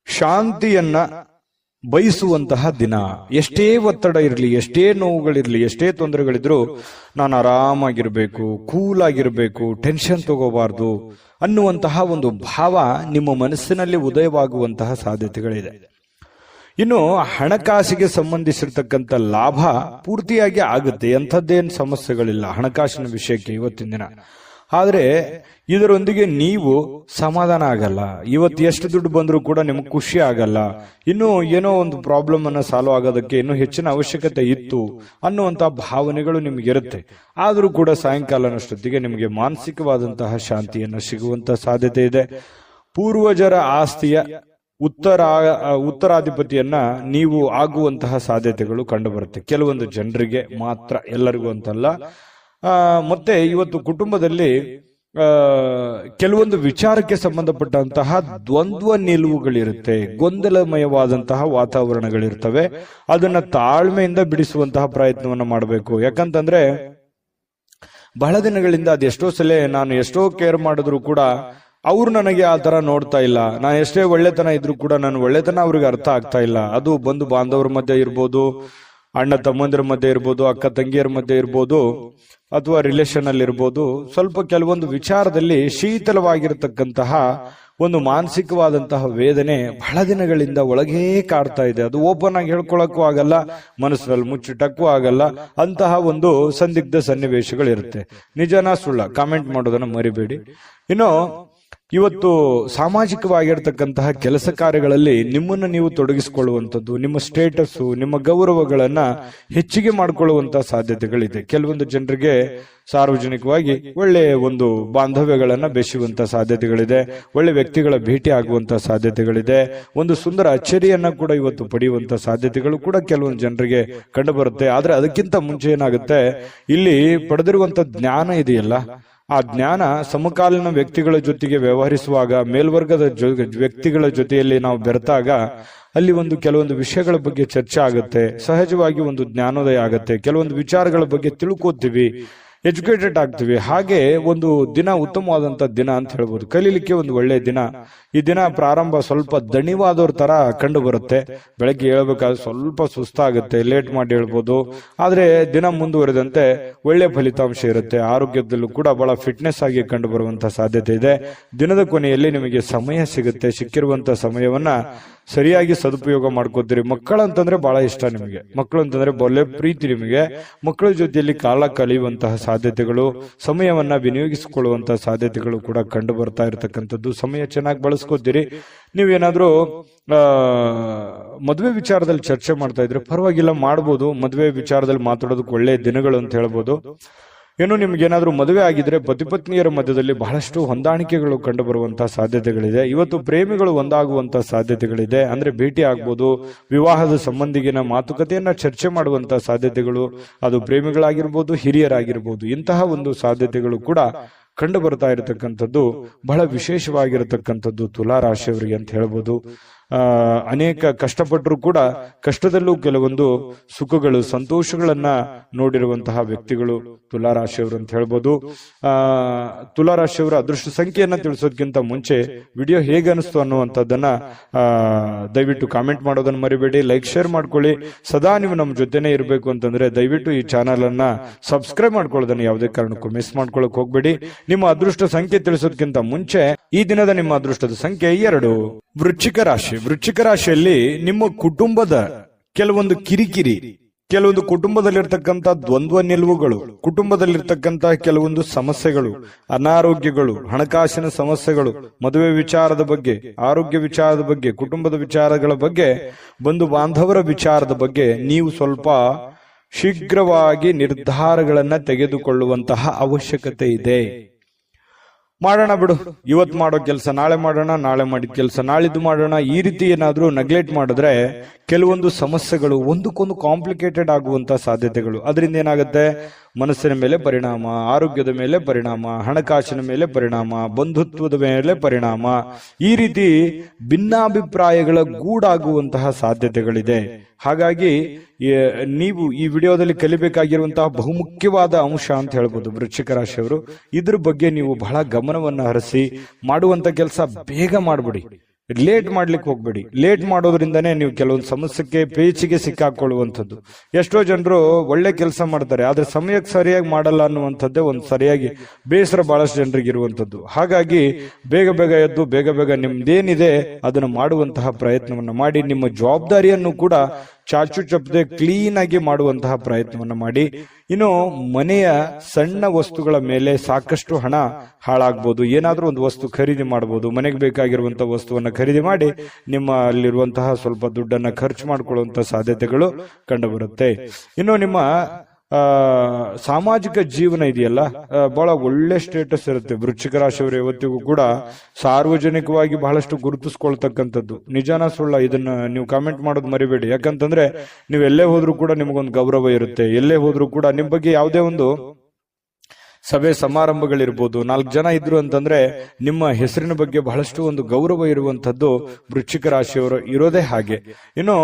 ಶಾಂತಿಯನ್ನ ಬಯಸುವಂತಹ ದಿನ. ಎಷ್ಟೇ ಒತ್ತಡ ಇರಲಿ, ಎಷ್ಟೇ ನೋವುಗಳಿರ್ಲಿ, ಎಷ್ಟೇ ತೊಂದರೆಗಳಿದ್ರು ನಾನು ಆರಾಮಾಗಿರ್ಬೇಕು, ಕೂಲ್ ಆಗಿರ್ಬೇಕು, ಟೆನ್ಷನ್ ತಗೋಬಾರ್ದು ಅನ್ನುವಂತಹ ಒಂದು ಭಾವ ನಿಮ್ಮ ಮನಸ್ಸಿನಲ್ಲಿ ಉದಯವಾಗುವಂತಹ ಸಾಧ್ಯತೆಗಳಿದೆ. ಇನ್ನು ಹಣಕಾಸಿಗೆ ಸಂಬಂಧಿಸಿರ್ತಕ್ಕಂಥ ಲಾಭ ಪೂರ್ತಿಯಾಗಿ ಆಗುತ್ತೆ. ಎಂಥದ್ದೇನು ಸಮಸ್ಯೆಗಳಿಲ್ಲ ಹಣಕಾಸಿನ ವಿಷಯಕ್ಕೆ ಇವತ್ತಿನ ದಿನ. ಆದ್ರೆ ಇದರೊಂದಿಗೆ ನೀವು ಸಮಾಧಾನ ಆಗಲ್ಲ. ಇವತ್ತು ಎಷ್ಟು ದುಡ್ಡು ಬಂದ್ರೂ ಕೂಡ ನಿಮ್ಗೆ ಖುಷಿ ಆಗಲ್ಲ. ಇನ್ನು ಏನೋ ಒಂದು ಪ್ರಾಬ್ಲಮ್ ಅನ್ನ ಸಾಲ್ವ್ ಆಗೋದಕ್ಕೆ ಇನ್ನೂ ಹೆಚ್ಚಿನ ಅವಶ್ಯಕತೆ ಇತ್ತು ಅನ್ನುವಂತ ಭಾವನೆಗಳು ನಿಮ್ಗಿರುತ್ತೆ. ಆದ್ರೂ ಕೂಡ ಸಾಯಂಕಾಲನಷ್ಟೊತ್ತಿಗೆ ನಿಮಗೆ ಮಾನಸಿಕವಾದಂತಹ ಶಾಂತಿಯನ್ನ ಸಿಗುವಂತ ಸಾಧ್ಯತೆ ಇದೆ. ಪೂರ್ವಜರ ಆಸ್ತಿಯ ಉತ್ತರಾಧಿಪತಿಯನ್ನ ನೀವು ಆಗುವಂತಹ ಸಾಧ್ಯತೆಗಳು ಕಂಡುಬರುತ್ತೆ. ಕೆಲವೊಂದು ಜನರಿಗೆ ಮಾತ್ರ, ಎಲ್ಲರಿಗೂ ಅಂತಲ್ಲ. ಮತ್ತೆ ಇವತ್ತು ಕುಟುಂಬದಲ್ಲಿ ಕೆಲವೊಂದು ವಿಚಾರಕ್ಕೆ ಸಂಬಂಧಪಟ್ಟಂತಹ ದ್ವಂದ್ವ ನಿಲುವುಗಳಿರುತ್ತೆ, ಗೊಂದಲಮಯವಾದಂತಹ ವಾತಾವರಣಗಳಿರ್ತವೆ. ಅದನ್ನ ತಾಳ್ಮೆಯಿಂದ ಬಿಡಿಸುವಂತಹ ಪ್ರಯತ್ನವನ್ನ ಮಾಡಬೇಕು. ಯಾಕಂತಂದ್ರೆ ಬಹಳ ದಿನಗಳಿಂದ ಅದೆಷ್ಟೋ ಸಲ ನಾನು ಎಷ್ಟೋ ಕೇರ್ ಮಾಡಿದ್ರು ಕೂಡ ಅವ್ರು ನನಗೆ ಆ ತರ ನೋಡ್ತಾ ಇಲ್ಲ. ನಾನು ಎಷ್ಟೇ ಒಳ್ಳೆತನ ಇದ್ರು ಕೂಡ ನನ್ನ ಒಳ್ಳೆತನ ಅವ್ರಿಗೆ ಅರ್ಥ ಆಗ್ತಾ ಇಲ್ಲ. ಅದು ಬಂಧು ಬಾಂಧವರ ಮಧ್ಯೆ ಇರ್ಬೋದು, ಅಣ್ಣ ತಮ್ಮಂದಿರ ಮಧ್ಯೆ ಇರ್ಬೋದು, ಅಕ್ಕ ತಂಗಿಯರ ಮಧ್ಯೆ ಇರ್ಬೋದು, ಅಥವಾ ರಿಲೇಷನ್ ಅಲ್ಲಿ ಇರ್ಬೋದು. ಸ್ವಲ್ಪ ಕೆಲವೊಂದು ವಿಚಾರದಲ್ಲಿ ಶೀತಲವಾಗಿರತಕ್ಕಂತಹ ಒಂದು ಮಾನಸಿಕವಾದಂತಹ ವೇದನೆ ಬಹಳ ದಿನಗಳಿಂದ ಒಳಗೇ ಕಾಡ್ತಾ ಇದೆ. ಅದು ಓಪನ್ ಆಗಿ ಹೇಳ್ಕೊಳಕ್ಕೂ ಆಗಲ್ಲ, ಮನಸ್ಸಿನಲ್ಲಿ ಮುಚ್ಚಿಟ್ಟಕ್ಕೂ ಆಗಲ್ಲ. ಅಂತಹ ಒಂದು ಸಂದಿಗ್ಧ ಸನ್ನಿವೇಶಗಳಿರುತ್ತೆ. ನಿಜನಾ ಸುಳ್ಳ ಕಾಮೆಂಟ್ ಮಾಡೋದನ್ನ ಮರಿಬೇಡಿ. ಇನ್ನು ಇವತ್ತು ಸಾಮಾಜಿಕವಾಗಿರ್ತಕ್ಕಂತಹ ಕೆಲಸ ಕಾರ್ಯಗಳಲ್ಲಿ ನಿಮ್ಮನ್ನು ನೀವು ತೊಡಗಿಸಿಕೊಳ್ಳುವಂಥದ್ದು, ನಿಮ್ಮ ಸ್ಟೇಟಸ್, ನಿಮ್ಮ ಗೌರವಗಳನ್ನ ಹೆಚ್ಚಿಗೆ ಮಾಡಿಕೊಳ್ಳುವಂತಹ ಸಾಧ್ಯತೆಗಳಿದೆ. ಕೆಲವೊಂದು ಜನರಿಗೆ ಸಾರ್ವಜನಿಕವಾಗಿ ಒಳ್ಳೆಯ ಒಂದು ಬಾಂಧವ್ಯಗಳನ್ನ ಬೆಸೆಯುವಂತಹ ಸಾಧ್ಯತೆಗಳಿದೆ. ಒಳ್ಳೆ ವ್ಯಕ್ತಿಗಳ ಭೇಟಿ ಆಗುವಂತಹ ಸಾಧ್ಯತೆಗಳಿದೆ. ಒಂದು ಸುಂದರ ಅಚ್ಚರಿಯನ್ನ ಕೂಡ ಇವತ್ತು ಪಡೆಯುವಂತಹ ಸಾಧ್ಯತೆಗಳು ಕೂಡ ಕೆಲವೊಂದು ಜನರಿಗೆ ಕಂಡು ಬರುತ್ತೆ. ಆದ್ರೆ ಅದಕ್ಕಿಂತ ಮುಂಚೆ ಏನಾಗುತ್ತೆ, ಇಲ್ಲಿ ಪಡೆದಿರುವಂತ ಜ್ಞಾನ ಇದೆಯಲ್ಲ, ಆ ಜ್ಞಾನ ಸಮಕಾಲೀನ ವ್ಯಕ್ತಿಗಳ ಜೊತೆಗೆ ವ್ಯವಹರಿಸುವಾಗ, ಮೇಲ್ವರ್ಗದ ವ್ಯಕ್ತಿಗಳ ಜೊತೆಯಲ್ಲಿ ನಾವು ಬೆರೆತಾಗ ಅಲ್ಲಿ ಕೆಲವೊಂದು ವಿಷಯಗಳ ಬಗ್ಗೆ ಚರ್ಚೆ ಆಗುತ್ತೆ, ಸಹಜವಾಗಿ ಒಂದು ಜ್ಞಾನೋದಯ ಆಗುತ್ತೆ, ಕೆಲವೊಂದು ವಿಚಾರಗಳ ಬಗ್ಗೆ ತಿಳ್ಕೋತೀವಿ, ಎಜುಕೇಟೆಡ್ ಆಗ್ತೀವಿ. ಹಾಗೆ ಒಂದು ದಿನ ಉತ್ತಮವಾದಂತ ದಿನ ಅಂತ ಹೇಳ್ಬೋದು. ಕಲೀಲಿಕ್ಕೆ ಒಂದು ಒಳ್ಳೆಯ ದಿನ. ಈ ದಿನ ಪ್ರಾರಂಭ ಸ್ವಲ್ಪ ದಣಿವಾದವ್ರ ತರ ಕಂಡು ಬರುತ್ತೆ. ಬೆಳಗ್ಗೆ ಹೇಳ್ಬೇಕಾದ್ರೆ ಸ್ವಲ್ಪ ಸುಸ್ತಾಗುತ್ತೆ, ಲೇಟ್ ಮಾಡಿ ಹೇಳ್ಬೋದು. ಆದ್ರೆ ದಿನ ಮುಂದುವರೆದಂತೆ ಒಳ್ಳೆ ಫಲಿತಾಂಶ ಇರುತ್ತೆ. ಆರೋಗ್ಯದಲ್ಲೂ ಕೂಡ ಬಹಳ ಫಿಟ್ನೆಸ್ ಆಗಿ ಕಂಡು ಬರುವಂತಹ ಸಾಧ್ಯತೆ ಇದೆ. ದಿನದ ಕೊನೆಯಲ್ಲಿ ನಿಮಗೆ ಸಮಯ ಸಿಗುತ್ತೆ. ಸಿಕ್ಕಿರುವಂತಹ ಸಮಯವನ್ನ ಸರಿಯಾಗಿ ಸದುಪಯೋಗ ಮಾಡ್ಕೋತೀರಿ. ಮಕ್ಕಳಂತಂದ್ರೆ ಬಹಳ ಇಷ್ಟ ನಿಮಗೆ, ಮಕ್ಕಳು ಅಂತಂದ್ರೆ ಒಳ್ಳೆ ಪ್ರೀತಿ ನಿಮಗೆ. ಮಕ್ಕಳ ಜೊತೆಯಲ್ಲಿ ಕಾಲ ಕಳೆಯುವಂತಹ ಸಾಧ್ಯತೆಗಳು, ಸಮಯವನ್ನ ವಿನಿಯೋಗಿಸಿಕೊಳ್ಳುವಂತಹ ಸಾಧ್ಯತೆಗಳು ಕೂಡ ಕಂಡು ಬರ್ತಾ ಇರತಕ್ಕಂಥದ್ದು. ಸಮಯ ಚೆನ್ನಾಗಿ ಬಳಸ್ಕೋತೀರಿ. ನೀವೇನಾದ್ರೂ ಮದುವೆ ವಿಚಾರದಲ್ಲಿ ಚರ್ಚೆ ಮಾಡ್ತಾ ಇದ್ರೆ ಪರವಾಗಿಲ್ಲ, ಮಾಡ್ಬೋದು. ಮದುವೆ ವಿಚಾರದಲ್ಲಿ ಮಾತಾಡೋದಕ್ಕೆ ಒಳ್ಳೆಯ ದಿನಗಳು ಅಂತ ಹೇಳ್ಬೋದು. ಏನು ನಿಮ್ಗೇನಾದ್ರೂ ಮದುವೆ ಆಗಿದ್ರೆ ಪತಿ ಪತ್ನಿಯರ ಮಧ್ಯದಲ್ಲಿ ಬಹಳಷ್ಟು ಹೊಂದಾಣಿಕೆಗಳು ಕಂಡು ಬರುವಂತಹ ಸಾಧ್ಯತೆಗಳಿದೆ. ಇವತ್ತು ಪ್ರೇಮಿಗಳು ಒಂದಾಗುವಂತಹ ಸಾಧ್ಯತೆಗಳಿದೆ. ಅಂದ್ರೆ ಭೇಟಿ ಆಗ್ಬೋದು, ವಿವಾಹದ ಸಂಬಂಧಿಗಿನ ಮಾತುಕತೆಯನ್ನ ಚರ್ಚೆ ಮಾಡುವಂತಹ ಸಾಧ್ಯತೆಗಳು, ಅದು ಪ್ರೇಮಿಗಳಾಗಿರ್ಬೋದು, ಹಿರಿಯರಾಗಿರ್ಬೋದು, ಇಂತಹ ಒಂದು ಸಾಧ್ಯತೆಗಳು ಕೂಡ ಕಂಡು ಬರ್ತಾ ಇರತಕ್ಕಂಥದ್ದು ಬಹಳ ವಿಶೇಷವಾಗಿರತಕ್ಕಂಥದ್ದು ತುಲಾ ರಾಶಿಯವರಿಗೆ ಅಂತ ಹೇಳ್ಬೋದು. ಅನೇಕ ಕಷ್ಟಪಟ್ಟರು ಕೂಡ ಕಷ್ಟದಲ್ಲೂ ಕೆಲವೊಂದು ಸುಖಗಳು, ಸಂತೋಷಗಳನ್ನ ನೋಡಿರುವಂತಹ ವ್ಯಕ್ತಿಗಳು ತುಲಾ ರಾಶಿಯವರು ಅಂತ ಹೇಳ್ಬೋದು. ತುಲಾ ರಾಶಿಯವರ ಅದೃಷ್ಟ ಸಂಖ್ಯೆಯನ್ನ ತಿಳಿಸೋದಕ್ಕಿಂತ ಮುಂಚೆ ವಿಡಿಯೋ ಹೇಗೆ ಅನಿಸ್ತು ಅನ್ನುವಂಥದ್ದನ್ನ ದಯವಿಟ್ಟು ಕಾಮೆಂಟ್ ಮಾಡೋದನ್ನ ಮರಿಬೇಡಿ. ಲೈಕ್, ಶೇರ್ ಮಾಡ್ಕೊಳ್ಳಿ. ಸದಾ ನೀವು ನಮ್ಮ ಜೊತೆನೆ ಇರಬೇಕು ಅಂತಂದ್ರೆ ದಯವಿಟ್ಟು ಈ ಚಾನಲ್ ಅನ್ನ ಸಬ್ಸ್ಕ್ರೈಬ್ ಮಾಡ್ಕೊಳ್ಳೋದನ್ನ ಯಾವುದೇ ಕಾರಣಕ್ಕೂ ಮಿಸ್ ಮಾಡ್ಕೊಳ್ಳಕ್ ಹೋಗ್ಬೇಡಿ. ನಿಮ್ಮ ಅದೃಷ್ಟ ಸಂಖ್ಯೆ ತಿಳಿಸೋದಕ್ಕಿಂತ ಮುಂಚೆ ಈ ದಿನದ ನಿಮ್ಮ ಅದೃಷ್ಟದ ಸಂಖ್ಯೆ 2. ವೃಶ್ಚಿಕ ರಾಶಿ. ವೃಶ್ಚಿಕ ರಾಶಿಯಲ್ಲಿ ನಿಮ್ಮ ಕುಟುಂಬದ ಕೆಲವೊಂದು ಕಿರಿಕಿರಿ, ಕೆಲವೊಂದು ಕುಟುಂಬದಲ್ಲಿರ್ತಕ್ಕಂಥ ದ್ವಂದ್ವ ನಿಲುವುಗಳು, ಕುಟುಂಬದಲ್ಲಿರ್ತಕ್ಕಂಥ ಕೆಲವೊಂದು ಸಮಸ್ಯೆಗಳು, ಅನಾರೋಗ್ಯಗಳು, ಹಣಕಾಸಿನ ಸಮಸ್ಯೆಗಳು, ಮದುವೆ ವಿಚಾರದ ಬಗ್ಗೆ, ಆರೋಗ್ಯ ವಿಚಾರದ ಬಗ್ಗೆ, ಕುಟುಂಬದ ವಿಚಾರಗಳ ಬಗ್ಗೆ, ಬಂಧು ಬಾಂಧವರ ವಿಚಾರದ ಬಗ್ಗೆ ನೀವು ಸ್ವಲ್ಪ ಶೀಘ್ರವಾಗಿ ನಿರ್ಧಾರಗಳನ್ನ ತೆಗೆದುಕೊಳ್ಳುವಂತಹ ಅವಶ್ಯಕತೆ ಇದೆ. ಮಾಡೋಣ ಬಿಡು, ಇವತ್ತು ಮಾಡೋ ಕೆಲಸ ನಾಳೆ ಮಾಡೋಣ, ನಾಳೆ ಮಾಡಿದ ಕೆಲಸ ನಾಳಿದ್ದು ಮಾಡೋಣ, ಈ ರೀತಿ ಏನಾದ್ರೂ ನೆಗ್ಲೆಕ್ಟ್ ಮಾಡಿದ್ರೆ ಕೆಲವೊಂದು ಸಮಸ್ಯೆಗಳು ಒಂದಕ್ಕೊಂದು ಕಾಂಪ್ಲಿಕೇಟೆಡ್ ಆಗುವಂತ ಸಾಧ್ಯತೆಗಳು. ಅದರಿಂದ ಏನಾಗುತ್ತೆ, ಮನಸ್ಸಿನ ಮೇಲೆ ಪರಿಣಾಮ, ಆರೋಗ್ಯದ ಮೇಲೆ ಪರಿಣಾಮ, ಹಣಕಾಸಿನ ಮೇಲೆ ಪರಿಣಾಮ, ಬಂಧುತ್ವದ ಮೇಲೆ ಪರಿಣಾಮ, ಈ ರೀತಿ ಭಿನ್ನಾಭಿಪ್ರಾಯಗಳ ಗೂಡಾಗುವಂತಹ ಸಾಧ್ಯತೆಗಳಿದೆ. ಹಾಗಾಗಿ ನೀವು ಈ ವಿಡಿಯೋದಲ್ಲಿ ಕಲಿಬೇಕಾಗಿರುವಂತಹ ಬಹುಮುಖ್ಯವಾದ ಅಂಶ ಅಂತ ಹೇಳ್ಬೋದು ವೃಶ್ಚಿಕ ರಾಶಿಯವರು. ಇದ್ರ ಬಗ್ಗೆ ನೀವು ಬಹಳ ಗಮನವನ್ನ ಹರಿಸಿ ಮಾಡುವಂತ ಕೆಲಸ ಬೇಗ ಮಾಡ್ಬಿಡಿ, ಲೇಟ್ ಮಾಡ್ಲಿಕ್ಕೆ ಹೋಗ್ಬೇಡಿ. ಲೇಟ್ ಮಾಡೋದ್ರಿಂದನೇ ನೀವು ಕೆಲವೊಂದು ಸಮಸ್ಯೆಗೆ ಪೇಚಿಗೆ ಸಿಕ್ಕಾಕೊಳ್ಳುವಂಥದ್ದು. ಎಷ್ಟೋ ಜನರು ಒಳ್ಳೆ ಕೆಲಸ ಮಾಡ್ತಾರೆ, ಆದ್ರೆ ಸಮಯಕ್ಕೆ ಸರಿಯಾಗಿ ಮಾಡಲ್ಲ ಅನ್ನುವಂಥದ್ದೇ ಒಂದು ಸರಿಯಾಗಿ ಬೇಸರ ಬಹಳಷ್ಟು ಜನರಿಗೆ ಇರುವಂಥದ್ದು. ಹಾಗಾಗಿ ಬೇಗ ಬೇಗ ಎದ್ದು ಬೇಗ ಬೇಗ ನಿಮ್ದೇನಿದೆ ಅದನ್ನು ಮಾಡುವಂತಹ ಪ್ರಯತ್ನವನ್ನ ಮಾಡಿ, ನಿಮ್ಮ ಜವಾಬ್ದಾರಿಯನ್ನು ಕೂಡ ಚಾಚು ಚಪ್ಪದೆ ಕ್ಲೀನ್ ಆಗಿ ಮಾಡುವಂತಹ ಪ್ರಯತ್ನವನ್ನ ಮಾಡಿ. ಇನ್ನು ಮನೆಯ ಸಣ್ಣ ವಸ್ತುಗಳ ಮೇಲೆ ಸಾಕಷ್ಟು ಹಣ ಹಾಳಾಗ್ಬೋದು. ಏನಾದ್ರೂ ಒಂದು ವಸ್ತು ಖರೀದಿ ಮಾಡಬಹುದು, ಮನೆಗೆ ಬೇಕಾಗಿರುವಂತಹ ವಸ್ತುವನ್ನ ಖರೀದಿ ಮಾಡಿ ನಿಮ್ಮ ಅಲ್ಲಿರುವಂತಹ ಸ್ವಲ್ಪ ದುಡ್ಡನ್ನ ಖರ್ಚು ಮಾಡಿಕೊಳ್ಳುವಂತಹ ಸಾಧ್ಯತೆಗಳು ಕಂಡು ಬರುತ್ತೆ. ಇನ್ನು ನಿಮ್ಮ ಸಾಮಾಜಿಕ ಜೀವನ ಇದೆಯಲ್ಲ, ಬಹಳ ಒಳ್ಳೆ ಸ್ಟೇಟಸ್ ಇರುತ್ತೆ. ವೃಶ್ಚಿಕ ರಾಶಿಯವರು ಯಾವತ್ತಿಗೂ ಕೂಡ ಸಾರ್ವಜನಿಕವಾಗಿ ಬಹಳಷ್ಟು ಗುರುತಿಸ್ಕೊಳ್ತಕ್ಕಂಥದ್ದು. ನಿಜಾನ ಸುಳ್ಳ ಇದನ್ನ ನೀವು ಕಾಮೆಂಟ್ ಮಾಡೋದು ಮರಿಬೇಡಿ. ಯಾಕಂತಂದ್ರೆ ನೀವು ಎಲ್ಲೇ ಹೋದ್ರೂ ಕೂಡ ನಿಮಗೊಂದು ಗೌರವ ಇರುತ್ತೆ. ಎಲ್ಲೇ ಹೋದ್ರೂ ಕೂಡ ನಿಮ್ ಬಗ್ಗೆ ಯಾವುದೇ ಒಂದು ಸಭೆ ಸಮಾರಂಭಗಳಿರ್ಬೋದು, 4 ಜನ ಇದ್ರು ಅಂತಂದ್ರೆ ನಿಮ್ಮ ಹೆಸರಿನ ಬಗ್ಗೆ ಬಹಳಷ್ಟು ಒಂದು ಗೌರವ ಇರುವಂತದ್ದು ವೃಶ್ಚಿಕ ರಾಶಿಯವರು ಇರೋದೇ ಹಾಗೆ. ಇನ್ನು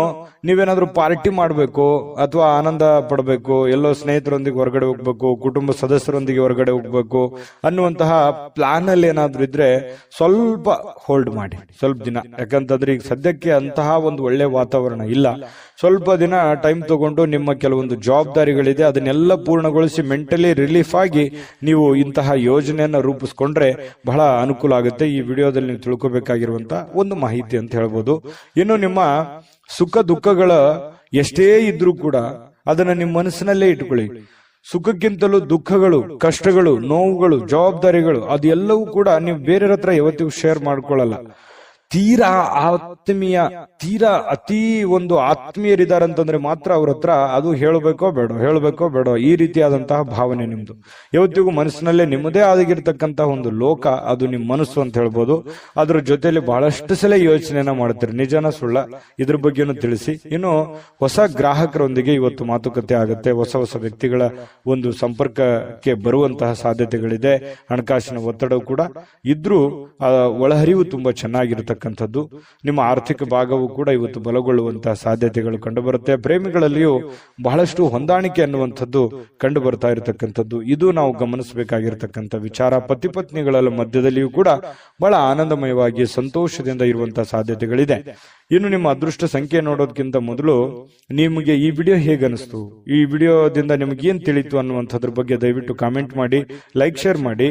ನೀವೇನಾದ್ರೂ ಪಾರ್ಟಿ ಮಾಡಬೇಕು ಅಥವಾ ಆನಂದ ಪಡಬೇಕು, ಎಲ್ಲೋ ಸ್ನೇಹಿತರೊಂದಿಗೆ ಹೊರಗಡೆ ಹೋಗ್ಬೇಕು, ಕುಟುಂಬ ಸದಸ್ಯರೊಂದಿಗೆ ಹೊರಗಡೆ ಹೋಗ್ಬೇಕು ಅನ್ನುವಂತಹ ಪ್ಲಾನ್ ಅಲ್ಲಿ ಏನಾದ್ರೂ ಇದ್ರೆ ಸ್ವಲ್ಪ ಹೋಲ್ಡ್ ಮಾಡಿ, ಸ್ವಲ್ಪ ದಿನ. ಯಾಕಂತಂದ್ರೆ ಈಗ ಸದ್ಯಕ್ಕೆ ಅಂತಹ ಒಂದು ಒಳ್ಳೆ ವಾತಾವರಣ ಇಲ್ಲ. ಸ್ವಲ್ಪ ದಿನ ಟೈಮ್ ತಗೊಂಡು ನಿಮ್ಮ ಕೆಲವೊಂದು ಜವಾಬ್ದಾರಿಗಳಿದೆ ಅದನ್ನೆಲ್ಲ ಪೂರ್ಣಗೊಳಿಸಿ ಮೆಂಟಲಿ ರಿಲೀಫ್ ಆಗಿ ನೀವು ಇಂತಹ ಯೋಜನೆಯನ್ನ ರೂಪಿಸ್ಕೊಂಡ್ರೆ ಬಹಳ ಅನುಕೂಲ ಆಗುತ್ತೆ. ಈ ವಿಡಿಯೋದಲ್ಲಿ ನೀವು ತಿಳ್ಕೊಬೇಕಾಗಿರುವಂತ ಒಂದು ಮಾಹಿತಿ ಅಂತ ಹೇಳ್ಬೋದು. ಇನ್ನು ನಿಮ್ಮ ಸುಖ ದುಃಖಗಳ ಎಷ್ಟೇ ಇದ್ರೂ ಕೂಡ ಅದನ್ನ ನಿಮ್ಮ ಮನಸ್ಸಿನಲ್ಲೇ ಇಟ್ಕೊಳ್ಳಿ. ಸುಖಕ್ಕಿಂತಲೂ ದುಃಖಗಳು, ಕಷ್ಟಗಳು, ನೋವುಗಳು, ಜವಾಬ್ದಾರಿಗಳು ಅದೆಲ್ಲವೂ ಕೂಡ ನೀವು ಬೇರೆಯವ್ರ ಹತ್ರ ಯಾವತ್ತಿಗೂ ಶೇರ್ ಮಾಡ್ಕೊಳ್ಳಲ್ಲ. ತೀರಾ ಆತ್ಮೀಯ, ತೀರಾ ಅತಿ ಒಂದು ಆತ್ಮೀಯರಿದ್ದಾರೆ ಅಂತಂದ್ರೆ ಮಾತ್ರ ಅವ್ರ ಹತ್ರ ಅದು ಹೇಳಬೇಕೋ ಬೇಡ ಈ ರೀತಿಯಾದಂತಹ ಭಾವನೆ ನಿಮ್ದು. ಯಾವತ್ತಿಗೂ ಮನಸ್ಸಿನಲ್ಲೇ ನಿಮ್ಮದೇ ಆಗಿರ್ತಕ್ಕಂತಹ ಒಂದು ಲೋಕ, ಅದು ನಿಮ್ಮ ಮನಸ್ಸು ಅಂತ ಹೇಳ್ಬೋದು. ಅದ್ರ ಜೊತೆಲಿ ಬಹಳಷ್ಟು ಸಲ ಯೋಚನೆಯನ್ನ ಮಾಡ್ತೀರಿ, ನಿಜನ ಸುಳ್ಳ, ಇದ್ರ ಬಗ್ಗೆನೂ ತಿಳಿಸಿ. ಇನ್ನು ಹೊಸ ಗ್ರಾಹಕರೊಂದಿಗೆ ಇವತ್ತು ಮಾತುಕತೆ ಆಗುತ್ತೆ, ಹೊಸ ಹೊಸ ವ್ಯಕ್ತಿಗಳ ಒಂದು ಸಂಪರ್ಕಕ್ಕೆ ಬರುವಂತಹ ಸಾಧ್ಯತೆಗಳಿದೆ. ಹಣಕಾಸಿನ ಒತ್ತಡ ಕೂಡ ಇದ್ರೂ ಒಳಹರಿವು ತುಂಬಾ ಚೆನ್ನಾಗಿರ್ತಕ್ಕಂಥದ್ದು. ನಿಮ್ಮ ಆರ್ಥಿಕ ಭಾಗವು ಕೂಡ ಇವತ್ತು ಬಲಗೊಳ್ಳುವಂತಹ ಸಾಧ್ಯತೆಗಳು ಕಂಡುಬರುತ್ತೆ. ಪ್ರೇಮಿಗಳಲ್ಲಿಯೂ ಬಹಳಷ್ಟು ಹೊಂದಾಣಿಕೆ ಅನ್ನುವಂಥದ್ದು ಕಂಡು ಬರ್ತಾ ಇರತಕ್ಕಂಥದ್ದು, ಇದು ನಾವು ಗಮನಿಸಬೇಕಾಗಿರ್ತಕ್ಕಂಥ ವಿಚಾರ. ಪತಿ ಪತ್ನಿಗಳ ಮಧ್ಯದಲ್ಲಿಯೂ ಕೂಡ ಬಹಳ ಆನಂದಮಯವಾಗಿ ಸಂತೋಷದಿಂದ ಇರುವಂತಹ ಸಾಧ್ಯತೆಗಳಿದೆ. ಇನ್ನು ನಿಮ್ಮ ಅದೃಷ್ಟ ಸಂಖ್ಯೆ ನೋಡೋದಕ್ಕಿಂತ ಮೊದಲು ನಿಮಗೆ ಈ ವಿಡಿಯೋ ಹೇಗೆ ಅನಿಸ್ತು, ಈ ವಿಡಿಯೋದಿಂದ ನಿಮ್ಗೆ ಏನ್ ತಿಳಿತು ಅನ್ನುವಂಥದ್ರ ಬಗ್ಗೆ ದಯವಿಟ್ಟು ಕಾಮೆಂಟ್ ಮಾಡಿ, ಲೈಕ್, ಶೇರ್ ಮಾಡಿ.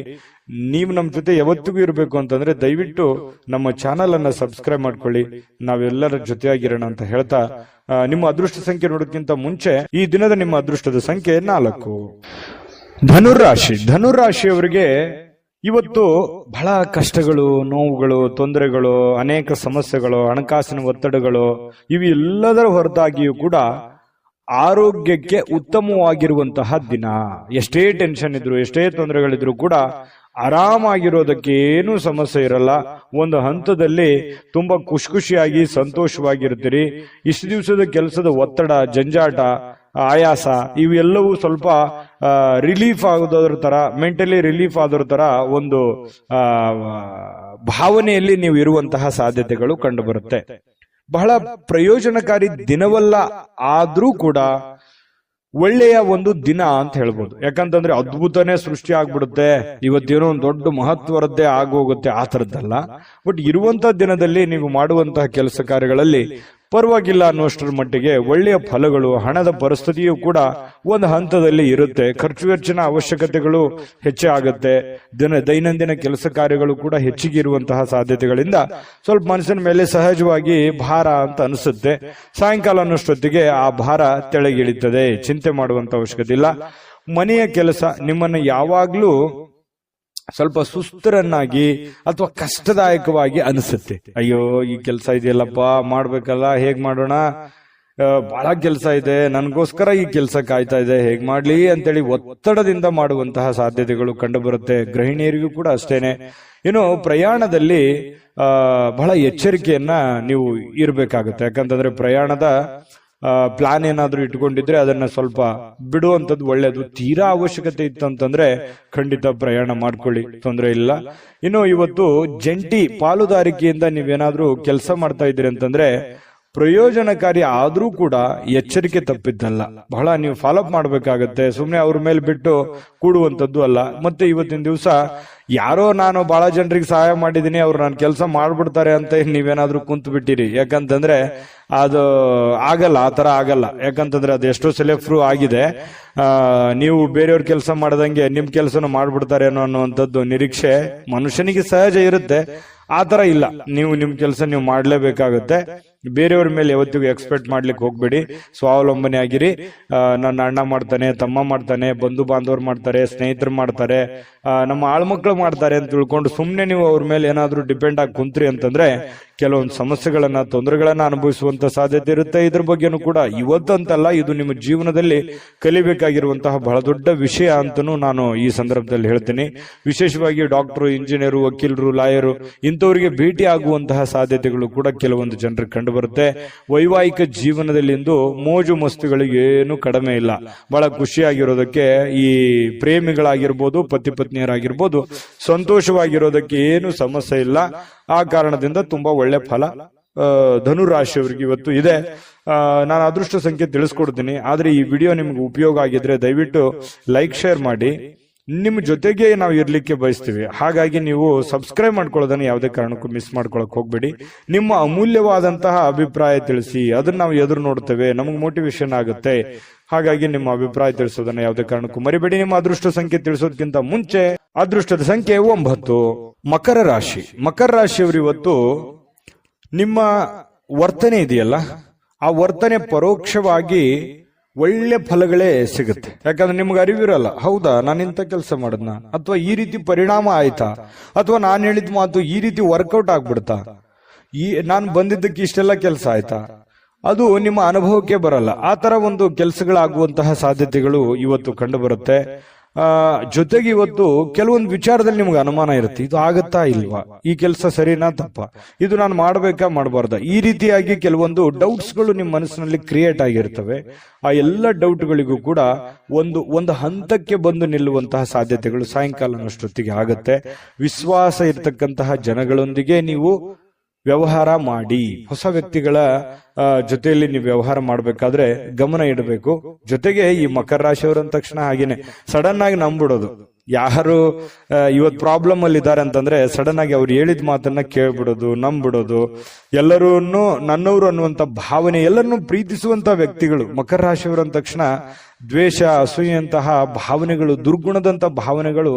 ನೀವು ನಮ್ಮ ಜೊತೆ ಯಾವತ್ತಿಗೂ ಇರಬೇಕು ಅಂತಂದ್ರೆ ದಯವಿಟ್ಟು ನಮ್ಮ ಚಾನಲ್ ಅನ್ನ ಸಬ್ಸ್ಕ್ರೈಬ್ ಮಾಡ್ಕೊಳ್ಳಿ. ನಾವೆಲ್ಲರ ಜೊತೆಯಾಗಿರೋಣ ಅಂತ ಹೇಳ್ತಾ, ನಿಮ್ಮ ಅದೃಷ್ಟ ಸಂಖ್ಯೆ ನೋಡೋದಕ್ಕಿಂತ ಮುಂಚೆ ಈ ದಿನದ ನಿಮ್ಮ ಅದೃಷ್ಟದ ಸಂಖ್ಯೆ 4. ಧನುರಾಶಿಯವರಿಗೆ ಇವತ್ತು ಬಹಳ ಕಷ್ಟಗಳು, ನೋವುಗಳು, ತೊಂದರೆಗಳು, ಅನೇಕ ಸಮಸ್ಯೆಗಳು, ಹಣಕಾಸಿನ ಒತ್ತಡಗಳು ಇವೆಲ್ಲದರ ಹೊರತಾಗಿಯೂ ಕೂಡ ಆರೋಗ್ಯಕ್ಕೆ ಉತ್ತಮವಾಗಿರುವಂತಹ ದಿನ. ಎಷ್ಟೇ ಟೆನ್ಷನ್ ಇದ್ರು, ಎಷ್ಟೇ ತೊಂದರೆಗಳಿದ್ರು ಕೂಡ ಆರಾಮಾಗಿರೋದಕ್ಕೆ ಏನೂ ಸಮಸ್ಯೆ ಇರಲ್ಲ. ಒಂದು ಹಂತದಲ್ಲಿ ತುಂಬಾ ಖುಷಿಯಾಗಿ ಸಂತೋಷವಾಗಿರ್ತೀರಿ. ಇಷ್ಟು ದಿವಸದ ಕೆಲಸದ ಒತ್ತಡ, ಜಂಜಾಟ, ಆಯಾಸ ಇವೆಲ್ಲವೂ ಸ್ವಲ್ಪ ರಿಲೀಫ್ ಆಗೋದ್ರ ತರ, ಮೆಂಟಲಿ ರಿಲೀಫ್ ಆದೋದ್ರ ತರ ಒಂದು ಭಾವನೆಯಲ್ಲಿ ನೀವು ಇರುವಂತಹ ಸಾಧ್ಯತೆಗಳು ಕಂಡು ಬರುತ್ತೆ. ಬಹಳ ಪ್ರಯೋಜನಕಾರಿ ದಿನವಲ್ಲ, ಆದ್ರೂ ಕೂಡ ಒಳ್ಳೆಯ ಒಂದು ದಿನ ಅಂತ ಹೇಳ್ಬೋದು. ಯಾಕಂತಂದ್ರೆ ಅದ್ಭುತನೇ ಸೃಷ್ಟಿ ಆಗ್ಬಿಡುತ್ತೆ, ಇವತ್ತೇನೋ ಒಂದು ದೊಡ್ಡ ಮಹತ್ವರದ್ದೇ ಆಗೋಗುತ್ತೆ, ಆ ತರದ್ದಲ್ಲ. ಬಟ್ ಇರುವಂತಹ ದಿನದಲ್ಲಿ ನೀವು ಮಾಡುವಂತಹ ಕೆಲಸ ಕಾರ್ಯಗಳಲ್ಲಿ ಪರವಾಗಿಲ್ಲ ಅನ್ನುವಷ್ಟರ ಮಟ್ಟಿಗೆ ಒಳ್ಳೆಯ ಫಲಗಳು, ಹಣದ ಪರಿಸ್ಥಿತಿಯೂ ಕೂಡ ಒಂದು ಹಂತದಲ್ಲಿ ಇರುತ್ತೆ. ಖರ್ಚು ವೆಚ್ಚಿನ ಅವಶ್ಯಕತೆಗಳು ಹೆಚ್ಚೇ ಆಗುತ್ತೆ. ದೈನಂದಿನ ಕೆಲಸ ಕಾರ್ಯಗಳು ಕೂಡ ಹೆಚ್ಚಿಗೆ ಇರುವಂತಹ ಸಾಧ್ಯತೆಗಳಿಂದ ಸ್ವಲ್ಪ ಮನಸ್ಸಿನ ಮೇಲೆ ಸಹಜವಾಗಿ ಭಾರ ಅಂತ ಅನಿಸುತ್ತೆ. ಸಾಯಂಕಾಲ ಅನ್ನೋಷ್ಟೊತ್ತಿಗೆ ಆ ಭಾರ ತೆಳಗಿಳಿತದೆ, ಚಿಂತೆ ಮಾಡುವಂತ ಅವಶ್ಯಕತೆ ಇಲ್ಲ. ಮನೆಯ ಕೆಲಸ ನಿಮ್ಮನ್ನ ಯಾವಾಗ್ಲೂ ಸ್ವಲ್ಪ ಸುಸ್ತರನ್ನಾಗಿ ಅಥವಾ ಕಷ್ಟದಾಯಕವಾಗಿ ಅನಿಸುತ್ತೆ. ಅಯ್ಯೋ ಈ ಕೆಲಸ ಇದೆಯಲ್ಲಪ್ಪ, ಮಾಡ್ಬೇಕಲ್ಲ, ಹೇಗ್ ಮಾಡೋಣ, ಬಹಳ ಕೆಲಸ ಇದೆ, ನನ್ಗೋಸ್ಕರ ಈ ಕೆಲಸ ಕಾಯ್ತಾ ಇದೆ, ಹೇಗ್ ಮಾಡ್ಲಿ ಅಂತೇಳಿ ಒತ್ತಡದಿಂದ ಮಾಡುವಂತಹ ಸಾಧ್ಯತೆಗಳು ಕಂಡು ಬರುತ್ತೆ. ಗೃಹಿಣಿಯರಿಗೂ ಕೂಡ ಅಷ್ಟೇನೆ. ಇನ್ನು ಪ್ರಯಾಣದಲ್ಲಿ ಬಹಳ ಎಚ್ಚರಿಕೆಯನ್ನ ನೀವು ಇರಬೇಕಾಗುತ್ತೆ. ಯಾಕಂತಂದ್ರೆ ಪ್ರಯಾಣದ ಪ್ಲಾನ್ ಏನಾದ್ರೂ ಇಟ್ಕೊಂಡಿದ್ರೆ ಅದನ್ನ ಸ್ವಲ್ಪ ಬಿಡುವಂತದ್ದು ಒಳ್ಳೇದು. ತೀರಾ ಅವಶ್ಯಕತೆ ಇತ್ತು ಅಂತಂದ್ರೆ ಖಂಡಿತ ಪ್ರಯಾಣ ಮಾಡ್ಕೊಳ್ಳಿ, ತೊಂದರೆ ಇಲ್ಲ. ಇನ್ನು ಇವತ್ತು ಜಂಟಿ ಪಾಲುದಾರಿಕೆಯಿಂದ ನೀವೇನಾದ್ರೂ ಕೆಲಸ ಮಾಡ್ತಾ ಇದ್ದೀರಿ ಅಂತಂದ್ರೆ ಪ್ರಯೋಜನಕಾರಿ ಆದ್ರೂ ಕೂಡ ಎಚ್ಚರಿಕೆ ತಪ್ಪಿದ್ದಲ್ಲ. ಬಹಳ ನೀವು ಫಾಲೋಅಪ್ ಮಾಡ್ಬೇಕಾಗತ್ತೆ, ಸುಮ್ನೆ ಅವ್ರ ಮೇಲೆ ಬಿಟ್ಟು ಕೂಡುವಂತದ್ದು ಅಲ್ಲ. ಮತ್ತೆ ಇವತ್ತಿನ ದಿವಸ ಯಾರೋ ನಾನು ಬಹಳ ಜನರಿಗೆ ಸಹಾಯ ಮಾಡಿದೀನಿ, ಅವ್ರು ನಾನು ಕೆಲಸ ಮಾಡ್ಬಿಡ್ತಾರೆ ಅಂತ ನೀವೇನಾದ್ರೂ ಕುಂತು ಬಿಟ್ಟಿರಿ. ಯಾಕಂತಂದ್ರೆ ಅದು ಆಗಲ್ಲ, ಆ ತರ ಆಗಲ್ಲ. ಯಾಕಂತಂದ್ರೆ ಅದು ಎಷ್ಟೋ ಸಲ ಪ್ರೂವ್ ಆಗಿದೆ. ನೀವು ಬೇರೆಯವ್ರ ಕೆಲಸ ಮಾಡದಂಗೆ ನಿಮ್ ಕೆಲಸನ ಮಾಡ್ಬಿಡ್ತಾರೆ ಅನ್ನುವಂಥದ್ದು ನಿರೀಕ್ಷೆ ಮನುಷ್ಯನಿಗೆ ಸಹಜ ಇರುತ್ತೆ. ಆ ತರ ಇಲ್ಲ, ನೀವು ನಿಮ್ ಕೆಲಸ ನೀವು ಮಾಡ್ಲೇಬೇಕಾಗುತ್ತೆ. ಬೇರೆಯವ್ರ ಮೇಲೆ ಯಾವತ್ತಿಗೂ ಎಕ್ಸ್ಪೆಕ್ಟ್ ಮಾಡ್ಲಿಕ್ಕೆ ಹೋಗ್ಬೇಡಿ, ಸ್ವಾವಲಂಬನೆ ಆಗಿರಿ. ನನ್ನ ಅಣ್ಣ ಮಾಡ್ತಾನೆ, ತಮ್ಮ ಮಾಡ್ತಾನೆ, ಬಂಧು ಬಾಂಧವರು ಮಾಡ್ತಾರೆ, ಸ್ನೇಹಿತರು ಮಾಡ್ತಾರೆ, ನಮ್ಮ ಆಳ್ಮಕ್ಳು ಮಾಡ್ತಾರೆ ಅಂತ ತಿಳ್ಕೊಂಡು ಸುಮ್ನೆ ನೀವು ಅವ್ರ ಮೇಲೆ ಏನಾದ್ರೂ ಡಿಪೆಂಡ್ ಆಗಿ ಕುಂತ್ರಿ ಅಂತಂದ್ರೆ ಕೆಲವೊಂದು ಸಮಸ್ಯೆಗಳನ್ನ, ತೊಂದರೆಗಳನ್ನ ಅನುಭವಿಸುವಂತ ಸಾಧ್ಯತೆ ಇರುತ್ತೆ. ಇದ್ರ ಬಗ್ಗೆನೂ ಕೂಡ ಇವತ್ತಂತಲ್ಲ, ಇದು ನಿಮ್ಮ ಜೀವನದಲ್ಲಿ ಕಲಿಬೇಕಾಗಿರುವಂತಹ ಬಹಳ ದೊಡ್ಡ ವಿಷಯ ಅಂತನೂ ನಾನು ಈ ಸಂದರ್ಭದಲ್ಲಿ ಹೇಳ್ತೀನಿ. ವಿಶೇಷವಾಗಿ ಡಾಕ್ಟರು, ಇಂಜಿನಿಯರು, ವಕೀಲರು, ಲಾಯರು ಇಂಥವರಿಗೆ ಭೇಟಿ ಆಗುವಂತಹ ಸಾಧ್ಯತೆಗಳು ಕೂಡ ಕೆಲವೊಂದು ಜನರಿಗೆ ಕಂಡು ಬರುತ್ತೆ. ವೈವಾಹಿಕ ಜೀವನದಲ್ಲಿ ಇಂದು ಮೋಜು ಮಸ್ತುಗಳಿಗೆ ಏನು ಕಡಿಮೆ ಇಲ್ಲ. ಬಹಳ ಖುಷಿಯಾಗಿರೋದಕ್ಕೆ ಈ ಪ್ರೇಮಿಗಳಾಗಿರ್ಬೋದು, ಪತಿ ಪತ್ನಿಯರಾಗಿರ್ಬೋದು, ಸಂತೋಷವಾಗಿರೋದಕ್ಕೆ ಏನು ಸಮಸ್ಯೆ ಇಲ್ಲ. ಆ ಕಾರಣದಿಂದ ತುಂಬಾ ಒಳ್ಳೆ ಫಲ ಧನುರಾಶಿಯವರಿಗೆ ಇವತ್ತು ಇದೆ. ನಾನು ಅದೃಷ್ಟ ಸಂಖ್ಯೆ ತಿಳಿಸ್ಕೊಡ್ತೀನಿ. ಆದ್ರೆ ಈ ವಿಡಿಯೋ ನಿಮ್ಗೆ ಉಪಯೋಗ ಆಗಿದ್ರೆ ದಯವಿಟ್ಟು ಲೈಕ್, ಶೇರ್ ಮಾಡಿ. ನಿಮ್ಮ ಜೊತೆಗೆ ನಾವು ಇರ್ಲಿಕ್ಕೆ ಬಯಸ್ತೀವಿ. ಹಾಗಾಗಿ ನೀವು ಸಬ್ಸ್ಕ್ರೈಬ್ ಮಾಡ್ಕೊಳ್ಳೋದನ್ನ ಯಾವುದೇ ಕಾರಣಕ್ಕೂ ಮಿಸ್ ಮಾಡ್ಕೊಳಕ್ ಹೋಗ್ಬೇಡಿ. ನಿಮ್ಮ ಅಮೂಲ್ಯವಾದಂತಹ ಅಭಿಪ್ರಾಯ ತಿಳಿಸಿ, ಅದನ್ನ ನಾವು ಎದುರು ನೋಡ್ತೇವೆ, ನಮಗೆ ಮೋಟಿವೇಶನ್ ಆಗುತ್ತೆ. ಹಾಗಾಗಿ ನಿಮ್ಮ ಅಭಿಪ್ರಾಯ ತಿಳಿಸೋದನ್ನ ಯಾವುದೇ ಕಾರಣಕ್ಕೂ ಮರಿಬೇಡಿ. ನಿಮ್ಮ ಅದೃಷ್ಟ ಸಂಖ್ಯೆ ತಿಳಿಸೋದಕ್ಕಿಂತ ಮುಂಚೆ ಅದೃಷ್ಟದ ಸಂಖ್ಯೆ 9. ಮಕರ ರಾಶಿ. ಮಕರ ರಾಶಿಯವರು ಇವತ್ತು ನಿಮ್ಮ ವರ್ತನೆ ಇದೆಯಲ್ಲ, ಆ ವರ್ತನೆ ಪರೋಕ್ಷವಾಗಿ ಒಳ್ಳೆ ಫಲಗಳೇ ಸಿಗುತ್ತೆ. ಯಾಕಂದ್ರೆ ನಿಮ್ಗೆ ಅರಿವಿರಲ್ಲ, ಹೌದಾ ನಾನು ಇಂಥ ಕೆಲಸ ಮಾಡದ್ನ, ಅಥವಾ ಈ ರೀತಿ ಪರಿಣಾಮ ಆಯ್ತಾ, ಅಥವಾ ನಾನು ಹೇಳಿದ ಮಾತು ಈ ರೀತಿ ವರ್ಕೌಟ್ ಆಗ್ಬಿಡ್ತಾ. ನಾನು ಬಂದಿದ್ದಕ್ಕೆ ಇಷ್ಟೆಲ್ಲ ಕೆಲಸ ಆಯ್ತಾ, ಅದು ನಿಮ್ಮ ಅನುಭವಕ್ಕೆ ಬರಲ್ಲ. ಆ ತರ ಒಂದು ಕೆಲಸಗಳಾಗುವಂತಹ ಸಾಧ್ಯತೆಗಳು ಇವತ್ತು ಕಂಡು ಬರುತ್ತೆ. ಜೊತೆಗೆ ಇವತ್ತು ಕೆಲವೊಂದು ವಿಚಾರದಲ್ಲಿ ನಿಮ್ಗೆ ಅನುಮಾನ ಇರುತ್ತೆ, ಇದು ಆಗತ್ತಾ ಇಲ್ವಾ, ಈ ಕೆಲಸ ಸರಿನಾ ತಪ್ಪ, ಇದು ನಾನು ಮಾಡ್ಬೇಕಾ ಮಾಡಬಾರ್ದ, ಈ ರೀತಿಯಾಗಿ ಕೆಲವೊಂದು ಡೌಟ್ಸ್ಗಳು ನಿಮ್ಮ ಮನಸ್ಸಿನಲ್ಲಿ ಕ್ರಿಯೇಟ್ ಆಗಿರ್ತವೆ. ಆ ಎಲ್ಲ ಡೌಟ್ಗಳಿಗೂ ಕೂಡ ಒಂದು ಹಂತಕ್ಕೆ ಬಂದು ನಿಲ್ಲುವಂತಹ ಸಾಧ್ಯತೆಗಳು ಸಾಯಂಕಾಲನಷ್ಟೊತ್ತಿಗೆ ಆಗತ್ತೆ. ವಿಶ್ವಾಸ ಇರತಕ್ಕಂತಹ ಜನಗಳೊಂದಿಗೆ ನೀವು ವ್ಯವಹಾರ ಮಾಡಿ. ಹೊಸ ವ್ಯಕ್ತಿಗಳ ಜೊತೆಯಲ್ಲಿ ನೀವು ವ್ಯವಹಾರ ಮಾಡಬೇಕಾದ್ರೆ ಗಮನ ಇಡಬೇಕು. ಜೊತೆಗೆ ಈ ಮಕರ ರಾಶಿಯವರು ಅಂದ ತಕ್ಷಣ ಹಾಗೇನೆ ಸಡನ್ ಆಗಿ ನಂಬಿಡೋದು. ಯಾರು ಇವತ್ ಪ್ರಾಬ್ಲಮ್ ಅಲ್ಲಿ ಇದ್ದಾರೆ ಅಂತಂದ್ರೆ ಸಡನ್ ಆಗಿ ಅವ್ರು ಹೇಳಿದ ಮಾತನ್ನ ಕೇಳ್ಬಿಡೋದು, ನಂಬಿಡೋದು, ಎಲ್ಲರೂ ನನ್ನವರು ಅನ್ನುವಂತ ಭಾವನೆ, ಎಲ್ಲರನ್ನೂ ಪ್ರೀತಿಸುವಂತ ವ್ಯಕ್ತಿಗಳು ಮಕರ ರಾಶಿಯವರು ಅಂದ ತಕ್ಷಣ ದ್ವೇಷ, ಅಸೂಯೆಯಂತಹ ಭಾವನೆಗಳು, ದುರ್ಗುಣದಂತ ಭಾವನೆಗಳು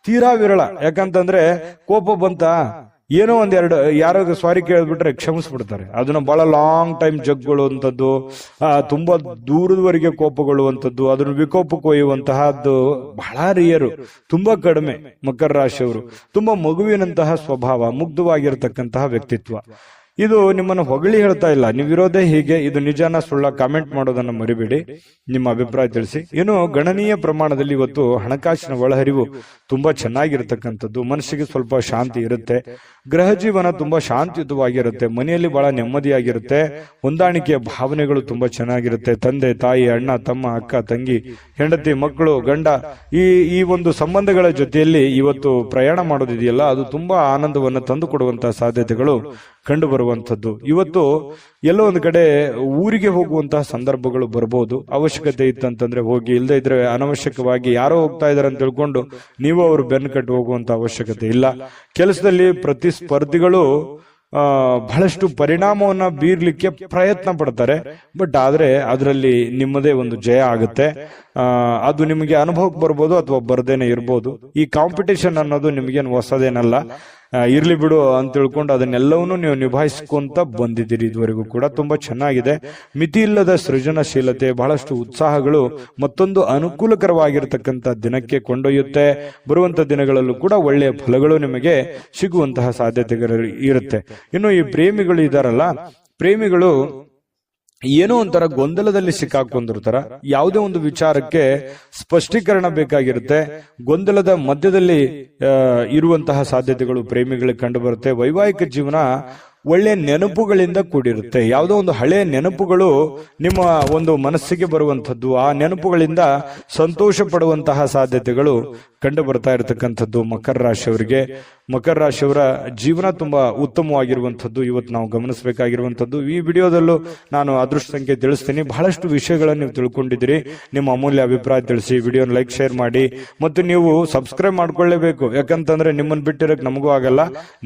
ತೀರಾ ವಿರಳ. ಯಾಕಂತಂದ್ರೆ ಕೋಪ ಬಂತ ಏನೋ ಒಂದೆರಡು ಯಾರೋ ಸಾರಿ ಕೇಳ್ಬಿಟ್ರೆ ಕ್ಷಮಿಸ್ಬಿಡ್ತಾರೆ. ಅದನ್ನ ಬಹಳ ಲಾಂಗ್ ಟೈಮ್ ಜಗ್ಗೊಳ್ಳುವಂಥದ್ದು, ತುಂಬಾ ದೂರದವರೆಗೆ ಕೋಪಗೊಳ್ಳುವಂಥದ್ದು, ಅದನ್ನು ವಿಕೋಪಕ್ಕೆ ಒಯ್ಯುವಂತಹದ್ದು ಬಹಳ ರಿಯರು, ತುಂಬಾ ಕಡಿಮೆ. ಮಕರ ರಾಶಿಯವರು ತುಂಬಾ ಮಗುವಿನಂತಹ ಸ್ವಭಾವ, ಮುಗ್ಧವಾಗಿರತಕ್ಕಂತಹ ವ್ಯಕ್ತಿತ್ವ. ಇದು ನಿಮ್ಮನ್ನು ಹೊಗಳಿ ಹೇಳ್ತಾ ಇಲ್ಲ, ನೀವಿರೋದೇ ಹೀಗೆ, ಇದು ನಿಜಾನ ಸುಳ್ಳ ಕಾಮೆಂಟ್ ಮಾಡೋದನ್ನ ಮರಿಬೇಡಿ, ನಿಮ್ಮ ಅಭಿಪ್ರಾಯ ತಿಳಿಸಿ. ಇನ್ನು ಗಣನೀಯ ಪ್ರಮಾಣದಲ್ಲಿ ಇವತ್ತು ಹಣಕಾಸಿನ ಒಳಹರಿವು ತುಂಬಾ ಚೆನ್ನಾಗಿರ್ತಕ್ಕಂಥದ್ದು, ಮನಸ್ಸಿಗೆ ಸ್ವಲ್ಪ ಶಾಂತಿ ಇರುತ್ತೆ, ಗೃಹ ಜೀವನ ತುಂಬಾ ಶಾಂತಿಯುತವಾಗಿರುತ್ತೆ, ಮನೆಯಲ್ಲಿ ಬಹಳ ನೆಮ್ಮದಿಯಾಗಿರುತ್ತೆ, ಹೊಂದಾಣಿಕೆಯ ಭಾವನೆಗಳು ತುಂಬಾ ಚೆನ್ನಾಗಿರುತ್ತೆ. ತಂದೆ ತಾಯಿ, ಅಣ್ಣ ತಮ್ಮ, ಅಕ್ಕ ತಂಗಿ, ಹೆಂಡತಿ ಮಕ್ಕಳು, ಗಂಡ, ಈ ಒಂದು ಸಂಬಂಧಗಳ ಜೊತೆಯಲ್ಲಿ ಇವತ್ತು ಪ್ರಯಾಣ ಮಾಡೋದಿದೆಯಲ್ಲ, ಅದು ತುಂಬಾ ಆನಂದವನ್ನು ತಂದು ಕೊಡುವಂತಹ ಸಾಧ್ಯತೆಗಳು ಕಂಡು ಬರುವಂತದ್ದು. ಇವತ್ತು ಎಲ್ಲೋ ಒಂದು ಕಡೆ ಊರಿಗೆ ಹೋಗುವಂತಹ ಸಂದರ್ಭಗಳು ಬರ್ಬೋದು. ಅವಶ್ಯಕತೆ ಇತ್ತಂತಂದ್ರೆ ಹೋಗಿ, ಇಲ್ಲದೆ ಇದ್ರೆ ಅನವಶ್ಯಕವಾಗಿ ಯಾರೋ ಹೋಗ್ತಾ ಇದಾರೆ ಅಂತ ತಿಳ್ಕೊಂಡು ನೀವು ಅವರು ಬೆನ್ನು ಕಟ್ಟಿ ಹೋಗುವಂತ ಅವಶ್ಯಕತೆ ಇಲ್ಲ. ಕೆಲಸದಲ್ಲಿ ಪ್ರತಿಸ್ಪರ್ಧಿಗಳು ಬಹಳಷ್ಟು ಪರಿಣಾಮವನ್ನ ಬೀರ್ಲಿಕ್ಕೆ ಪ್ರಯತ್ನ ಪಡ್ತಾರೆ, ಬಟ್ ಆದ್ರೆ ಅದರಲ್ಲಿ ನಿಮ್ಮದೇ ಒಂದು ಜಯ ಆಗುತ್ತೆ. ಅದು ನಿಮಗೆ ಅನುಭವಕ್ಕೆ ಬರ್ಬೋದು ಅಥವಾ ಬರ್ದೇನೆ ಇರ್ಬೋದು. ಈ ಕಾಂಪಿಟೇಷನ್ ಅನ್ನೋದು ನಿಮಗೇನು ಹೊಸದೇನಲ್ಲ, ಇರ್ಲಿ ಬಿಡು ಅಂತ ತಿಳ್ಕೊಂಡು ಅದನ್ನೆಲ್ಲವನ್ನೂ ನೀವು ನಿಭಾಯಿಸ್ಕೊಂತ ಬಂದಿದ್ದೀರಿ ಇದುವರೆಗೂ ಕೂಡ. ತುಂಬಾ ಚೆನ್ನಾಗಿದೆ. ಮಿತಿ ಇಲ್ಲದ ಸೃಜನಶೀಲತೆ, ಬಹಳಷ್ಟು ಉತ್ಸಾಹಗಳು ಮತ್ತೊಂದು ಅನುಕೂಲಕರವಾಗಿರ್ತಕ್ಕಂಥ ದಿನಕ್ಕೆ ಕೊಂಡೊಯ್ಯುತ್ತೆ. ಬರುವಂತ ದಿನಗಳಲ್ಲೂ ಕೂಡ ಒಳ್ಳೆಯ ಫಲಗಳು ನಿಮಗೆ ಸಿಗುವಂತಹ ಸಾಧ್ಯತೆಗಳು ಇರುತ್ತೆ. ಇನ್ನು ಈ ಪ್ರೇಮಿಗಳು ಇದಾರಲ್ಲ, ಪ್ರೇಮಿಗಳು ಏನೋ ಒಂಥರ ಗೊಂದಲದಲ್ಲಿ ಸಿಕ್ಕಾಕೊಂಡಿರ್ತಾರ. ಯಾವುದೇ ಒಂದು ವಿಚಾರಕ್ಕೆ ಸ್ಪಷ್ಟೀಕರಣ ಬೇಕಾಗಿರುತ್ತೆ. ಗೊಂದಲದ ಮಧ್ಯದಲ್ಲಿ ಇರುವಂತಹ ಸಾಧ್ಯತೆಗಳು ಪ್ರೇಮಿಗಳಿಗೆ ಕಂಡು ಬರುತ್ತೆ. ವೈವಾಹಿಕ ಜೀವನ ಒಳ್ಳೆಯ ನೆನಪುಗಳಿಂದ ಕೂಡಿರುತ್ತೆ. ಯಾವುದೋ ಒಂದು ಹಳೆಯ ನೆನಪುಗಳು ನಿಮ್ಮ ಒಂದು ಮನಸ್ಸಿಗೆ ಬರುವಂತದ್ದು, ಆ ನೆನಪುಗಳಿಂದ ಸಂತೋಷ ಪಡುವಂತಹ ಸಾಧ್ಯತೆಗಳು ಕಂಡು ಬರ್ತಾ ಇರತಕ್ಕಂಥದ್ದು ಮಕರ ರಾಶಿಯವರಿಗೆ. ಮಕರ ರಾಶಿಯವರ ಜೀವನ ತುಂಬಾ ಉತ್ತಮವಾಗಿರುವಂತದ್ದು ಇವತ್ತು ನಾವು ಗಮನಿಸಬೇಕಾಗಿರುವಂತದ್ದು. ಈ ವಿಡಿಯೋದಲ್ಲೂ ನಾನು ಅದೃಷ್ಟ ಸಂಖ್ಯೆ ತಿಳಿಸ್ತೀನಿ. ಬಹಳಷ್ಟು ವಿಷಯಗಳನ್ನು ನೀವು ತಿಳ್ಕೊಂಡಿದ್ದೀರಿ. ನಿಮ್ಮ ಅಮೂಲ್ಯ ಅಭಿಪ್ರಾಯ ತಿಳಿಸಿ, ವಿಡಿಯೋನ ಲೈಕ್ ಶೇರ್ ಮಾಡಿ, ಮತ್ತು ನೀವು ಸಬ್ಸ್ಕ್ರೈಬ್ ಮಾಡ್ಕೊಳ್ಳೇಬೇಕು. ಯಾಕಂತಂದ್ರೆ ನಿಮ್ಮನ್ನು ಬಿಟ್ಟಿರಕ್ ನಮಗೂ ಆಗಲ್ಲ,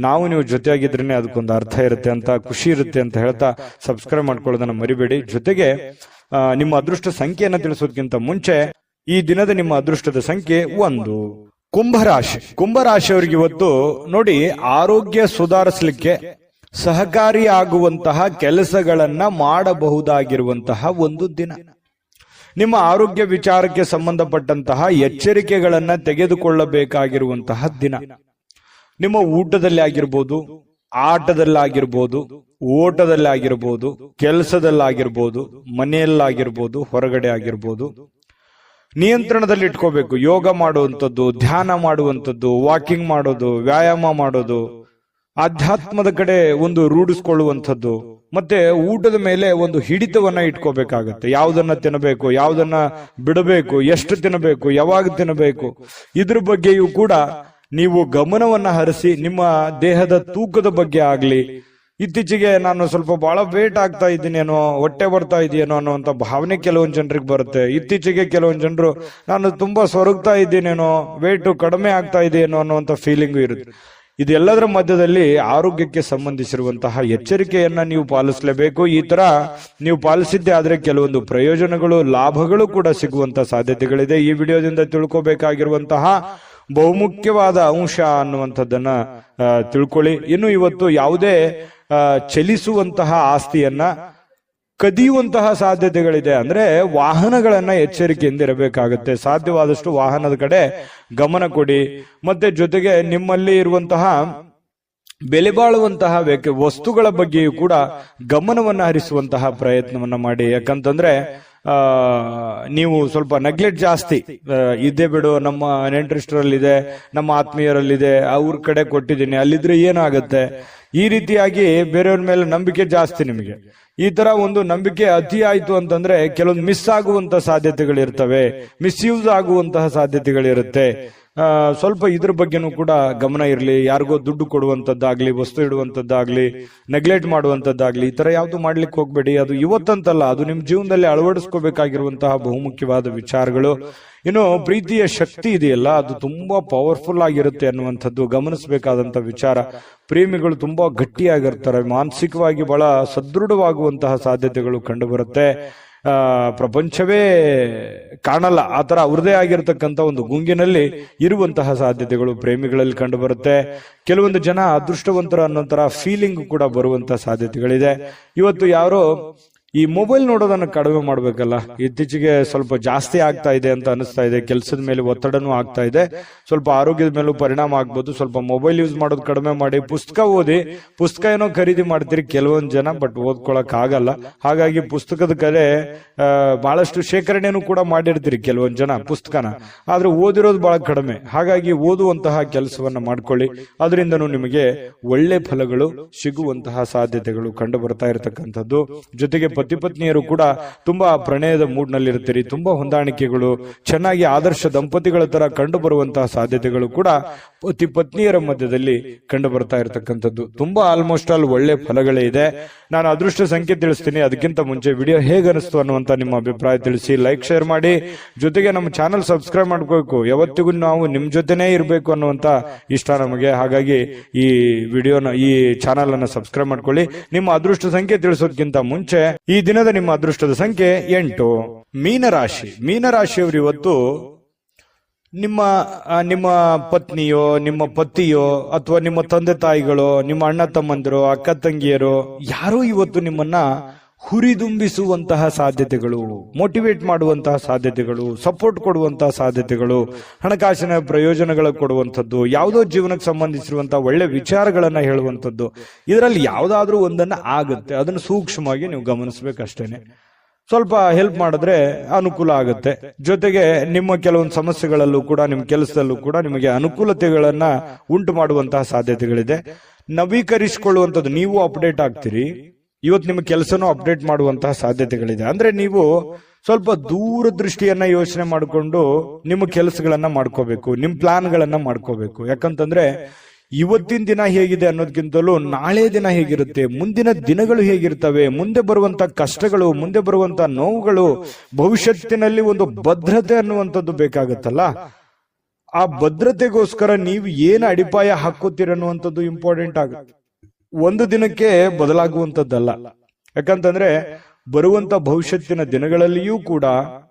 ನಾವು ನೀವು ಜೊತೆಯಾಗಿದ್ರೇನೆ ಅದಕ್ಕೊಂದು ಅರ್ಥ ಇರುತ್ತೆ ಅಂತ, ಖುಷಿ ಇರುತ್ತೆ ಅಂತ ಹೇಳ್ತಾ ಸಬ್ಸ್ಕ್ರೈಬ್ ಮಾಡ್ಕೊಳ್ಳೋದನ್ನ ಮರಿಬೇಡಿ. ಜೊತೆಗೆ ನಿಮ್ಮ ಅದೃಷ್ಟ ಸಂಖ್ಯೆಯನ್ನು ತಿಳಿಸೋದಕ್ಕಿಂತ ಮುಂಚೆ ಈ ದಿನದ ನಿಮ್ಮ ಅದೃಷ್ಟದ ಸಂಖ್ಯೆ 1. ಕುಂಭರಾಶಿ. ಕುಂಭರಾಶಿಯವರಿಗೆ ಇವತ್ತು ನೋಡಿ, ಆರೋಗ್ಯ ಸುಧಾರಿಸಲಿಕ್ಕೆ ಸಹಕಾರಿಯಾಗುವಂತಹ ಕೆಲಸಗಳನ್ನ ಮಾಡಬಹುದಾಗಿರುವಂತಹ ಒಂದು ದಿನ. ನಿಮ್ಮ ಆರೋಗ್ಯ ವಿಚಾರಕ್ಕೆ ಸಂಬಂಧಪಟ್ಟಂತಹ ಎಚ್ಚರಿಕೆಗಳನ್ನ ತೆಗೆದುಕೊಳ್ಳಬೇಕಾಗಿರುವಂತಹ ದಿನ. ನಿಮ್ಮ ಊಟದಲ್ಲಿ ಆಗಿರ್ಬೋದು, ಆಟದಲ್ಲಾಗಿರ್ಬೋದು, ಓಟದಲ್ಲಾಗಿರ್ಬೋದು, ಕೆಲಸದಲ್ಲಾಗಿರ್ಬೋದು, ಮನೆಯಲ್ಲಾಗಿರ್ಬೋದು, ಹೊರಗಡೆ ಆಗಿರ್ಬೋದು, ನಿಯಂತ್ರಣದಲ್ಲಿ ಇಟ್ಕೋಬೇಕು. ಯೋಗ ಮಾಡುವಂಥದ್ದು, ಧ್ಯಾನ ಮಾಡುವಂಥದ್ದು, ವಾಕಿಂಗ್ ಮಾಡೋದು, ವ್ಯಾಯಾಮ ಮಾಡೋದು, ಆಧ್ಯಾತ್ಮದ ಕಡೆ ಒಂದು ರೂಢಿಸ್ಕೊಳ್ಳುವಂಥದ್ದು, ಮತ್ತೆ ಊಟದ ಮೇಲೆ ಒಂದು ಹಿಡಿತವನ್ನ ಇಟ್ಕೋಬೇಕಾಗತ್ತೆ. ಯಾವುದನ್ನ ತಿನ್ನಬೇಕು, ಯಾವುದನ್ನ ಬಿಡಬೇಕು, ಎಷ್ಟು ತಿನ್ನಬೇಕು, ಯಾವಾಗ ತಿನ್ನಬೇಕು, ಇದ್ರ ಬಗ್ಗೆಯೂ ಕೂಡ ನೀವು ಗಮನವನ್ನ ಹರಿಸಿ, ನಿಮ್ಮ ದೇಹದ ತೂಕದ ಬಗ್ಗೆ ಆಗ್ಲಿ, ಇತ್ತೀಚೆಗೆ ನಾನು ಸ್ವಲ್ಪ ಬಹಳ ವೇಟ್ ಆಗ್ತಾ ಇದ್ದೀನೇನೋ, ಹೊಟ್ಟೆ ಬರ್ತಾ ಇದೆಯೇನೋ ಅನ್ನೋಂಥ ಭಾವನೆ ಕೆಲವೊಂದು ಜನರಿಗೆ ಬರುತ್ತೆ. ಇತ್ತೀಚೆಗೆ ಕೆಲವೊಂದು ಜನರು ನಾನು ತುಂಬಾ ಸೊರಗ್ತಾ ಇದ್ದೀನೇನೋ, ವೇಟ್ ಕಡಿಮೆ ಆಗ್ತಾ ಇದೆಯೇನೋ ಅನ್ನುವಂಥ ಫೀಲಿಂಗು ಇರುತ್ತೆ. ಇದೆಲ್ಲದರ ಮಧ್ಯದಲ್ಲಿ ಆರೋಗ್ಯಕ್ಕೆ ಸಂಬಂಧಿಸಿರುವಂತಹ ಎಚ್ಚರಿಕೆಯನ್ನ ನೀವು ಪಾಲಿಸಲೇಬೇಕು. ಈ ತರ ನೀವು ಪಾಲಿಸಿದ್ದೆ ಆದ್ರೆ ಕೆಲವೊಂದು ಪ್ರಯೋಜನಗಳು, ಲಾಭಗಳು ಕೂಡ ಸಿಗುವಂತ ಸಾಧ್ಯತೆಗಳಿದೆ. ಈ ವಿಡಿಯೋದಿಂದ ತಿಳ್ಕೋಬೇಕಾಗಿರುವಂತಹ ಬಹುಮುಖ್ಯವಾದ ಅಂಶ ಅನ್ನುವಂಥದ್ದನ್ನ ತಿಳ್ಕೊಳ್ಳಿ. ಇನ್ನು ಇವತ್ತು ಯಾವುದೇ ಚಲಿಸುವಂತಹ ಆಸ್ತಿಯನ್ನ ಕದಿಯುವಂತಹ ಸಾಧ್ಯತೆಗಳಿದೆ. ಅಂದ್ರೆ ವಾಹನಗಳನ್ನ ಎಚ್ಚರಿಕೆಯಿಂದ ಇರಬೇಕಾಗುತ್ತೆ. ಸಾಧ್ಯವಾದಷ್ಟು ವಾಹನದ ಕಡೆ ಗಮನ ಕೊಡಿ. ಮತ್ತೆ ಜೊತೆಗೆ ನಿಮ್ಮಲ್ಲಿ ಇರುವಂತಹ ಬೆಲೆ ಬಾಳುವಂತಹ ವಸ್ತುಗಳ ಬಗ್ಗೆಯೂ ಕೂಡ ಗಮನವನ್ನ ಹರಿಸುವಂತಹ ಪ್ರಯತ್ನವನ್ನ ಮಾಡಿ. ಯಾಕಂತಂದ್ರೆ ನೀವು ಸ್ವಲ್ಪ ನೆಗ್ಲೆಕ್ಟ್ ಜಾಸ್ತಿ, ಇದೇ ಬಿಡು, ನಮ್ಮ ನೆಂಟರಿಷ್ಟರಲ್ಲಿದೆ, ನಮ್ಮ ಆತ್ಮೀಯರಲ್ಲಿದೆ, ಅವ್ರ ಕಡೆ ಕೊಟ್ಟಿದ್ದೀನಿ, ಅಲ್ಲಿದ್ರೆ ಏನಾಗುತ್ತೆ, ಈ ರೀತಿಯಾಗಿ ಬೇರೆಯವ್ರ ಮೇಲೆ ನಂಬಿಕೆ ಜಾಸ್ತಿ ನಿಮಗೆ. ಈ ತರ ಒಂದು ನಂಬಿಕೆ ಅತಿ ಆಯ್ತು ಅಂತಂದ್ರೆ ಕೆಲವೊಂದು ಮಿಸ್ ಆಗುವಂತಹ ಸಾಧ್ಯತೆಗಳಿರ್ತವೆ, ಮಿಸ್ಯೂಸ್ ಆಗುವಂತಹ ಸಾಧ್ಯತೆಗಳಿರುತ್ತೆ. ಸ್ವಲ್ಪ ಇದ್ರ ಬಗ್ಗೆನೂ ಕೂಡ ಗಮನ ಇರಲಿ. ಯಾರಿಗೋ ದುಡ್ಡು ಕೊಡುವಂತದ್ದಾಗ್ಲಿ, ವಸ್ತು ಇಡುವಂತದ್ದಾಗ್ಲಿ, ನೆಗ್ಲೆಕ್ಟ್ ಮಾಡುವಂತದ್ದಾಗ್ಲಿ, ಈ ತರ ಯಾವ್ದು ಮಾಡ್ಲಿಕ್ಕೆ ಹೋಗ್ಬೇಡಿ. ಅದು ಇವತ್ತಂತಲ್ಲ, ಅದು ನಿಮ್ ಜೀವನದಲ್ಲಿ ಅಳವಡಿಸ್ಕೋಬೇಕಾಗಿರುವಂತಹ ಬಹುಮುಖ್ಯವಾದ ವಿಚಾರಗಳು. ಇನ್ನು ಪ್ರೀತಿಯ ಶಕ್ತಿ ಇದೆಯಲ್ಲ, ಅದು ತುಂಬಾ ಪವರ್ಫುಲ್ ಆಗಿರುತ್ತೆ ಅನ್ನುವಂಥದ್ದು ಗಮನಿಸಬೇಕಾದಂತ ವಿಚಾರ. ಪ್ರೇಮಿಗಳು ತುಂಬಾ ಗಟ್ಟಿಯಾಗಿರ್ತಾರೆ, ಮಾನಸಿಕವಾಗಿ ಬಹಳ ಸದೃಢವಾಗುವಂತಹ ಸಾಧ್ಯತೆಗಳು ಕಂಡು ಬರುತ್ತೆ. ಪ್ರಪಂಚವೇ ಕಾಣಲ್ಲ ಆ ತರ ಅವ್ರದೇ ಆಗಿರತಕ್ಕಂತ ಒಂದು ಗುಂಗಿನಲ್ಲಿ ಇರುವಂತಹ ಸಾಧ್ಯತೆಗಳು ಪ್ರೇಮಿಗಳಲ್ಲಿ ಕಂಡು ಬರುತ್ತೆ. ಕೆಲವೊಂದು ಜನ ಅದೃಷ್ಟವಂತರ ಅನ್ನೋ ತರ ಫೀಲಿಂಗ್ ಕೂಡ ಬರುವಂತಹ ಸಾಧ್ಯತೆಗಳಿದೆ. ಇವತ್ತು ಯಾರೋ ಈ ಮೊಬೈಲ್ ನೋಡೋದನ್ನ ಕಡಿಮೆ ಮಾಡ್ಬೇಕಲ್ಲ, ಇತ್ತೀಚೆಗೆ ಸ್ವಲ್ಪ ಜಾಸ್ತಿ ಆಗ್ತಾ ಇದೆ ಅಂತ ಅನಿಸ್ತಾ ಇದೆ. ಕೆಲಸದ ಮೇಲೆ ಒತ್ತಡನೂ ಆಗ್ತಾ ಇದೆ, ಸ್ವಲ್ಪ ಆರೋಗ್ಯದ ಮೇಲೂ ಪರಿಣಾಮ ಆಗ್ಬೋದು. ಸ್ವಲ್ಪ ಮೊಬೈಲ್ ಯೂಸ್ ಮಾಡೋದು ಕಡಿಮೆ ಮಾಡಿ, ಪುಸ್ತಕ ಓದಿ. ಪುಸ್ತಕ ಏನೋ ಖರೀದಿ ಮಾಡ್ತೀರಿ ಕೆಲವೊಂದು ಜನ, ಬಟ್ ಓದ್ಕೊಳಕ್ ಆಗಲ್ಲ. ಹಾಗಾಗಿ ಪುಸ್ತಕದ ಕಡೆ ಬಹಳಷ್ಟು ಶೇಖರಣೆನೂ ಕೂಡ ಮಾಡಿರ್ತೀರಿ ಕೆಲವೊಂದು ಜನ ಪುಸ್ತಕನ, ಆದ್ರೆ ಓದಿರೋದು ಬಹಳ ಕಡಿಮೆ. ಹಾಗಾಗಿ ಓದುವಂತಹ ಕೆಲಸವನ್ನ ಮಾಡ್ಕೊಳ್ಳಿ, ಅದರಿಂದನೂ ನಿಮಗೆ ಒಳ್ಳೆ ಫಲಗಳು ಸಿಗುವಂತಹ ಸಾಧ್ಯತೆಗಳು ಕಂಡು ಬರ್ತಾ ಇರತಕ್ಕಂಥದ್ದು. ಜೊತೆಗೆ ಪತಿ ಪತ್ನಿಯರು ಕೂಡ ತುಂಬಾ ಪ್ರಣಯದ ಮೂಡ್ ನಲ್ಲಿ ಇರ್ತೀರಿ, ತುಂಬಾ ಹೊಂದಾಣಿಕೆಗಳು ಚೆನ್ನಾಗಿ ಆದರ್ಶ ದಂಪತಿಗಳ ತರ ಕಂಡು ಬರುವಂತಹ ಸಾಧ್ಯತೆಗಳು ಕೂಡ ಪತಿ ಪತ್ನಿಯರ ಮಧ್ಯದಲ್ಲಿ ಕಂಡು ಬರ್ತಾ ಇರತಕ್ಕಂಥದ್ದು. ತುಂಬಾ ಆಲ್ಮೋಸ್ಟ್ ಆಲ್ ಒಳ್ಳೆ ಫಲಗಳೇ ಇದೆ. ನಾನು ಅದೃಷ್ಟ ಸಂಖ್ಯೆ ತಿಳಿಸ್ತೀನಿ. ಅದಕ್ಕಿಂತ ಮುಂಚೆ ವಿಡಿಯೋ ಹೇಗೆ ಅನಿಸ್ತು ಅನ್ನುವಂತ ನಿಮ್ಮ ಅಭಿಪ್ರಾಯ ತಿಳಿಸಿ, ಲೈಕ್ ಶೇರ್ ಮಾಡಿ. ಜೊತೆಗೆ ನಮ್ಮ ಚಾನಲ್ ಸಬ್ಸ್ಕ್ರೈಬ್ ಮಾಡ್ಕೋಬೇಕು. ಯಾವತ್ತಿಗೂ ನಾವು ನಿಮ್ ಜೊತೆನೇ ಇರಬೇಕು ಅನ್ನುವಂತ ಇಷ್ಟ ನಮಗೆ. ಹಾಗಾಗಿ ಈ ವಿಡಿಯೋನ, ಈ ಚಾನಲ್ ಅನ್ನ ಸಬ್ಸ್ಕ್ರೈಬ್ ಮಾಡ್ಕೊಳ್ಳಿ. ನಿಮ್ಮ ಅದೃಷ್ಟ ಸಂಖ್ಯೆ ತಿಳಿಸೋದಕ್ಕಿಂತ ಮುಂಚೆ ಈ ದಿನದ ನಿಮ್ಮ ಅದೃಷ್ಟದ ಸಂಖ್ಯೆ 8. ಮೀನರಾಶಿ. ಮೀನರಾಶಿಯವರು ಇವತ್ತು ನಿಮ್ಮ ಪತ್ನಿಯೋ, ನಿಮ್ಮ ಪತಿಯೋ, ಅಥವಾ ನಿಮ್ಮ ತಂದೆ ತಾಯಿಗಳೋ, ನಿಮ್ಮ ಅಣ್ಣ ತಮ್ಮಂದಿರೋ, ಅಕ್ಕ ತಂಗಿಯರೋ ಯಾರೋ ಇವತ್ತು ನಿಮ್ಮನ್ನ ಹುರಿದುಂಬಿಸುವಂತಹ ಸಾಧ್ಯತೆಗಳು, ಮೋಟಿವೇಟ್ ಮಾಡುವಂತಹ ಸಾಧ್ಯತೆಗಳು, ಸಪೋರ್ಟ್ ಕೊಡುವಂತಹ ಸಾಧ್ಯತೆಗಳು, ಹಣಕಾಸಿನ ಪ್ರಯೋಜನಗಳ ಕೊಡುವಂಥದ್ದು, ಯಾವುದೋ ಜೀವನಕ್ಕೆ ಸಂಬಂಧಿಸಿರುವಂತಹ ಒಳ್ಳೆ ವಿಚಾರಗಳನ್ನ ಹೇಳುವಂಥದ್ದು, ಇದರಲ್ಲಿ ಯಾವುದಾದ್ರೂ ಒಂದನ್ನ ಆಗುತ್ತೆ. ಅದನ್ನು ಸೂಕ್ಷ್ಮವಾಗಿ ನೀವು ಗಮನಿಸಬೇಕಷ್ಟೇನೆ. ಸ್ವಲ್ಪ ಹೆಲ್ಪ್ ಮಾಡಿದ್ರೆ ಅನುಕೂಲ ಆಗುತ್ತೆ. ಜೊತೆಗೆ ನಿಮ್ಮ ಕೆಲವೊಂದು ಸಮಸ್ಯೆಗಳಲ್ಲೂ ಕೂಡ, ನಿಮ್ಮ ಕೆಲಸದಲ್ಲೂ ಕೂಡ ನಿಮಗೆ ಅನುಕೂಲತೆಗಳನ್ನ ಉಂಟು ಮಾಡುವಂತಹ ಸಾಧ್ಯತೆಗಳಿದೆ. ನವೀಕರಿಸಿಕೊಳ್ಳುವಂಥದ್ದು, ನೀವು ಅಪ್ಡೇಟ್ ಆಗ್ತೀರಿ. ಇವತ್ತು ನಿಮ್ಮ ಕೆಲಸನೂ ಅಪ್ಡೇಟ್ ಮಾಡುವಂತಹ ಸಾಧ್ಯತೆಗಳಿದೆ. ಅಂದ್ರೆ ನೀವು ಸ್ವಲ್ಪ ದೂರದೃಷ್ಟಿಯನ್ನ ಯೋಚನೆ ಮಾಡಿಕೊಂಡು ನಿಮ್ಮ ಕೆಲಸಗಳನ್ನ ಮಾಡ್ಕೋಬೇಕು, ನಿಮ್ಮ ಪ್ಲಾನ್ಗಳನ್ನ ಮಾಡ್ಕೋಬೇಕು. ಯಾಕಂತಂದ್ರೆ ಇವತ್ತಿನ ದಿನ ಹೇಗಿದೆ ಅನ್ನೋದಕ್ಕಿಂತಲೂ ನಾಳೆ ದಿನ ಹೇಗಿರುತ್ತೆ, ಮುಂದಿನ ದಿನಗಳು ಹೇಗಿರ್ತವೆ, ಮುಂದೆ ಬರುವಂತ ಕಷ್ಟಗಳು, ಮುಂದೆ ಬರುವಂತ ನೋವುಗಳು, ಭವಿಷ್ಯತ್ತಿನಲ್ಲಿ ಒಂದು ಭದ್ರತೆ ಅನ್ನುವಂಥದ್ದು ಬೇಕಾಗುತ್ತಲ್ಲ. ಆ ಭದ್ರತೆಗೋಸ್ಕರ ನೀವು ಏನು ಅಡಿಪಾಯ ಹಾಕೋತೀರ ಅನ್ನುವಂಥದ್ದು ಇಂಪಾರ್ಟೆಂಟ್ ಆಗುತ್ತೆ. ಒಂದು ದಿನಕ್ಕೆ ಬದಲಾಗುವಂಥದ್ದಲ್ಲ. ಯಾಕಂತಂದ್ರೆ ಬರುವಂತ ಭವಿಷ್ಯತ್ತಿನ ದಿನಗಳಲ್ಲಿಯೂ ಕೂಡ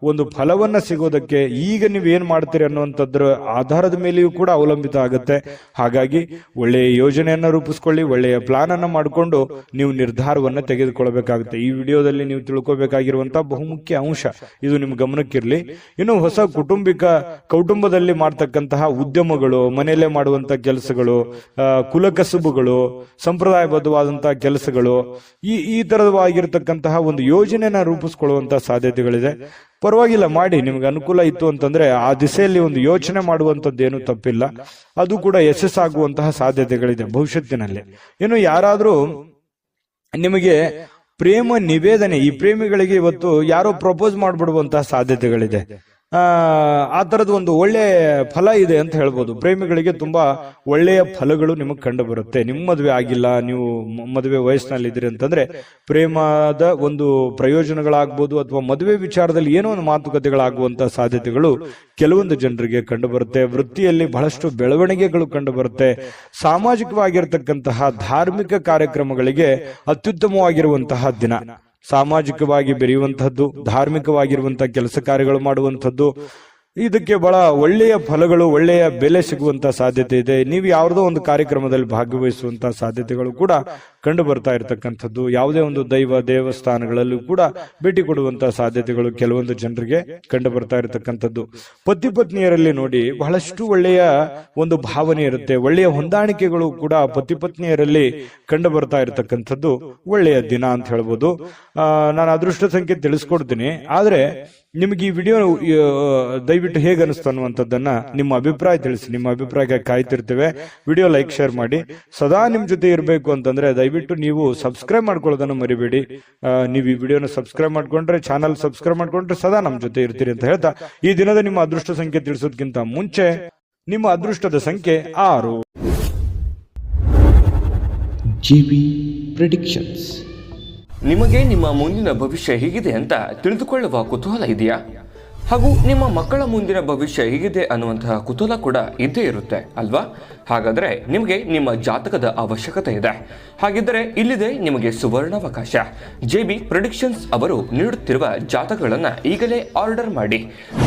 ಒಂದು ಫಲವನ್ನ ಸಿಗೋದಕ್ಕೆ ಈಗ ನೀವೇನ್ ಮಾಡ್ತೀರಿ ಅನ್ನುವಂಥದ್ರ ಆಧಾರದ ಮೇಲೆಯೂ ಕೂಡ ಅವಲಂಬಿತ ಆಗುತ್ತೆ. ಹಾಗಾಗಿ ಒಳ್ಳೆಯ ಯೋಜನೆಯನ್ನ ರೂಪಿಸ್ಕೊಳ್ಳಿ, ಒಳ್ಳೆಯ ಪ್ಲಾನ್ ಅನ್ನ ಮಾಡಿಕೊಂಡು ನೀವು ನಿರ್ಧಾರವನ್ನ ತೆಗೆದುಕೊಳ್ಬೇಕಾಗುತ್ತೆ. ಈ ವಿಡಿಯೋದಲ್ಲಿ ನೀವು ತಿಳ್ಕೊಬೇಕಾಗಿರುವಂತಹ ಬಹುಮುಖ್ಯ ಅಂಶ ಇದು ನಿಮ್ಮ ಗಮನಕ್ಕಿರ್ಲಿ. ಇನ್ನು ಹೊಸ ಕೌಟುಂಬದಲ್ಲಿ ಮಾಡ್ತಕ್ಕಂತಹ ಉದ್ಯಮಗಳು, ಮನೆಯಲ್ಲೇ ಮಾಡುವಂತ ಕೆಲಸಗಳು, ಕುಲಕಸುಬುಗಳು, ಸಂಪ್ರದಾಯಬದ್ಧವಾದಂತಹ ಕೆಲಸಗಳು, ಈ ತರವಾಗಿರ್ತಕ್ಕಂತಹ ಒಂದು ಯೋಜನೆಯನ್ನ ರೂಪಿಸ್ಕೊಳ್ಳುವಂತಹ ಸಾಧ್ಯತೆಗಳಿದೆ. ಪರವಾಗಿಲ್ಲ, ಮಾಡಿ. ನಿಮ್ಗೆ ಅನುಕೂಲ ಇತ್ತು ಅಂತಂದ್ರೆ ಆ ದಿಸೆಯಲ್ಲಿ ಒಂದು ಯೋಚನೆ ಮಾಡುವಂತದ್ದೇನು ತಪ್ಪಿಲ್ಲ. ಅದು ಕೂಡ ಯಶಸ್ಸಾಗುವಂತಹ ಸಾಧ್ಯತೆಗಳಿದೆ ಭವಿಷ್ಯತ್ತಿನಲ್ಲಿ. ಇನ್ನು ಯಾರಾದ್ರೂ ನಿಮಗೆ ಪ್ರೇಮ ನಿವೇದನೆ, ಈ ಪ್ರೇಮಿಗಳಿಗೆ ಇವತ್ತು ಯಾರೋ ಪ್ರಪೋಸ್ ಮಾಡ್ಬಿಡುವಂತಹ ಸಾಧ್ಯತೆಗಳಿದೆ. ಆ ತರದ ಒಂದು ಒಳ್ಳೆ ಫಲ ಇದೆ ಅಂತ ಹೇಳ್ಬೋದು. ಪ್ರೇಮಿಗಳಿಗೆ ತುಂಬಾ ಒಳ್ಳೆಯ ಫಲಗಳು ನಿಮಗೆ ಕಂಡು ಬರುತ್ತೆ. ನಿಮ್ಮ ಮದುವೆ ಆಗಿಲ್ಲ, ನೀವು ಮದುವೆ ವಯಸ್ಸಿನಲ್ಲಿದ್ದೀರಿ ಅಂತಂದ್ರೆ ಪ್ರೇಮದ ಒಂದು ಪ್ರಯೋಜನಗಳಾಗ್ಬೋದು, ಅಥವಾ ಮದುವೆ ವಿಚಾರದಲ್ಲಿ ಏನೋ ಒಂದು ಮಾತುಕತೆಗಳಾಗುವಂತಹ ಸಾಧ್ಯತೆಗಳು ಕೆಲವೊಂದು ಜನರಿಗೆ ಕಂಡು ಬರುತ್ತೆ. ವೃತ್ತಿಯಲ್ಲಿ ಬಹಳಷ್ಟು ಬೆಳವಣಿಗೆಗಳು ಕಂಡು ಬರುತ್ತೆ. ಸಾಮಾಜಿಕವಾಗಿರ್ತಕ್ಕಂತಹ ಧಾರ್ಮಿಕ ಕಾರ್ಯಕ್ರಮಗಳಿಗೆ ಅತ್ಯುತ್ತಮವಾಗಿರುವಂತಹ ದಿನ. ಸಾಮಾಜಿಕವಾಗಿ ಬೆರೆಯುವಂತಹದ್ದು, ಧಾರ್ಮಿಕವಾಗಿರುವಂತಹ ಕೆಲಸ ಕಾರ್ಯಗಳು ಮಾಡುವಂಥದ್ದು, ಇದಕ್ಕೆ ಬಹಳ ಒಳ್ಳೆಯ ಫಲಗಳು, ಒಳ್ಳೆಯ ಬೆಲೆ ಸಿಗುವಂತ ಸಾಧ್ಯತೆ ಇದೆ. ನೀವು ಯಾವುದೋ ಒಂದು ಕಾರ್ಯಕ್ರಮದಲ್ಲಿ ಭಾಗವಹಿಸುವಂತಹ ಸಾಧ್ಯತೆಗಳು ಕೂಡ ಕಂಡು ಬರ್ತಾ ಇರತಕ್ಕಂಥದ್ದು. ಯಾವುದೇ ಒಂದು ದೇವಸ್ಥಾನಗಳಲ್ಲೂ ಕೂಡ ಭೇಟಿ ಕೊಡುವಂತಹ ಸಾಧ್ಯತೆಗಳು ಕೆಲವೊಂದು ಜನರಿಗೆ ಕಂಡು ಬರ್ತಾ ಇರತಕ್ಕಂಥದ್ದು. ಪತಿ ಪತ್ನಿಯರಲ್ಲಿ ನೋಡಿ ಬಹಳಷ್ಟು ಒಳ್ಳೆಯ ಒಂದು ಭಾವನೆ ಇರುತ್ತೆ, ಒಳ್ಳೆಯ ಹೊಂದಾಣಿಕೆಗಳು ಕೂಡ ಪತಿ ಪತ್ನಿಯರಲ್ಲಿ ಕಂಡು ಬರ್ತಾ ಇರತಕ್ಕಂಥದ್ದು ಒಳ್ಳೆಯ ದಿನ ಅಂತ ಹೇಳ್ಬೋದು. ನಾನು ಅದೃಷ್ಟ ಸಂಖ್ಯೆ ತಿಳಿಸ್ಕೊಡ್ತೀನಿ, ಆದ್ರೆ ನಿಮ್ಗೆ ಈ ವಿಡಿಯೋ ದಯವಿಟ್ಟು ಹೇಗೆ ಅನಿಸ್ತು ಅನ್ನುವಂಥದ್ದನ್ನ ನಿಮ್ಮ ಅಭಿಪ್ರಾಯ ತಿಳಿಸಿ. ನಿಮ್ಮ ಅಭಿಪ್ರಾಯಕ್ಕೆ ಕಾಯ್ತಿರ್ತೇವೆ. ವಿಡಿಯೋ ಲೈಕ್, ಶೇರ್ ಮಾಡಿ. ಸದಾ ನಿಮ್ ಜೊತೆ ಇರಬೇಕು ಅಂತಂದ್ರೆ ದಯವಿಟ್ಟು ನೀವು ಸಬ್ಸ್ಕ್ರೈಬ್ ಮಾಡ್ಕೊಳ್ಳೋದನ್ನು ಮರಿಬೇಡಿ. ನೀವು ಈ ವಿಡಿಯೋನ ಸಬ್ಸ್ಕ್ರೈಬ್ ಮಾಡ್ಕೊಂಡ್ರೆ, ಚಾನಲ್ ಸಬ್ಸ್ಕ್ರೈಬ್ ಮಾಡ್ಕೊಂಡ್ರೆ ಸದಾ ನಮ್ ಜೊತೆ ಇರ್ತೀರಿ ಅಂತ ಹೇಳ್ತಾ, ಈ ದಿನದ ನಿಮ್ಮ ಅದೃಷ್ಟ ಸಂಖ್ಯೆ ತಿಳಿಸೋದಕ್ಕಿಂತ ಮುಂಚೆ ನಿಮ್ಮ ಅದೃಷ್ಟದ ಸಂಖ್ಯೆ 6. GB predictions. ನಿಮಗೆ ನಿಮ್ಮ ಮುಂದಿನ ಭವಿಷ್ಯ ಹೇಗಿದೆ ಅಂತ ತಿಳಿದುಕೊಳ್ಳುವ ಕುತೂಹಲ ಇದೆಯಾ? ಹಾಗೂ ನಿಮ್ಮ ಮಕ್ಕಳ ಮುಂದಿನ ಭವಿಷ್ಯ ಹೇಗಿದೆ ಅನ್ನುವಂತಹ ಕುತೂಹಲ ಕೂಡ ಇದ್ದೇ ಇರುತ್ತೆ ಅಲ್ವಾ? ಹಾಗಾದರೆ ನಿಮಗೆ ನಿಮ್ಮ ಜಾತಕದ ಅವಶ್ಯಕತೆ ಇದೆ. ಹಾಗಿದ್ದರೆ ಇಲ್ಲಿದೆ ನಿಮಗೆ ಸುವರ್ಣಾವಕಾಶ. JB ಪ್ರೆಡಿಕ್ಷನ್ಸ್ ಅವರು ನೀಡುತ್ತಿರುವ ಜಾತಕಗಳನ್ನು ಈಗಲೇ ಆರ್ಡರ್ ಮಾಡಿ.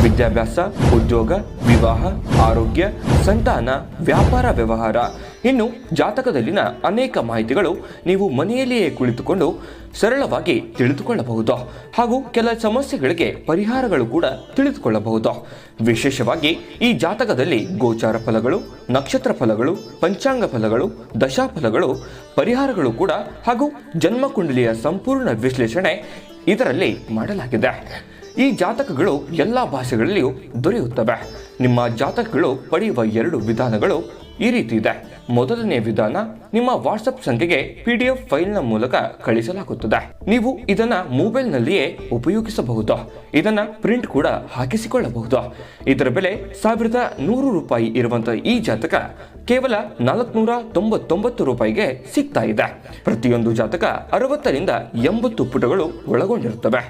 ವಿದ್ಯಾಭ್ಯಾಸ, ಉದ್ಯೋಗ, ವಿವಾಹ, ಆರೋಗ್ಯ, ಸಂತಾನ, ವ್ಯಾಪಾರ ವ್ಯವಹಾರ, ಇನ್ನು ಜಾತಕದಲ್ಲಿನ ಅನೇಕ ಮಾಹಿತಿಗಳು ನೀವು ಮನೆಯಲ್ಲಿಯೇ ಕುಳಿತುಕೊಂಡು ಸರಳವಾಗಿ ತಿಳಿದುಕೊಳ್ಳಬಹುದು. ಹಾಗೂ ಕೆಲ ಸಮಸ್ಯೆಗಳಿಗೆ ಪರಿಹಾರಗಳು ಕೂಡ ತಿಳಿದುಕೊಳ್ಳಬಹುದು. ವಿಶೇಷವಾಗಿ ಈ ಜಾತಕದಲ್ಲಿ ಗೋಚಾರ ಫಲಗಳು, ನಕ್ಷತ್ರ ಫಲಗಳು, ಪಂಚಾಂಗ ಫಲಗಳು, ದಶಾಫಲಗಳು, ಪರಿಹಾರಗಳು ಕೂಡ ಹಾಗೂ ಜನ್ಮಕುಂಡಲಿಯ ಸಂಪೂರ್ಣ ವಿಶ್ಲೇಷಣೆ ಇದರಲ್ಲಿ ಮಾಡಲಾಗಿದೆ. ಈ ಜಾತಕಗಳು ಎಲ್ಲ ಭಾಷೆಗಳಲ್ಲಿಯೂ ದೊರೆಯುತ್ತವೆ. ನಿಮ್ಮ ಜಾತಕಗಳು ಪಡೆಯುವ 2 ವಿಧಾನಗಳು ಈ ರೀತಿ ಇದೆ. ಮೊದಲನೇ ವಿಧಾನ, ನಿಮ್ಮ ವಾಟ್ಸಪ್ ಸಂಖ್ಯೆಗೆ PDF ಫೈಲ್ನ ಮೂಲಕ ಕಳಿಸಲಾಗುತ್ತದೆ. ನೀವು ಇದನ್ನ ಮೊಬೈಲ್ನಲ್ಲಿಯೇ ಉಪಯೋಗಿಸಬಹುದು. ಇದನ್ನ ಪ್ರಿಂಟ್ ಕೂಡ ಹಾಕಿಸಿಕೊಳ್ಳಬಹುದು. ಇದರ ಬೆಲೆ 1100 ರೂಪಾಯಿ ಇರುವಂತಹ ಈ ಜಾತಕ ಕೇವಲ 499 ರೂಪಾಯಿಗೆ ಸಿಗ್ತಾ ಇದೆ. ಪ್ರತಿಯೊಂದು ಜಾತಕ 60 ರಿಂದ 80 ಪುಟಗಳು ಒಳಗೊಂಡಿರುತ್ತವೆ.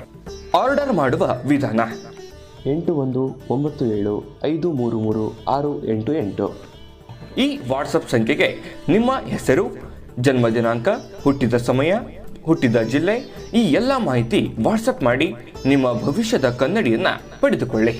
ಆರ್ಡರ್ ಮಾಡುವ ವಿಧಾನ: 8197533688. ಈ ವಾಟ್ಸಪ್ ಸಂಖ್ಯೆಗೆ ನಿಮ್ಮ ಹೆಸರು, ಜನ್ಮ ದಿನಾಂಕ, ಹುಟ್ಟಿದ ಸಮಯ, ಹುಟ್ಟಿದ ಜಿಲ್ಲೆ, ಈ ಎಲ್ಲ ಮಾಹಿತಿ ವಾಟ್ಸಪ್ ಮಾಡಿ ನಿಮ್ಮ ಭವಿಷ್ಯದ ಕನ್ನಡಿಯನ್ನ ಪಡೆದುಕೊಳ್ಳಿ.